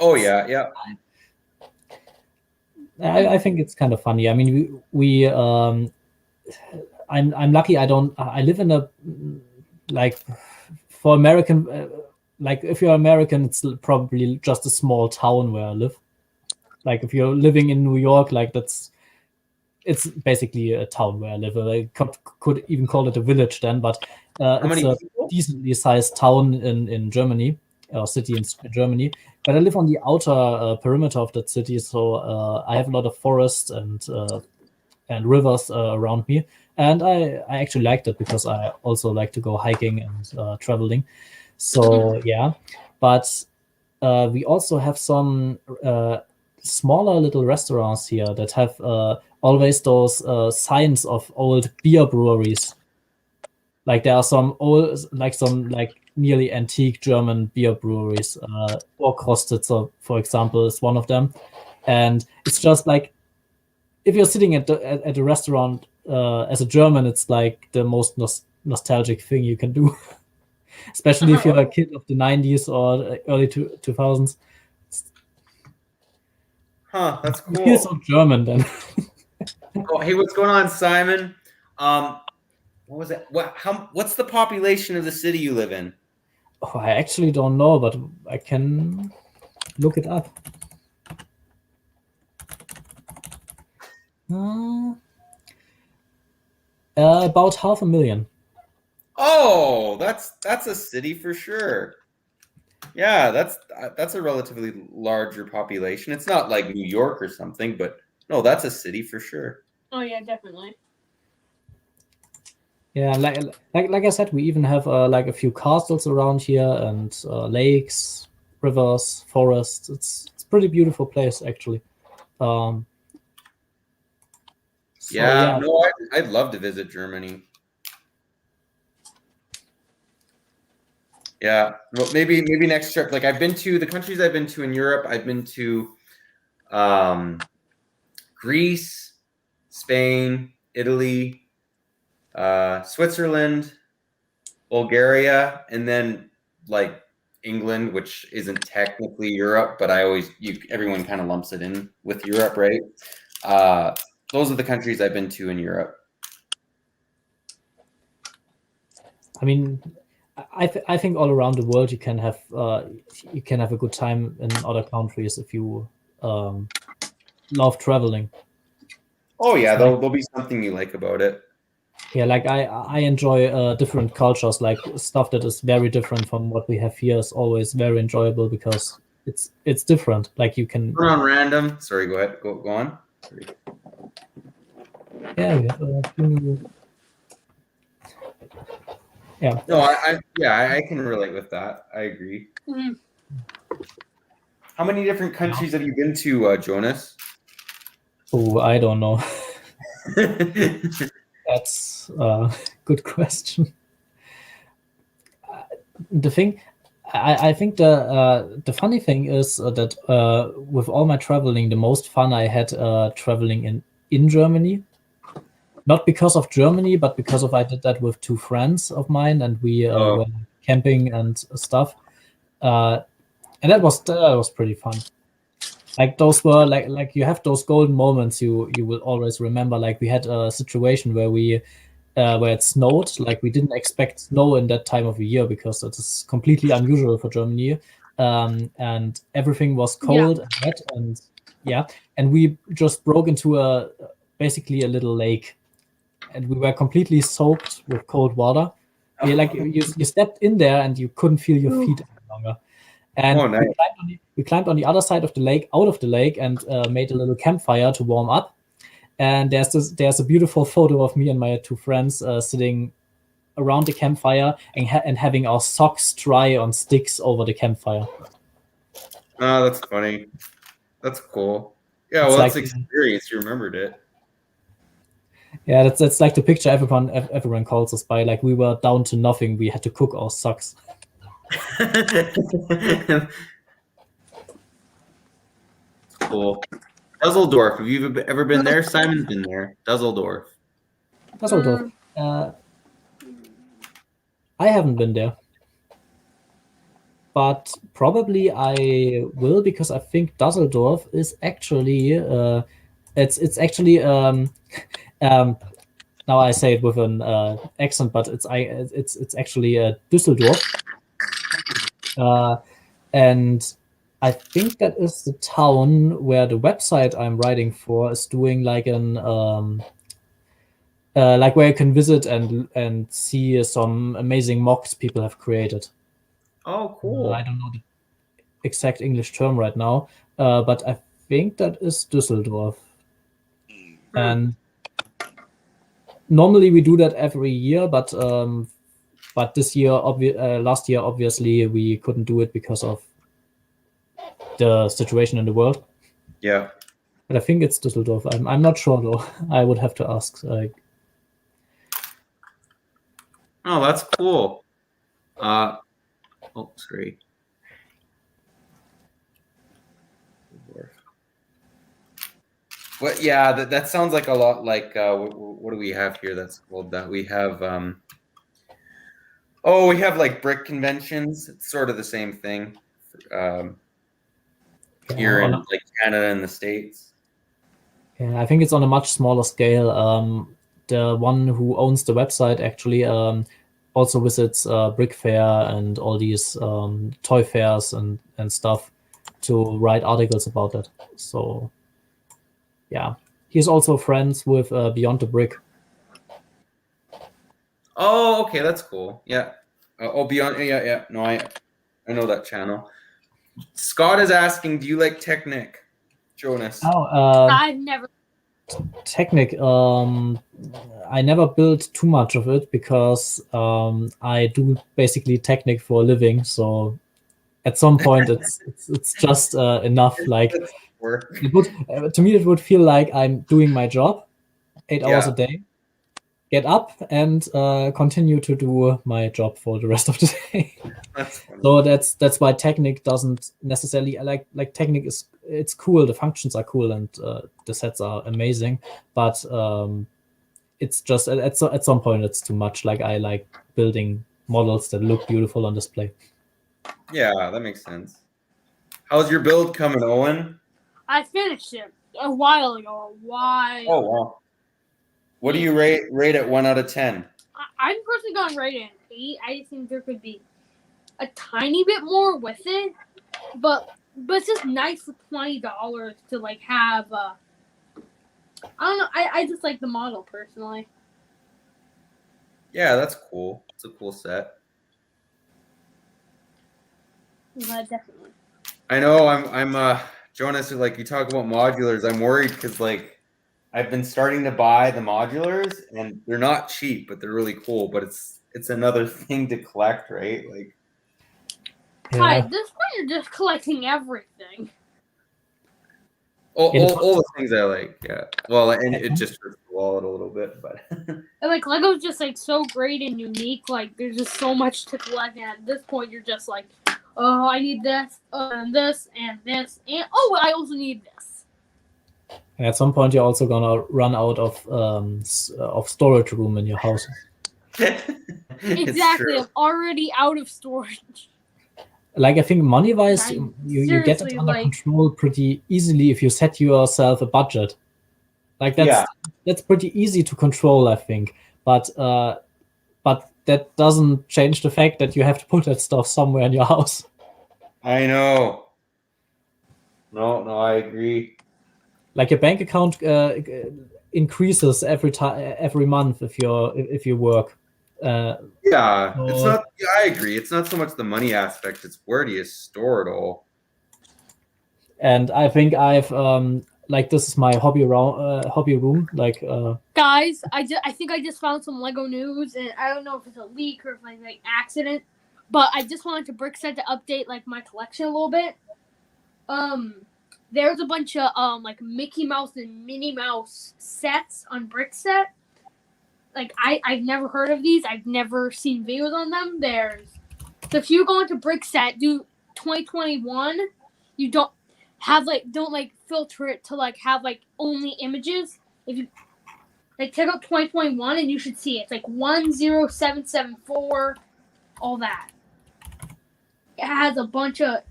Oh yeah. I think it's kind of funny. I mean, I'm lucky. I live in a like for American. Like if you're American, it's probably just a small town where I live. Like if you're living in New York, like that's it's basically a town where I live. I could even call it a village then, but it's a decently sized town in Germany, or city in Germany. But I live on the outer perimeter of that city, so I have a lot of forests and rivers around me. And I actually liked it because I also like to go hiking and traveling. So yeah, but we also have some smaller little restaurants here that have always those signs of old beer breweries. Like there are some old, like nearly antique German beer breweries. Ohrkrostitzer, for example, is one of them, and it's just like if you're sitting at a restaurant as a German, it's like the most nostalgic thing you can do. Especially if you're a kid of the 90s or early 2000s. Huh, that's cool. You feel so German then. Oh, hey, what's going on, Simon? What was it? What's the population of the city you live in? Oh, I actually don't know, but I can look it up. About 500,000. Oh, that's a city for sure. Yeah, that's a relatively larger population. It's not like New York or something, but no, that's a city for sure. Oh yeah, definitely. Yeah, like I said, we even have like a few castles around here and lakes, rivers, forests. It's a pretty beautiful place actually. So, yeah, no, I'd love to visit Germany. Yeah, well, maybe next trip. Like I've been to the countries I've been to in Europe. I've been to Greece, Spain, Italy, Switzerland, Bulgaria, and then like England, which isn't technically Europe, but everyone kind of lumps it in with Europe, right? Those are the countries I've been to in Europe. I mean, I think all around the world you can have a good time in other countries if you love traveling. Oh yeah, there'll be something you like about it. Yeah, like I enjoy different cultures. Like stuff that is very different from what we have here is always very enjoyable because it's different. Like you can We're on random. Sorry, go ahead. Go on. Sorry. Yeah, we have a few. Yeah. No, I can relate with that. I agree. Mm. How many different countries have you been to, Jonas? Oh, I don't know. That's a good question. The thing, I think the funny thing is that with all my traveling, the most fun I had traveling in Germany. Not because of Germany, but because I did that with two friends of mine, and we went camping and stuff. And that was pretty fun. Like those were like you have those golden moments you will always remember. Like we had a situation where where it snowed. Like we didn't expect snow in that time of the year because it is completely unusual for Germany. And everything was cold and wet, and we just broke into basically a little lake, and we were completely soaked with cold water. Yeah, like you stepped in there and you couldn't feel your feet any longer. And nice. we climbed on the other side of the lake, out of the lake, and made a little campfire to warm up. And there's a beautiful photo of me and my two friends sitting around the campfire and having our socks dry on sticks over the campfire. Oh, that's funny. That's cool. Yeah, well, that's experience. You remembered it. Yeah, that's like the picture everyone calls us by. Like we were down to nothing. We had to cook our socks. Cool. Dusseldorf. Have you ever been there? Simon's been there. Dusseldorf. I haven't been there, but probably I will because I think Dusseldorf is actually it's actually now I say it with an accent, but it's actually Düsseldorf, and I think that is the town where the website I'm writing for is doing like an like where you can visit and see some amazing mocks people have created. Oh, cool. I don't know the exact English term right now, but I think that is Düsseldorf. And normally we do that every year, but this year, last year, obviously we couldn't do it because of the situation in the world. Yeah. But I think it's Düsseldorf. I'm not sure though. I would have to ask. Oh, that's cool. Oh, sorry. But yeah, that sounds like a lot like what do we have here that's called that? We have we have like brick conventions. It's sort of the same thing here in like Canada and the States. Yeah, I think it's on a much smaller scale. The one who owns the website actually also visits Brick Fair and all these toy fairs and stuff to write articles about it. So yeah, he's also friends with Beyond the Brick. Oh, okay, that's cool. Yeah. Beyond. Yeah. No, I know that channel. Scott is asking, do you like Technic, Jonas? Oh, I've never. Technic. I never built too much of it because I do basically Technic for a living. So at some point, it's just enough. Like it would, to me, it would feel like I'm doing my job 8 hours a day. Get up and continue to do my job for the rest of the day. So that's why Technic doesn't necessarily like Technic it's cool. The functions are cool and the sets are amazing, but it's just at some point it's too much. Like I like building models that look beautiful on display. Yeah, that makes sense. How's your build coming, Owen? I finished it a while ago. Oh wow. What do you rate at 1 out of 10? I'm personally gonna rate it an 8. I just think there could be a tiny bit more with it, but it's just nice for $20 to like have. I don't know. I just like the model personally. Yeah, that's cool. It's a cool set. Yeah, definitely. I know. I'm Jonas. Like you talk about modulars, I'm worried because like I've been starting to buy the modulars, and they're not cheap, but they're really cool. But it's another thing to collect, right? Like, Hi, at this point you're just collecting everything. All the things I like, yeah. Well, and it just hurts the wallet a little bit, but. And like Lego's just like so great and unique. Like there's just so much to collect, and at this point you're just like, oh, I need this, and this, and this, and oh, I also need this. And at some point, you're also gonna run out of storage room in your house. Exactly, I'm already out of storage. Like I think money-wise, you get it under control pretty easily if you set yourself a budget. Like that's pretty easy to control, I think. But that doesn't change the fact that you have to put that stuff somewhere in your house. I know. No, I agree. Like your bank account increases every month if you work. It's not. Yeah, I agree. It's not so much the money aspect; it's where do you store it all. And I think I've like this is my hobby room. Like guys, I think I just found some Lego news, and I don't know if it's a leak or if it's like accident, but I just wanted to Brickset to update like my collection a little bit. There's a bunch of like Mickey Mouse and Minnie Mouse sets on Brickset. Like I've never heard of these. I've never seen videos on them. So if you go into Brickset, do 2021, you don't filter it to like have like only images. If you like check out 2021 and you should see it. It's like 10774, all that. It has a bunch of,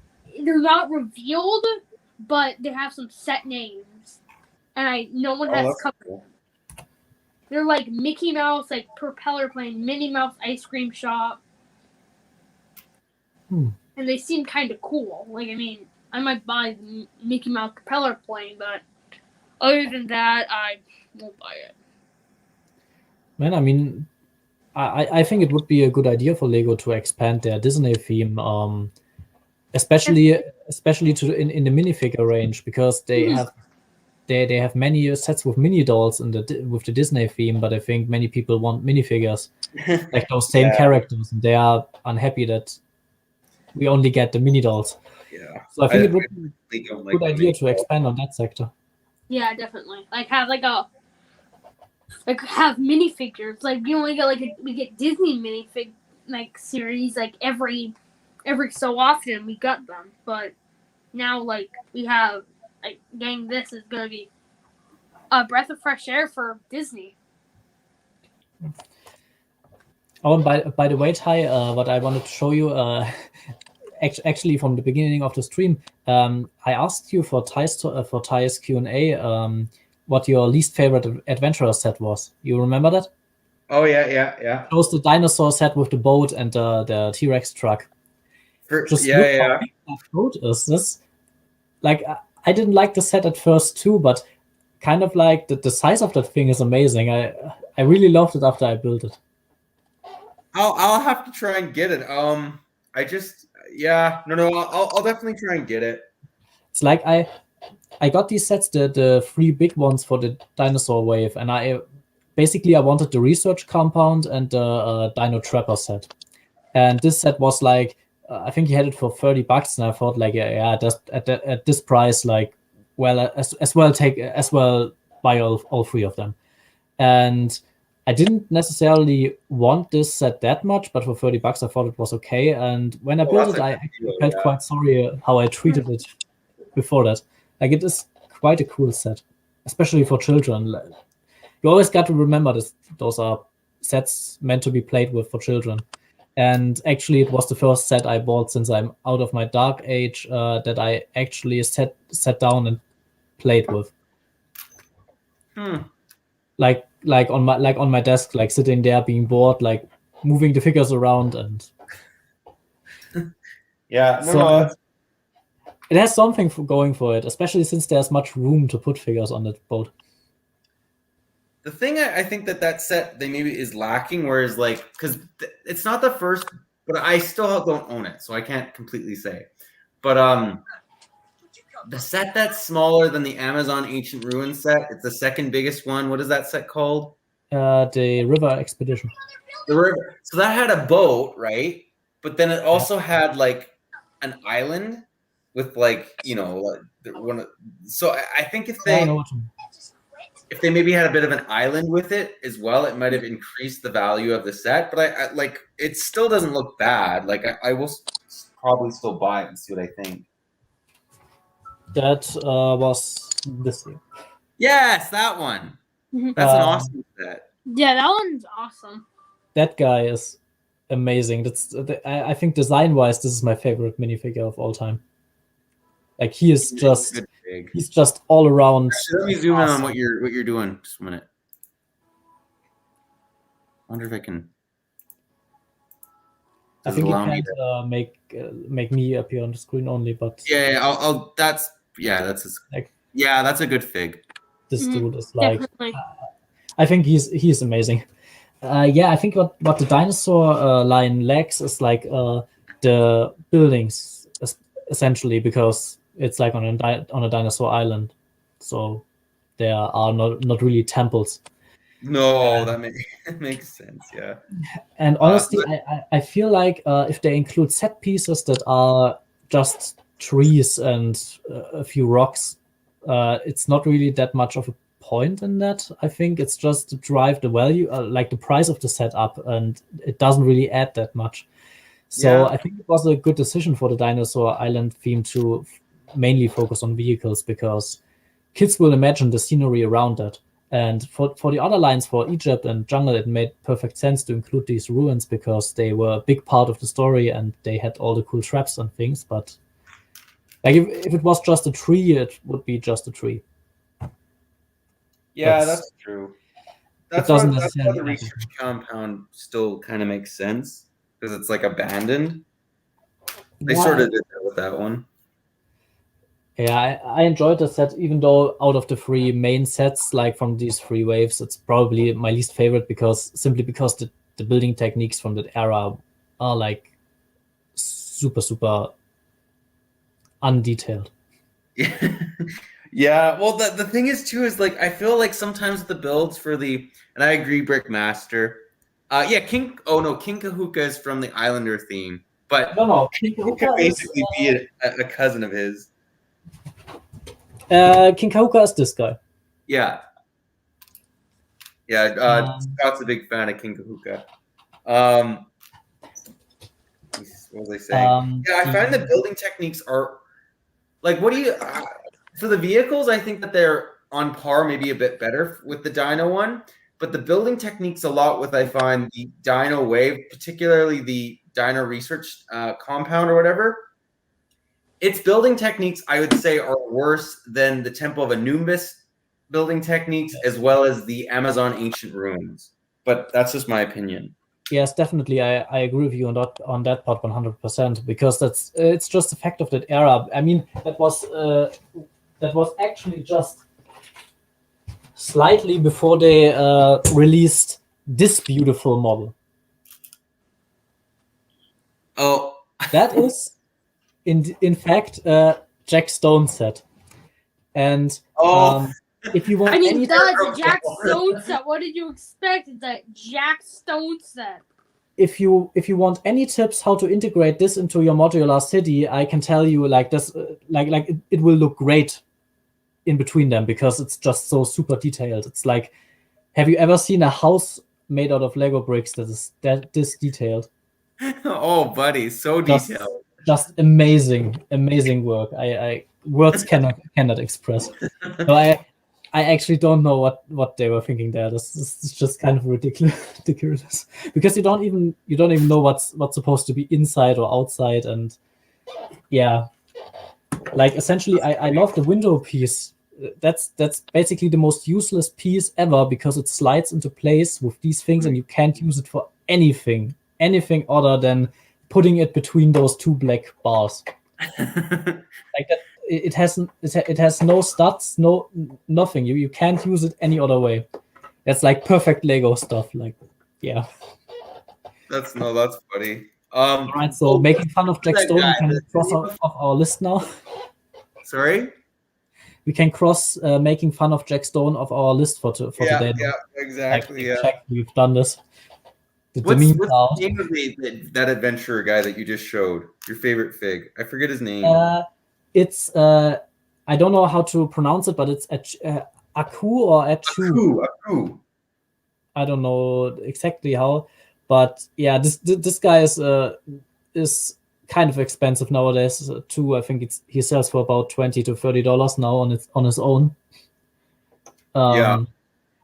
they're not revealed, but they have some set names, and no one has covered them. They're like Mickey Mouse, like propeller plane, Minnie Mouse ice cream shop, and they seem kind of cool. Like I mean, I might buy the Mickey Mouse propeller plane, but other than that, I won't buy it. Man, I mean, I think it would be a good idea for Lego to expand their Disney theme, especially to in the minifigure range, because they have many sets with mini dolls with the Disney theme, but I think many people want minifigures like those same characters, and they are unhappy that we only get the mini dolls. Yeah. So I think it would be a good idea to expand on that sector. Yeah, definitely. Like have have minifigures. Like you only get we get Disney minifig series every so often we got them, but now we have getting this is gonna be a breath of fresh air for Disney. Oh, and by the way, Ty, what I wanted to show you, actually from the beginning of the stream, I asked you for Ty's Q&A, what your least favorite adventurer set was. You remember that? Oh yeah. It was the dinosaur set with the boat and the T-Rex truck. Look how big that boat is. This, I didn't like the set at first too, but kind of like the size of that thing is amazing. I really loved it after I built it. I'll have to try and get it. I'll definitely try and get it. It's like I got these sets, the 3 big ones for the dinosaur wave, and I wanted the research compound and the Dino Trapper set. And this set was like, I think he had it for $30, and I thought at this price, as well buy all 3 of them. And I didn't necessarily want this set that much, but for $30, I thought it was okay. And when I built it, I actually felt quite sorry how I treated it before that. Like, it is quite a cool set, especially for children. You always got to remember this; those are sets meant to be played with for children. And actually, it was the first set I bought since I'm out of my dark age that I actually sat down and played with. Like on my desk, like sitting there being bored, like moving the figures around, and it has something going for it, especially since there's much room to put figures on that boat. The thing I think that set they maybe is lacking, whereas because it's not the first, but I still don't own it, so I can't completely say. But the set that's smaller than the Amazon Ancient Ruins set, it's the second biggest one. What is that set called? The River Expedition. The river. So that had a boat, right? But then it also had an island with one. So I think if they maybe had a bit of an island with it as well, it might have increased the value of the set. But I it still doesn't look bad. I will probably still buy it and see what I think. That was this year. Yes, that one. That's an awesome set. Yeah, that one's awesome. That guy is amazing. I think design-wise, this is my favorite minifigure of all time. Like, he is just he's just all around. Let me zoom in on what you're doing. Just a minute. I wonder if I can. I think you can't make me appear on the screen only, but I'll that's a good fig. This dude is I think he's amazing. I think what the dinosaur line lacks is the buildings essentially, because it's on a dinosaur island, so there are not really temples. No, that makes sense. Yeah. And honestly, I feel like if they include set pieces that are just trees and a few rocks, it's not really that much of a point in that. I think it's just to drive the value, the price of the set up, and it doesn't really add that much. So I think it was a good decision for the Dinosaur Island theme to mainly focus on vehicles, because kids will imagine the scenery around that. And for the other lines, for Egypt and jungle, it made perfect sense to include these ruins because they were a big part of the story and they had all the cool traps and things. But if it was just a tree, it would be just a tree. Yeah, that's true. That's why the research compound still kind of makes sense, because it's abandoned. They sort of did that with that one. Yeah, I enjoyed the set, even though out of the 3 main sets, like from these 3 waves, it's probably my least favorite because the building techniques from that era are like super, super undetailed. Yeah, well, the thing is too is like I feel like sometimes the builds for and I agree, Brickmaster. King Kahuka is from the Islander theme, but No, it could basically be a cousin of his. King Kahuka is this guy. Yeah. Scott's a big fan of King Kahuka. What was I saying? I find the building techniques are like, what do you for the vehicles? I think that they're on par, maybe a bit better with the Dino one, but the building techniques a lot with I find the Dino Wave, particularly the Dino Research compound or whatever. Its building techniques, I would say, are worse than the Temple of Anubis building techniques, as well as the Amazon ancient ruins. But that's just my opinion. Yes, definitely. I agree with you on that part 100%, because it's just the fact of that era. I mean, that was actually just slightly before they released this beautiful model. Oh, that is in fact Jack Stone set. And if you want, that's a Jack Stone set. What did you expect? It's a Jack Stone set. If you want any tips how to integrate this into your modular city, I can tell you like this, it will look great in between them because it's just so super detailed. It's like, have you ever seen a house made out of Lego bricks that is this detailed? Oh, buddy, so detailed. Just amazing work. I words cannot express. So I actually don't know what they were thinking there. This is just kind of ridiculous because you don't even know what's supposed to be inside or outside. And yeah, like essentially I love the window piece. That's basically the most useless piece ever because it slides into place with these things and you can't use it for anything other than putting it between those 2 black bars. Like that, it has no studs, nothing. You can't use it any other way. That's like perfect Lego stuff. Like, yeah. That's funny. All right, so making fun of Jack Stone, we can cross off our list now. Sorry? We can cross making fun of Jack Stone off our list for today. Yeah, exactly. Check, we've done this. What's the name of that adventurer guy that you just showed? Your favorite fig? I forget his name. It's I don't know how to pronounce it, but it's Aku or Achu. Aku. I don't know exactly how, but yeah, this guy is kind of expensive nowadays too. I think he sells for about $20 to $30 now on his own.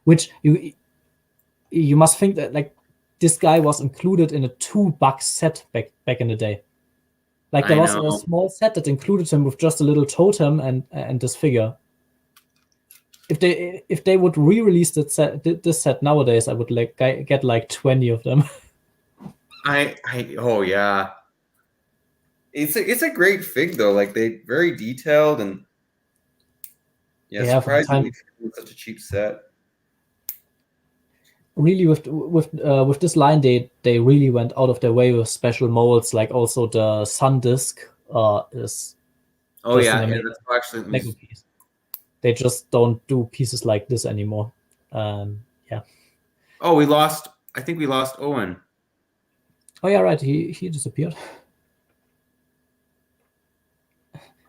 Which you must think that like this guy was included in a $2 set back in the day. Like there was a small set that included him with just a little totem and this figure. If they would re-release this set nowadays, I would get like 20 of them. Oh yeah. It's a great fig though. Like they very detailed and surprisingly such a cheap set. Really, with this line, they really went out of their way with special molds. Like also the sun disc is. Oh yeah, that's actually Lego piece. They just don't do pieces like this anymore. Yeah. Oh, I think we lost Owen. Oh yeah, right. He disappeared.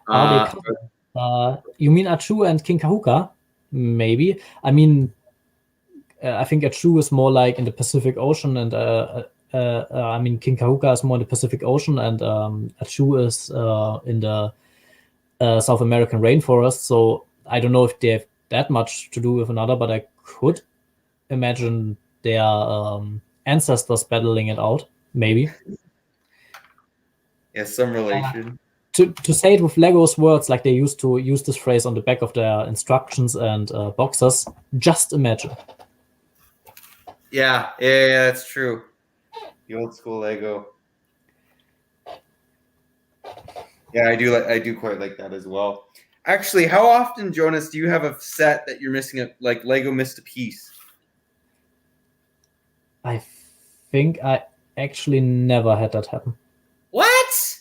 You mean Achu and King Kahuka? Maybe. I mean, I think Achu is more like in the Pacific Ocean, and I mean King Kahuka is more in the Pacific Ocean, and Achu is in the South American rainforest. So I don't know if they have that much to do with another, but I could imagine their ancestors battling it out. Maybe. Yeah, some relation. To say it with Lego's words, like they used to use this phrase on the back of their instructions and boxes, just imagine. Yeah, that's true. The old school Lego. Yeah, I do quite like that as well. Actually, how often, Jonas, do you have a set that you're missing like Lego missed a piece? I think I actually never had that happen. What?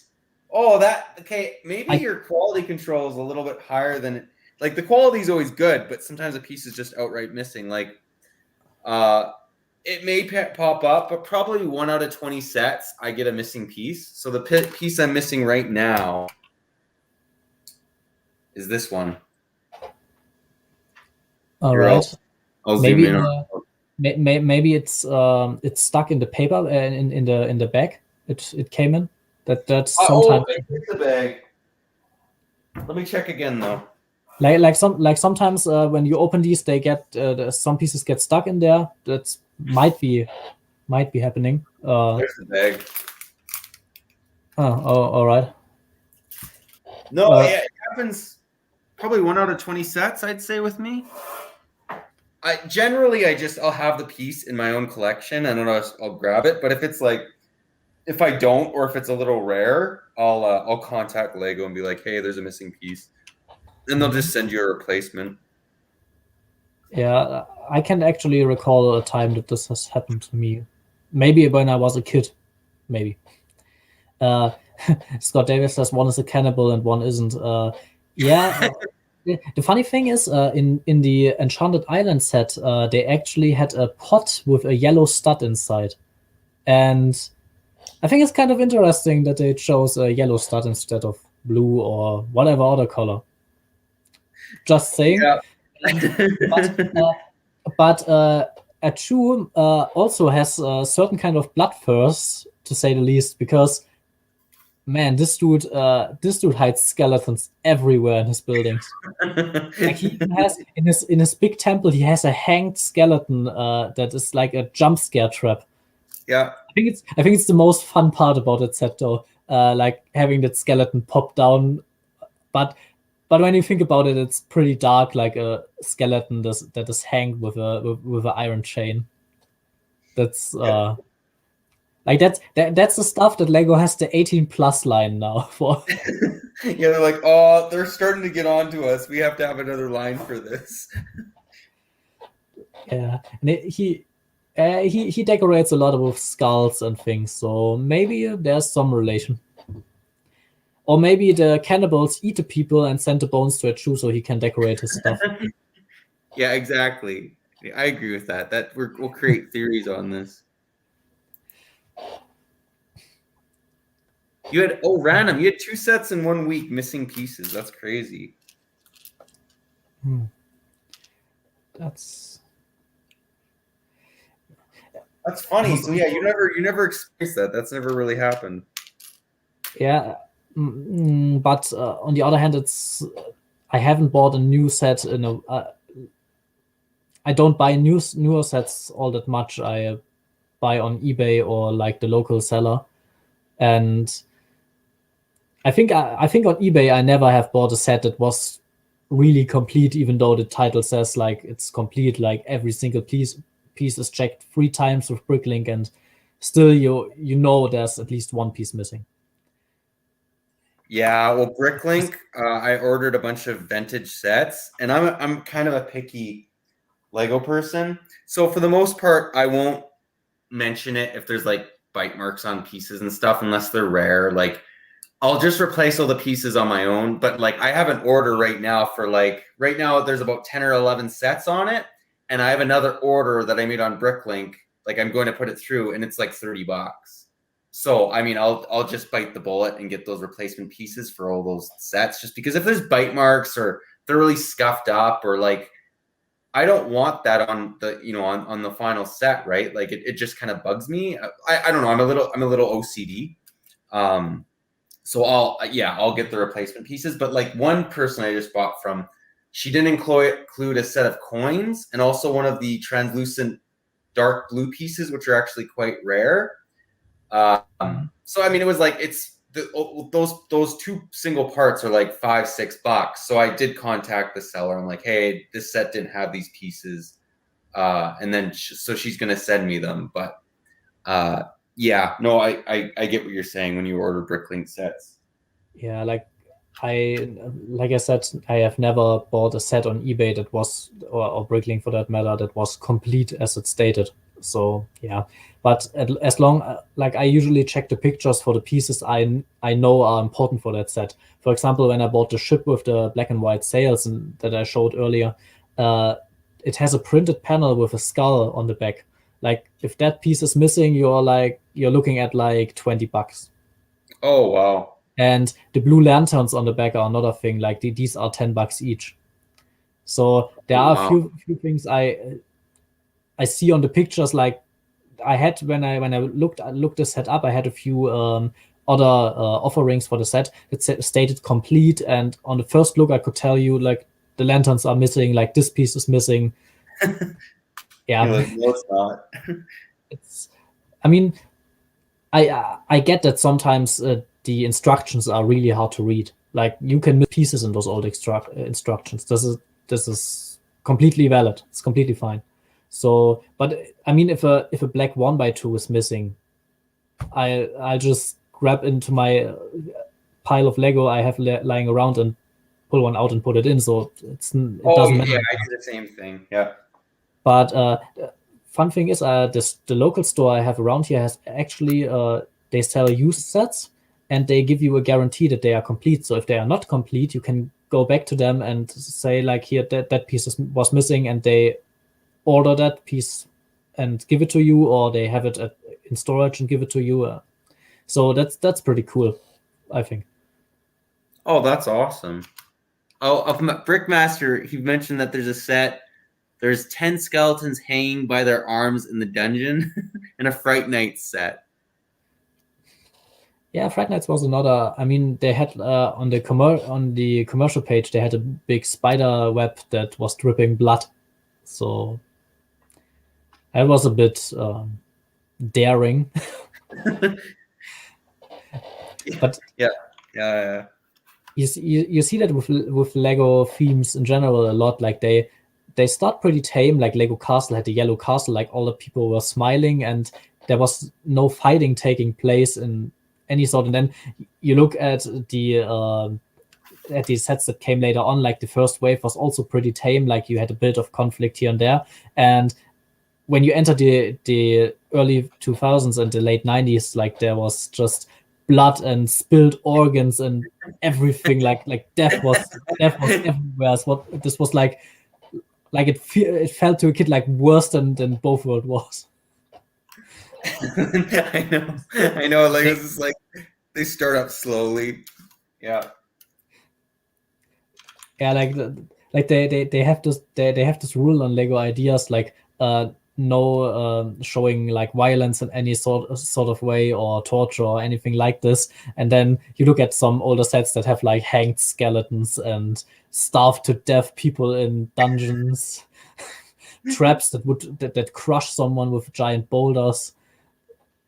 Oh, okay. Maybe your quality control is a little bit higher than like the quality is always good, but sometimes a piece is just outright missing. Like, it may pop up, but probably 1 out of 20 sets, I get a missing piece. So the piece I'm missing right now is this one. All right. I'll zoom in. Maybe it's stuck in the paper in the bag. It came in. That's sometimes. It's the bag. Let me check again though. Like sometimes when you open these, they get some pieces get stuck in there. That might be happening. There's the bag. Oh, all right. No, yeah, it happens probably 1 out of 20 sets, I'd say, with me. I'll have the piece in my own collection and I'll grab it. But if I don't, or if it's a little rare, I'll contact Lego and be like, hey, there's a missing piece. And they'll just send you a replacement. Yeah, I can actually recall a time that this has happened to me. Maybe when I was a kid. Maybe. Scott Davis says one is a cannibal and one isn't. The funny thing is, in the Enchanted Island set, they actually had a pot with a yellow stud inside. And I think it's kind of interesting that they chose a yellow stud instead of blue or whatever other color. Just saying. Yeah. but a shoe also has a certain kind of blood thirst, to say the least, because man, this dude hides skeletons everywhere in his buildings. Like he has in his big temple, he has a hanged skeleton that is like a jump scare trap. Yeah, I think it's the most fun part about it set though, like having that skeleton pop down, but when you think about it, it's pretty dark, like a skeleton that is hanged with an iron chain. That's like that's the stuff that Lego has the 18+ line now for. Yeah, they're like, oh, they're starting to get on to us. We have to have another line for this. Yeah, and he decorates a lot with skulls and things, so maybe there's some relation. Or maybe the cannibals eat the people and send the bones to a Jew so he can decorate his stuff. Yeah, exactly. I agree with that. We'll create theories on this. Random. You had 2 sets in 1 week missing pieces. That's crazy. That's funny. So yeah, you never experienced that. That's never really happened. Yeah. But on the other hand, I haven't bought a new set I don't buy newer sets all that much. I buy on eBay or like the local seller, and I think on eBay I never have bought a set that was really complete, even though the title says like it's complete, like every single piece is checked 3 times with Bricklink, and still you know there's at least 1 piece missing. Yeah, well, Bricklink, I ordered a bunch of vintage sets, and I'm kind of a picky Lego person. So for the most part, I won't mention it if there's like bite marks on pieces and stuff, unless they're rare. Like I'll just replace all the pieces on my own. But like I have an order right now there's about 10 or 11 sets on it, and I have another order that I made on Bricklink. Like I'm going to put it through, and it's like $30. So, I mean, I'll just bite the bullet and get those replacement pieces for all those sets, just because if there's bite marks or they're really scuffed up, or like, I don't want that on the, on the final set, right? Like it just kind of bugs me. I don't know. I'm a little OCD. So I'll get the replacement pieces. But like one person I just bought from, she didn't include a set of coins and also one of the translucent dark blue pieces, which are actually quite rare. So I mean, it was like those 2 single parts are like $5-6. So I did contact the seller. I'm like, hey, this set didn't have these pieces, and then so she's gonna send me them. But yeah, no, I get what you're saying when you order Bricklink sets. Yeah, like like I said, I have never bought a set on eBay that was, or Bricklink for that matter, that was complete as it stated. So yeah, but as long like I usually check the pictures for the pieces I know are important for that set. For example, when I bought the ship with the black and white sails and that I showed earlier, it has a printed panel with a skull on the back. Like if that piece is missing, you're looking at like $20. Oh wow. And the blue lanterns on the back are another thing. Like these are $10 each. So there are a few things I see on the pictures. Like I had when I looked the set up, I had a few other offerings for the set that stated complete. And on the first look, I could tell you like the lanterns are missing. Like this piece is missing. Yeah, like, no, it's not. I mean, I get that sometimes the instructions are really hard to read. Like you can miss pieces in those old instructions. This is completely valid. It's completely fine. So, but I mean, if a black 1x2 is missing, I'll just grab into my pile of Lego I have lying around and pull one out and put it in. So it doesn't matter. Yeah, I do the same thing. Yeah. But fun thing is, the local store I have around here has actually they sell used sets, and they give you a guarantee that they are complete. So if they are not complete, you can go back to them and say like, here that piece was missing, and they order that piece and give it to you, or they have it in storage and give it to you. So that's pretty cool, I think. Oh, that's awesome. Oh, of Brickmaster, he mentioned that there's a set. There's 10 skeletons hanging by their arms in the dungeon, and a Fright Night set. Yeah, Fright Nights was another. I mean, they had on the commercial page, they had a big spider web that was dripping blood. So that was a bit daring. But yeah. You see that with Lego themes in general a lot. Like they start pretty tame. Like Lego Castle had the yellow castle. Like all the people were smiling, and there was no fighting taking place in any sort. And then you look at the sets that came later on. Like the first wave was also pretty tame. Like you had a bit of conflict here and there. And when you enter the early 2000s and the late 90s, like there was just blood and spilled organs and everything. Like death was everywhere. So this was like it felt to a kid like worse than both World Wars. I know. Like it's just like they start up slowly. Yeah. Yeah, like they have this rule on Lego Ideas, like no showing like violence in any sort of way or torture or anything like this. And then you look at some older sets that have like hanged skeletons and starved to death people in dungeons, traps that crush someone with giant boulders.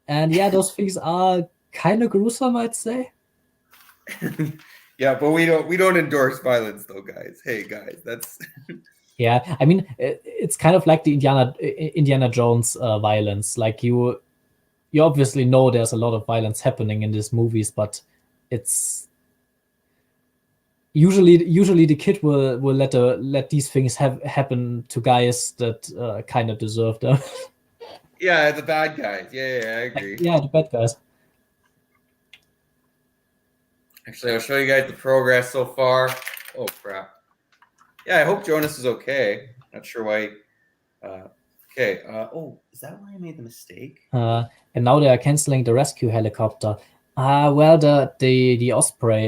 And yeah, those things are kind of gruesome, I'd say. Yeah, but we don't endorse violence though, guys. Hey guys, that's Yeah, I mean, it's kind of like the Indiana Jones violence. Like you obviously know there's a lot of violence happening in these movies, but it's usually the kid will let these things happen to guys that kind of deserve them. Yeah, the bad guys. Yeah, I agree. Yeah, the bad guys. Actually, I'll show you guys the progress so far. Oh crap. Yeah, I hope Jonas is okay. Not sure why. Okay. Oh, is that why I made the mistake? And now they are canceling the rescue helicopter. Well, the Osprey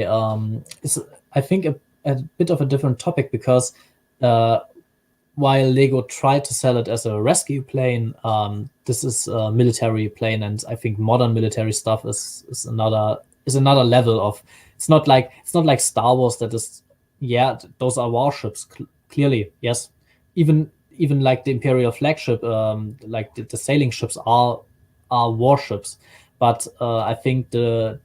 is, I think, a bit of a different topic, because while Lego tried to sell it as a rescue plane, this is a military plane, and I think modern military stuff is another level of. It's not like Star Wars that is. Yeah, those are warships. Clearly, yes. Even like the Imperial flagship, like the sailing ships are warships. But I think the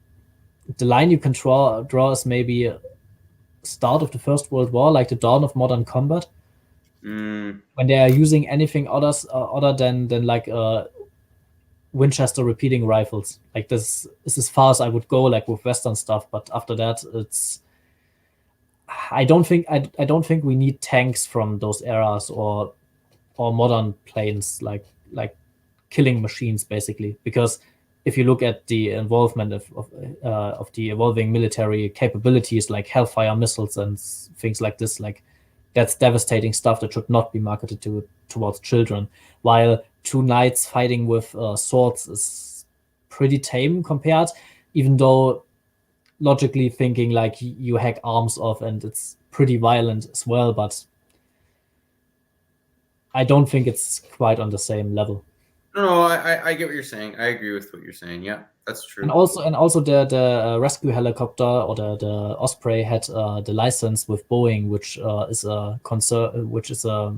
line you can draw is maybe start of the First World War, like the dawn of modern combat, when they are using anything other than like Winchester repeating rifles. Like this is as far as I would go, like with Western stuff. But after that, it's I don't think we need tanks from those eras or modern planes like killing machines basically, because if you look at the involvement of the evolving military capabilities like Hellfire missiles and things like this, like that's devastating stuff that should not be marketed towards children. While two knights fighting with swords is pretty tame compared, even though logically thinking like you hack arms off and it's pretty violent as well, but I don't think it's quite on the same level. No, I get what you're saying. I agree with what you're saying. Yeah, that's true. And also the rescue helicopter or the Osprey had the license with Boeing, which is a concern, which is a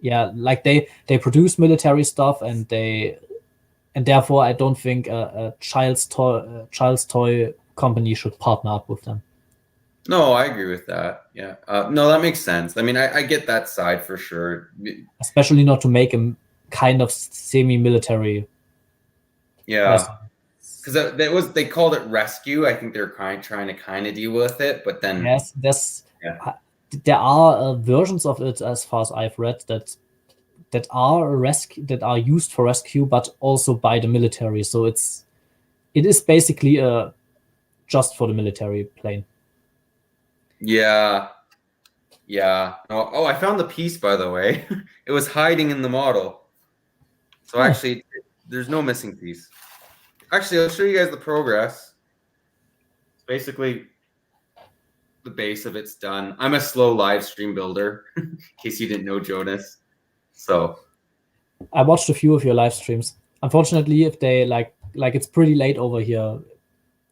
like they produce military stuff and therefore I don't think a child's toy company should partner up with them. No, I agree with that. Yeah. No, that makes sense. I mean, I get that side for sure. Especially not to make a kind of semi-military. Yeah. Because they called it rescue. I think they're trying to kind of deal with it, but then yes, there are versions of it, as far as I've read, that are used for rescue, but also by the military. So it is basically just for the military plane. Yeah. Oh, I found the piece, by the way. It was hiding in the model. So actually, there's no missing piece. Actually, I'll show you guys the progress. It's basically the base of it's done. I'm a slow live stream builder, in case you didn't know, Jonas. So I watched a few of your live streams. Unfortunately, if they like it's pretty late over here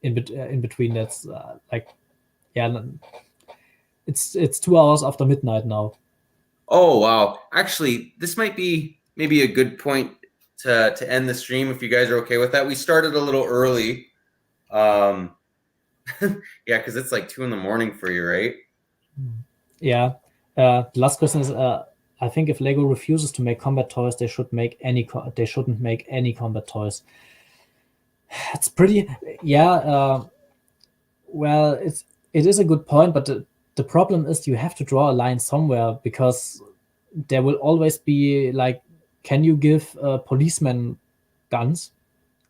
in between. That's it's 2 hours after midnight now. Oh wow! Actually, this might be maybe a good point to end the stream if you guys are okay with that. We started a little early. Yeah, because it's like 2 a.m. for you, right? Yeah. The last question is, I think if Lego refuses to make combat toys, they shouldn't make any combat toys. It's pretty. Yeah. Well, it is a good point, but the problem is you have to draw a line somewhere, because there will always be like, can you give policemen guns?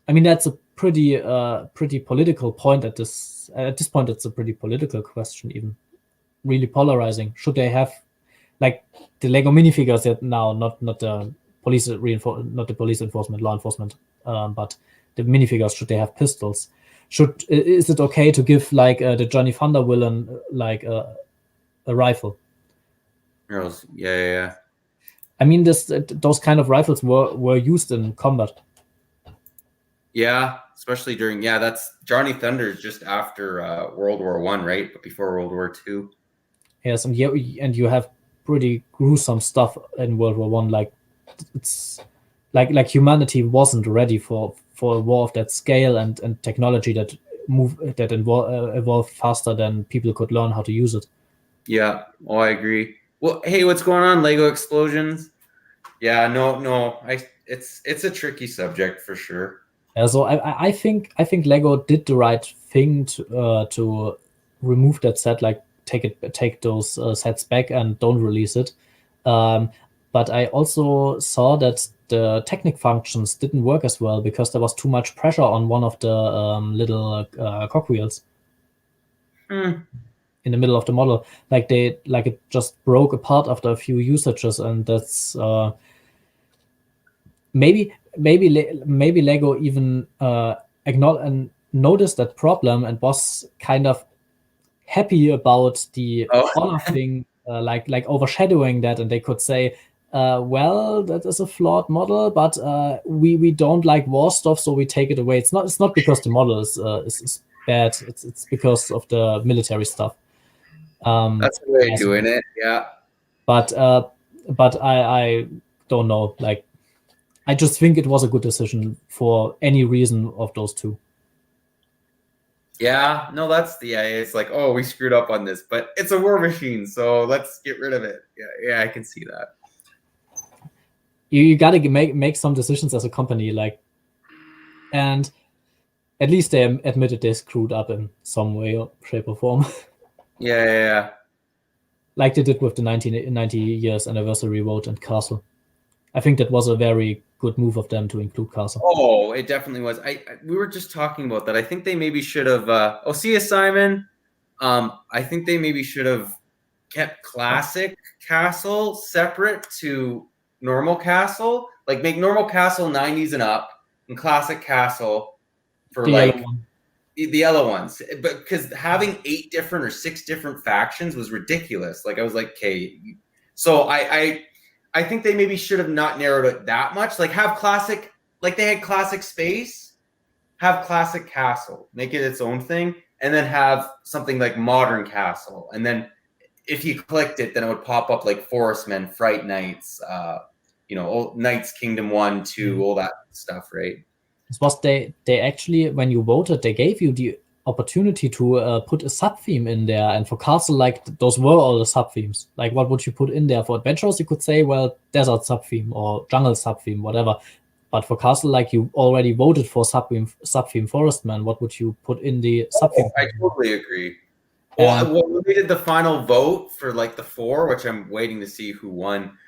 I mean, that's a pretty political point at this point. It's a pretty political question, even really polarizing. Should they have like the Lego minifigures that now, not the police not the police enforcement, law enforcement, but the minifigures, should they have pistols? Is it okay to give like the Johnny Thunder villain like a rifle? Yeah. I mean, those kind of rifles were used in combat. Yeah, especially during that's Johnny Thunder just after World War I, right? But before World War II. Yes, and you have pretty gruesome stuff in World War I. Like it's like humanity wasn't ready for a war of that scale and technology that evolved faster than people could learn how to use it. Yeah, I agree. Well, hey, what's going on, Lego Explosions? Yeah, no, it's a tricky subject for sure. Yeah, so I think Lego did the right thing to remove that set, like take those sets back and don't release it. But I also saw that the Technic functions didn't work as well because there was too much pressure on one of the little cogwheels in the middle of the model. Like it just broke apart after a few usages, and that's maybe Lego even acknowledged and noticed that problem and was kind of happy about the honor thing, like overshadowing that, and they could say, well, that is a flawed model, but we don't like war stuff, so we take it away. It's not because the model is bad. It's because of the military stuff. That's the way of doing it. Yeah. But I don't know. Like, I just think it was a good decision for any reason of those two. Yeah, no, it's like, oh, we screwed up on this, but it's a war machine, so let's get rid of it. Yeah, I can see that. You got to make some decisions as a company, like, and at least they admitted they screwed up in some way or shape or form. Yeah. Like they did with the 1990 years anniversary vote and Castle. I think that was a very good move of them to include Castle. Oh, it definitely was. We were just talking about that. I think they maybe should have. See you, Simon. I think they maybe should have kept Classic Castle separate to normal Castle. Like make normal Castle 90s and up, and Classic Castle for The like yellow one. the yellow ones. But because having 8 different or 6 different factions was ridiculous. Like I was like, okay. So I think they maybe should have not narrowed it that much. Like have Classic, like they had Classic Space, have Classic Castle, make it its own thing, and then have something like Modern Castle. And then if you clicked it, then it would pop up like Forestmen, Fright Knights, Knights Kingdom 1, 2, all that stuff, right? This was they actually, when you voted, they gave you the opportunity to put a sub-theme in there. And for Castle, like those were all the sub-themes. Like what would you put in there? For Adventurers, you could say, well, Desert sub-theme or Jungle sub-theme, whatever. But for Castle, like you already voted for sub-theme Forestman, what would you put in the sub-theme? I totally agree. Well, when we did the final vote for like the 4, which I'm waiting to see who won,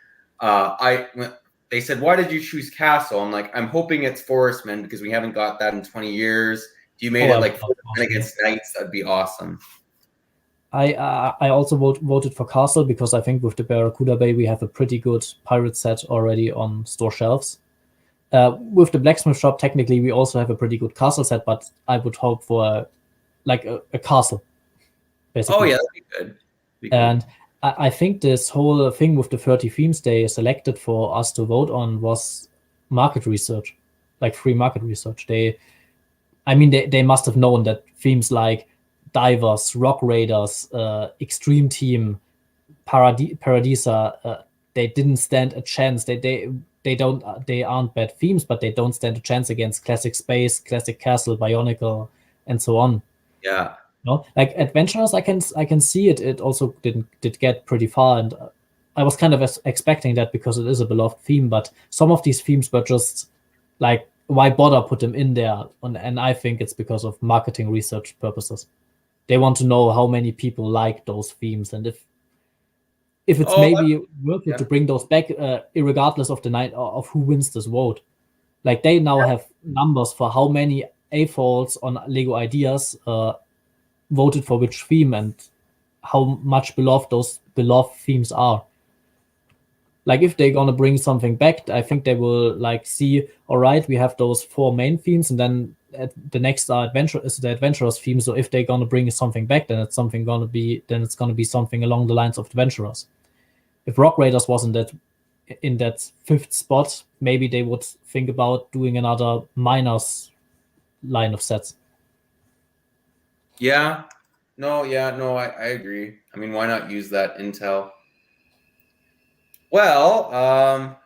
they said, why did you choose Castle? I'm like, I'm hoping it's Forestman because we haven't got that in 20 years. If you made it like Forestman against Knights, that'd be awesome. I also voted for Castle because I think with the Barracuda Bay, we have a pretty good pirate set already on store shelves. With the Blacksmith shop, technically, we also have a pretty good castle set, but I would hope for a castle, basically. Oh, yeah, that'd be good. And I think this whole thing with the 30 themes they selected for us to vote on was market research, like free market research. They must have known that themes like Divers, Rock Raiders, Extreme Team, Paradisa, they didn't stand a chance. They aren't bad themes, but they don't stand a chance against Classic Space, Classic Castle, Bionicle, and so on. Yeah. No, like Adventurers, I can see it. It also did get pretty far, and I was kind of expecting that because it is a beloved theme. But some of these themes were just like, why bother put them in there? And I think it's because of marketing research purposes. They want to know how many people like those themes, and if it's maybe worth it to bring those back, irregardless of the night of who wins this vote. Like they now have numbers for how many AFOLs on Lego Ideas voted for which theme and how much beloved those beloved themes are. Like if they're gonna bring something back, I think they will like see, all right, we have those 4 main themes, and then the next the Adventurers theme. So if they're gonna bring something back, then it's gonna be something along the lines of Adventurers. If Rock Raiders wasn't in that 5th spot, maybe they would think about doing another Miners line of sets. Yeah. No, I agree. I mean, why not use that intel? Well,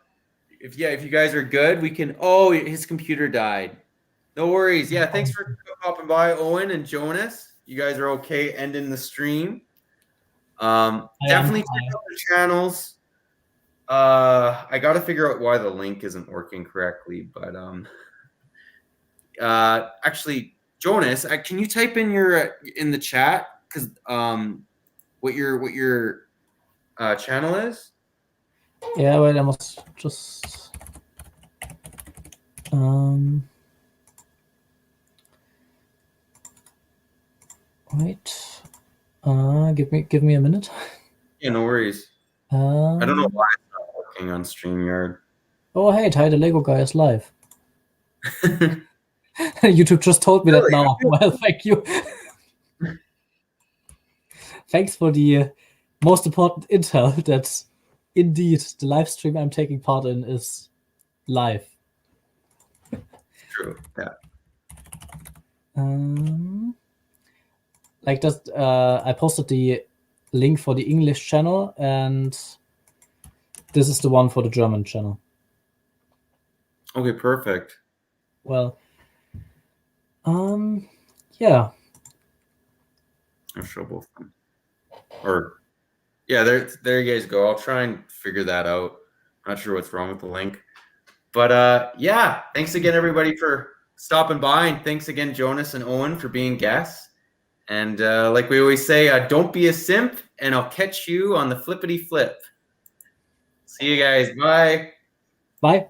if you guys are good, we can. Oh, his computer died. No worries. Yeah, thanks for popping by, Owen and Jonas. You guys are okay ending the stream. Definitely check out the channels. I got to figure out why the link isn't working correctly, but actually, Jonas, can you type in in the chat because what your channel is? Yeah, wait, I must just wait. Give me a minute. Yeah, no worries. I don't know why it's not working on StreamYard. Oh, hey, Ty the Lego guy is live. YouTube just told me that now. Well, thank you. Thanks for the most important intel that indeed the live stream I'm taking part in is live. True. Yeah. Like that, I posted the link for the English channel, and this is the one for the German channel. Okay, perfect. Well, yeah. I'll show both of them. Or, yeah, there you guys go. I'll try and figure that out. Not sure what's wrong with the link. But, yeah, thanks again, everybody, for stopping by. And thanks again, Jonas and Owen, for being guests. And like we always say, don't be a simp, and I'll catch you on the flippity flip. See you guys. Bye. Bye.